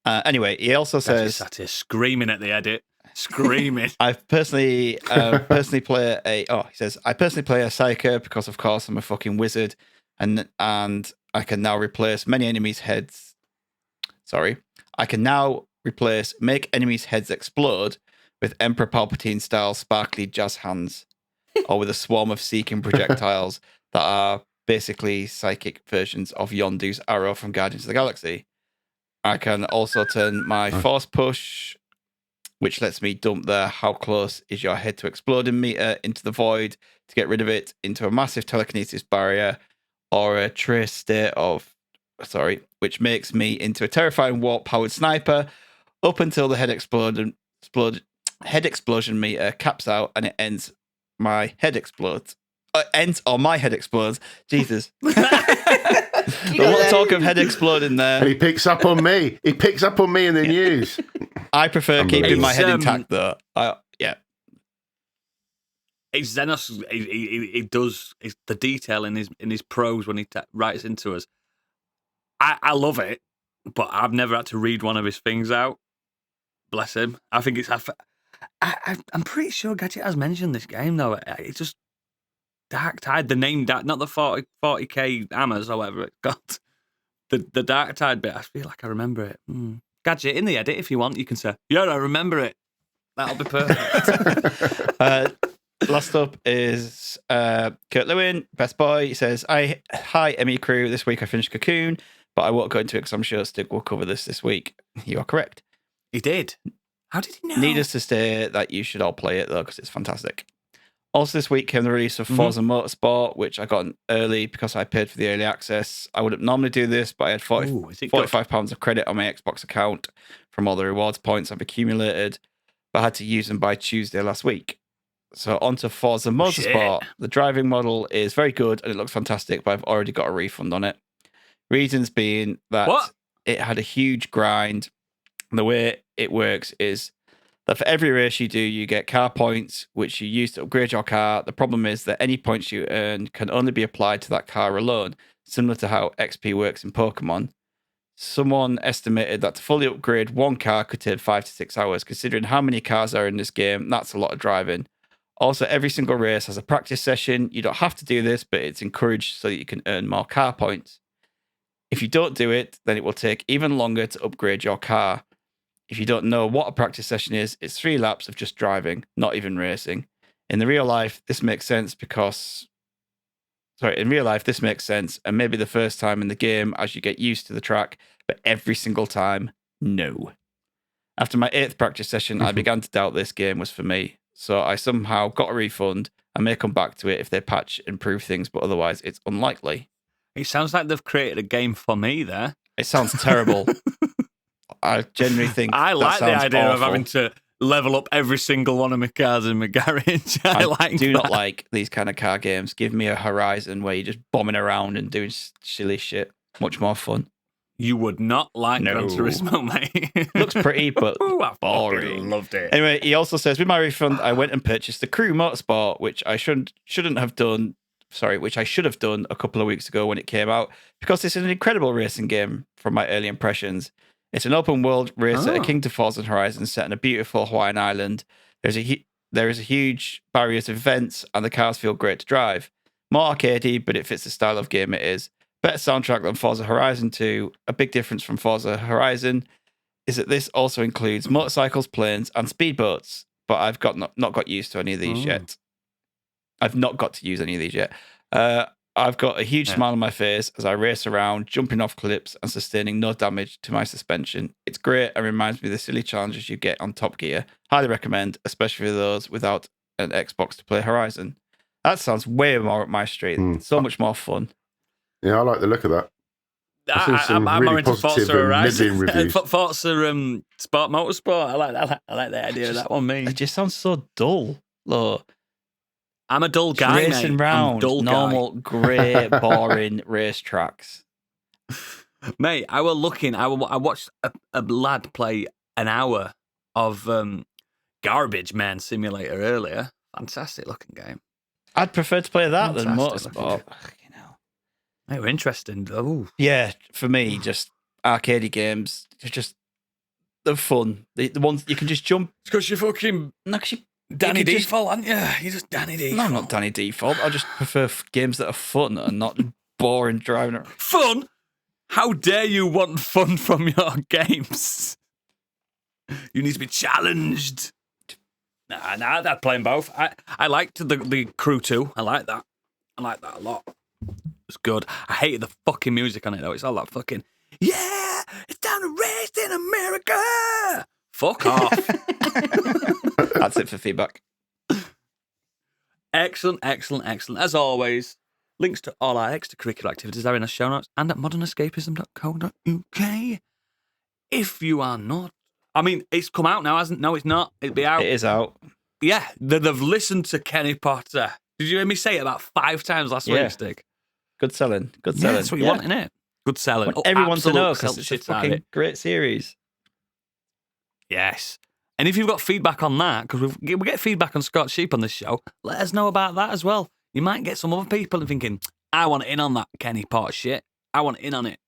S3: Anyway, he also
S1: Gadget
S3: says,
S1: sat here screaming at the edit, screaming.
S3: I personally play a Psyker because, of course, I'm a fucking wizard, and I can now replace many enemies' heads. Sorry, I can now make enemies' heads explode with Emperor Palpatine style sparkly jazz hands, or with a swarm of seeking projectiles that are basically psychic versions of Yondu's arrow from Guardians of the Galaxy. I can also turn my force push, which lets me dump the how close is your head to exploding meter into the void to get rid of it, into a massive telekinesis barrier, or a trace state which makes me into a terrifying warp-powered sniper up until the head explosion meter caps out and it ends. My head explodes. My head explodes. Jesus. A lot of talk of head exploding there.
S2: And he picks up on me. He picks up on me in the news.
S3: I prefer keeping my head intact, though.
S1: It's Xenos. He does the detail in his prose when he writes into us. I love it, but I've never had to read one of his things out. Bless him. I think it's. I'm pretty sure Gadget has mentioned this game though. It's just Darktide. The name not the 40k hammers or whatever it's got. The Darktide bit. I feel like I remember it. Gadget, in the edit, if you want, you can say, "Yeah, I remember it." That'll be perfect.
S3: Last up is Kurt Lewin, best boy. He says, "Hi, ME crew. This week I finished Cocoon, but I won't go into it because I'm sure Stig will cover this week." You are correct.
S1: He did. How did he know?
S3: Needless to say that you should all play it though, because it's fantastic. Also this week came the release of Forza Motorsport, which I got early because I paid for the early access. I wouldn't normally do this, but I had £45 of credit on my Xbox account from all the rewards points I've accumulated, but I had to use them by Tuesday last week. So onto Forza Motorsport. The driving model is very good and it looks fantastic, but I've already got a refund on it. Reasons being that it had a huge grind. And the way it works is that for every race you do, you get car points, which you use to upgrade your car. The problem is that any points you earn can only be applied to that car alone, similar to how XP works in Pokemon. Someone estimated that to fully upgrade one car could take 5 to 6 hours. Considering how many cars are in this game, that's a lot of driving. Also, every single race has a practice session. You don't have to do this, but it's encouraged so that you can earn more car points. If you don't do it, then it will take even longer to upgrade your car. If you don't know what a practice session is, it's 3 laps of just driving, not even racing. In real life, this makes sense, and maybe the first time in the game as you get used to the track, but every single time, no. After my 8th practice session, I began to doubt this game was for me. So I somehow got a refund. I may come back to it if they patch and improve things, but otherwise it's unlikely.
S1: It sounds like they've created a game for me there.
S3: It sounds terrible. I genuinely think
S1: I like the idea
S3: awful.
S1: of having to level up every single one of my cars in my garage. I
S3: do not like these kind of car games. Give me a Horizon where you're just bombing around and doing silly shit. Much more fun.
S1: You would not like Gran Turismo, mate.
S3: Looks pretty, but
S1: I
S3: boring.
S1: Loved it.
S3: Anyway, he also says, with my refund, I went and purchased the Crew Motorsport, which I should have done a couple of weeks ago when it came out, because it's an incredible racing game from my early impressions. It's an open world racer akin to Forza Horizon set on a beautiful Hawaiian island. There is a huge barrier to events, and the cars feel great to drive. More arcadey, but it fits the style of game it is. Better soundtrack than Forza Horizon 2. A big difference from Forza Horizon is that this also includes motorcycles, planes, and speedboats. But I've not got used to any of these yet. I've not got to use any of these yet. I've got a huge smile on my face as I race around, jumping off cliffs and sustaining no damage to my suspension. It's great and reminds me of the silly challenges you get on Top Gear. Highly recommend, especially for those without an Xbox to play Horizon. That sounds way more up my street. So much more fun.
S2: Yeah, I like the look of that. I'm
S1: more into Forza Horizon.
S2: reviews.
S1: Forza Sport Motorsport. I like the idea of that one, me.
S3: It just sounds so dull. Look.
S1: I'm a dull guy,
S3: racing
S1: mate.
S3: round
S1: I'm a dull
S3: normal, grey, boring race tracks.
S1: Mate, I watched a lad play an hour of Garbage Man Simulator earlier. Fantastic looking game.
S3: I'd prefer to play that than
S1: Fantastic
S3: Motorsport.
S1: They were interesting. Oh,
S3: Yeah, for me, just arcade games. They're fun. The ones you can just jump.
S1: it's because you're fucking
S3: No, 'cause
S1: Danny
S3: you can just-
S1: Default, aren't you? You're just Danny Default.
S3: No, I'm not Danny Default. I just prefer games that are fun and not boring driving around.
S1: Fun? How dare you want fun from your games? You need to be challenged. Nah, they're playing both. I liked the Crew 2. I like that. I like that a lot. It's good. I hated the fucking music on it though. It's all that fucking, yeah, it's time to race in America. Fuck off.
S3: That's it for feedback.
S1: Excellent. As always, links to all our extracurricular activities are in the show notes and at modernescapism.co.uk. If you are not, I mean, it's come out now, hasn't it? No, it's not. It'll be out.
S3: It is out.
S1: Yeah, they've listened to Kenny Potter. Did you hear me say it about 5 times last week, Stig?
S3: Good selling.
S1: Yeah, that's what you want, innit? Good selling.
S3: Want everyone to know
S1: absolute
S3: because it's a
S1: shit out of
S3: fucking
S1: it.
S3: great series.
S1: Yes. And if you've got feedback on that, because we get feedback on Scorched Sheep on this show, let us know about that as well. You might get some other people thinking, I want in on that Kenny Potter shit. I want in on it.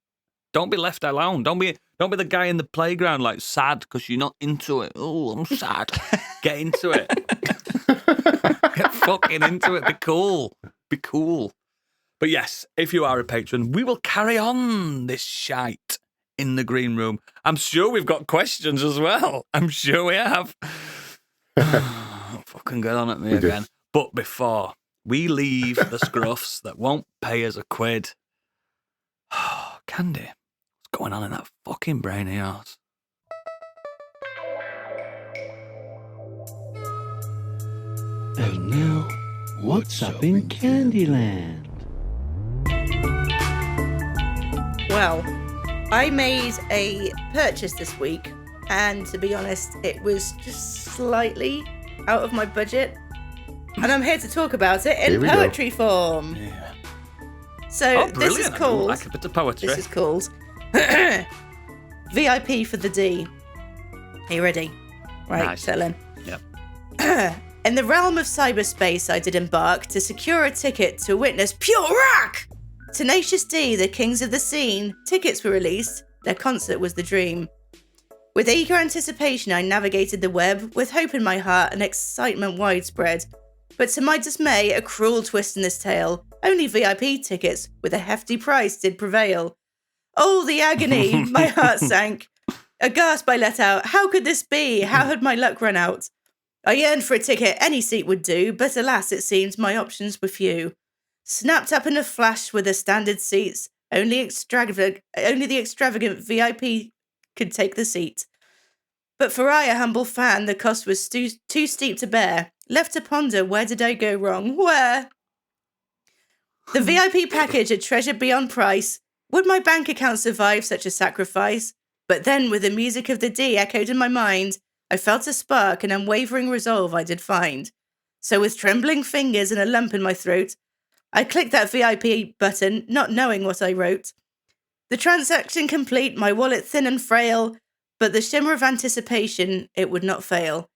S1: Don't be left alone. Don't be the guy in the playground like sad because you're not into it. Oh, I'm sad. Get into it. Get fucking into it. Be cool. Be cool. But yes, if you are a patron, we will carry on this shite in the green room. I'm sure we've got questions as well. I'm sure we have. Fucking get on at me again. But before we leave the scruffs that won't pay us a quid, Candy, what's going on in that fucking brain of yours?
S5: And now, what's up in Candyland?
S4: Well, I made a purchase this week, and to be honest, it was just slightly out of my budget. And I'm here to talk about it in poetry form.
S1: Yeah.
S4: So
S1: Oh,
S4: this is
S1: brilliant. I
S4: called.
S1: like a bit of poetry.
S4: This is called VIP for the D. Are you ready? Right,
S1: Nice.
S4: settle in.
S1: Yep.
S4: In the realm of cyberspace, I did embark to secure a ticket to witness pure rock. Tenacious D, the kings of the scene. Tickets were released. Their concert was the dream. With eager anticipation, I navigated the web with hope in my heart and excitement widespread. But to my dismay, a cruel twist in this tale. Only VIP tickets with a hefty price did prevail. Oh, the agony! My heart sank. A gasp I let out. How could this be? How had my luck run out? I yearned for a ticket, any seat would do, but alas, it seems my options were few. Snapped up in a flash were the standard seats. Only the extravagant VIP could take the seat. But for I, a humble fan, the cost was too steep to bear. Left to ponder, where did I go wrong? Where? The VIP package, a treasure beyond price. Would my bank account survive such a sacrifice? But then, with the music of the D echoed in my mind, I felt a spark, an unwavering resolve I did find. So with trembling fingers and a lump in my throat, I clicked that VIP button, not knowing what I wrote. The transaction complete, my wallet thin and frail, but the shimmer of anticipation, it would not fail.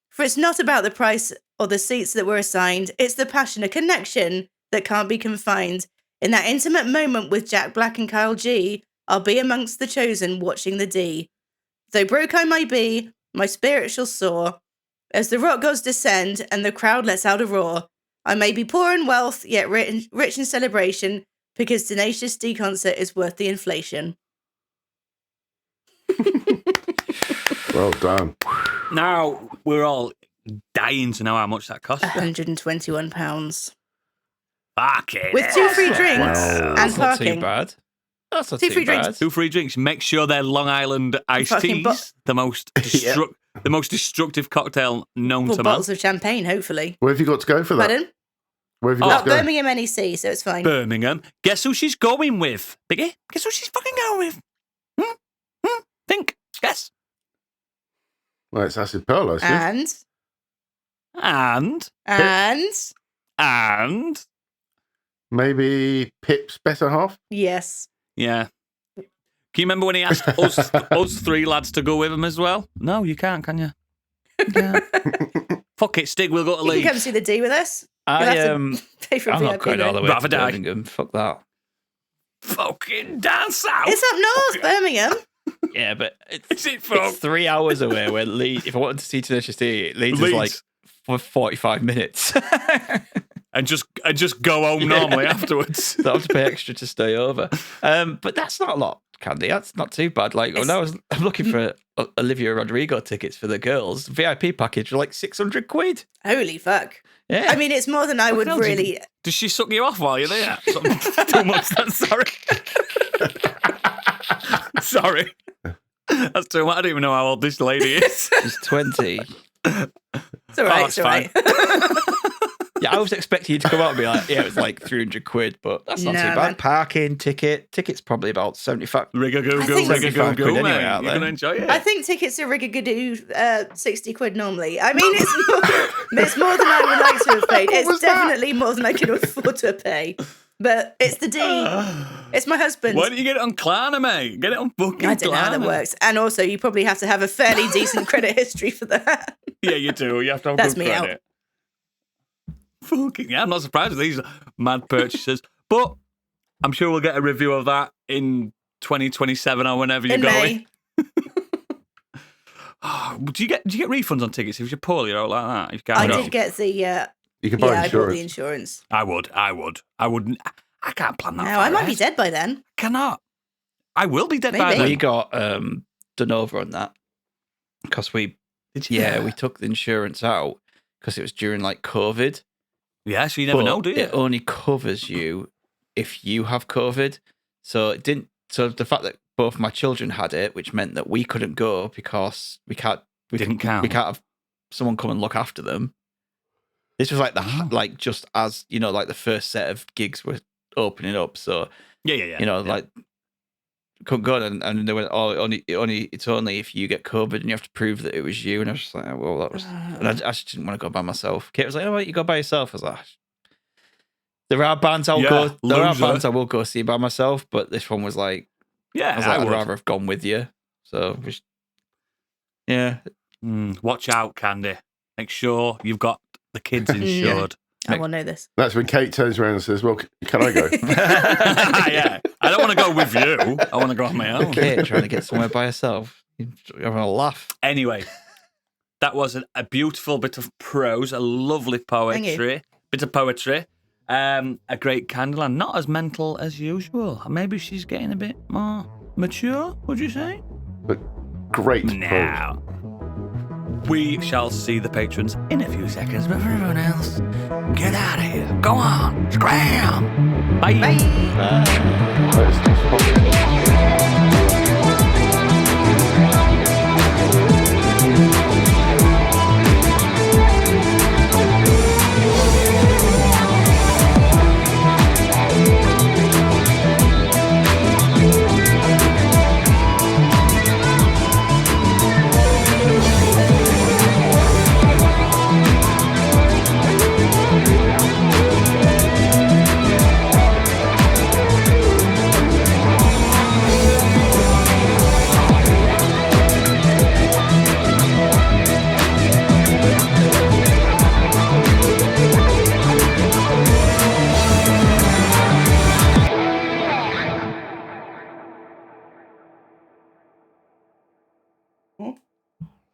S4: For it's not about the price or the seats that were assigned, it's the passion, a connection that can't be confined. In that intimate moment with Jack Black and Kyle G, I'll be amongst the chosen watching the D. Though broke I may be, my spirit shall soar. As the rock gods descend and the crowd lets out a roar, I may be poor in wealth, yet rich in celebration, Because Tenacious D concert is worth the inflation.
S2: Well done.
S1: Now, we're all dying to know how much that cost.
S4: £121.
S1: Fucking
S4: With 2 free drinks
S2: Wow.
S4: and
S3: That's not too
S4: parking.
S3: bad. That's not
S4: 2
S3: too
S4: free
S3: bad.
S4: drinks.
S1: 2 free drinks. Make sure they're Long Island iced
S4: Fucking
S1: teas. The most the most destructive cocktail known
S4: Well,
S1: to man.
S4: bottles of champagne, hopefully.
S2: Where have you got to go for that?
S4: Pardon?
S2: Where have you
S4: Oh,
S2: got to go?
S4: Birmingham NEC, so it's fine.
S1: Birmingham. Guess who she's going with? Biggie? Guess who she's fucking going with? Think. Guess.
S2: Well, it's Acid Pearl, I assume.
S4: And
S2: Maybe Pip's better half?
S4: yes.
S1: Yeah. Can you remember when he asked us 3 lads to go with him as well? No, you can't, can you? Yeah. Fuck it, Stig, we'll go to
S4: You
S1: Leeds.
S4: can come see the D with us. You'll
S3: I
S4: have to pay for a
S3: I'm not
S4: VIP.
S3: going all the way
S1: Rather
S3: to
S1: die.
S3: Birmingham. Fuck that.
S1: Fucking down south.
S4: It's up north, Birmingham.
S3: Yeah, but
S1: Is it from
S3: it's 3 hours away. Where Leeds, if I wanted to see Tenacious D, Leeds is like for 45 minutes.
S1: and just go home normally afterwards.
S3: So I have to pay extra to stay over. But that's not a lot, Candy. That's not too bad. Like when I'm looking for Olivia Rodrigo tickets for the girls, VIP package for like 600 quid.
S4: Holy fuck.
S3: Yeah.
S4: I mean, it's more than I would
S1: hell, did
S4: really.
S1: Does she suck you off while you're there? Too much. That's sorry. Sorry. That's too much. I don't even know how old this lady is.
S3: She's 20.
S4: It's all right.
S1: that's
S4: It's all right.
S3: Yeah, I was expecting you to come out and be like, yeah, it was like 300 quid, but that's not
S4: No,
S3: too bad.
S4: man.
S3: Parking, ticket's probably about 75.
S1: Rigga-goo-goo,
S4: I think-
S1: rigga-goo-goo,
S3: anyway
S1: mate.
S3: out
S1: You're
S3: there.
S1: going to enjoy it.
S4: I think tickets are riggagadoo 60 quid normally. I mean, it's more than I would like to have paid. It's definitely more than I can afford to pay. But it's the D. It's my husband.
S1: Why don't you get it on Klarna, mate? Get it on fucking
S4: I don't know how that
S1: Klarna.
S4: works. And also, you probably have to have a fairly decent credit history for that.
S1: Yeah, you do. You have to have
S4: That's
S1: good
S4: me out.
S1: credit. Fucking yeah, I'm not surprised with these mad purchases. But I'm sure we'll get a review of that in 2027 or whenever you're
S4: In
S1: going.
S4: May.
S1: Do you get refunds on tickets if you're poorly or like that? If you
S4: I
S1: can't
S4: did get the.
S2: You can buy
S4: I bought the
S2: insurance.
S4: insurance.
S1: I wouldn't. I can't plan that.
S4: No,
S1: far
S4: I might be
S1: ahead.
S4: dead by then.
S1: Cannot. I will be dead by
S4: Maybe.
S1: then.
S3: We got done over on that because we took the insurance out because it was during like COVID.
S1: Yeah, so you never
S3: But
S1: know, do you?
S3: It only covers you if you have COVID. So it didn't. So the fact that both my children had it, which meant that we couldn't go because we can't have someone come and look after them. This was like like just as like the first set of gigs were opening up. So
S1: Yeah.
S3: like couldn't go and they went, it's only if you get COVID and you have to prove that it was you. And I was just like, oh, well, that was, and I just didn't want to go by myself. Kate was like, oh, wait, you go by yourself. I was like, there are bands I will go see by myself, but this one was like,
S1: Yeah,
S3: I was like, I'd rather have gone with you. So yeah.
S1: Watch out, Candy. Make sure you've got the kids insured.
S4: I will know this.
S2: That's when Kate turns around and says, well, can I go?
S1: Yeah. I don't want to go with you. I want to go on my own.
S3: Kate trying to get somewhere by herself. You're having a laugh.
S1: Anyway, that was a beautiful bit of prose, a lovely poetry, bit of poetry, a great candle, and not as mental as usual. Maybe she's getting a bit more mature, would you say?
S2: But great.
S1: Now, we shall see the patrons in a few seconds, but for everyone else, get out of here. Go on, scram. Bye.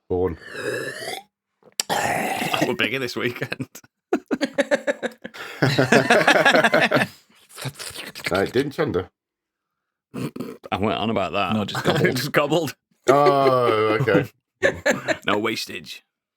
S2: Born.
S1: We're bigger this weekend.
S2: Nice. No, it didn't, Chunder.
S1: I went on about that.
S3: No, just gobbled.
S1: Just gobbled.
S2: Oh, okay.
S1: No wastage.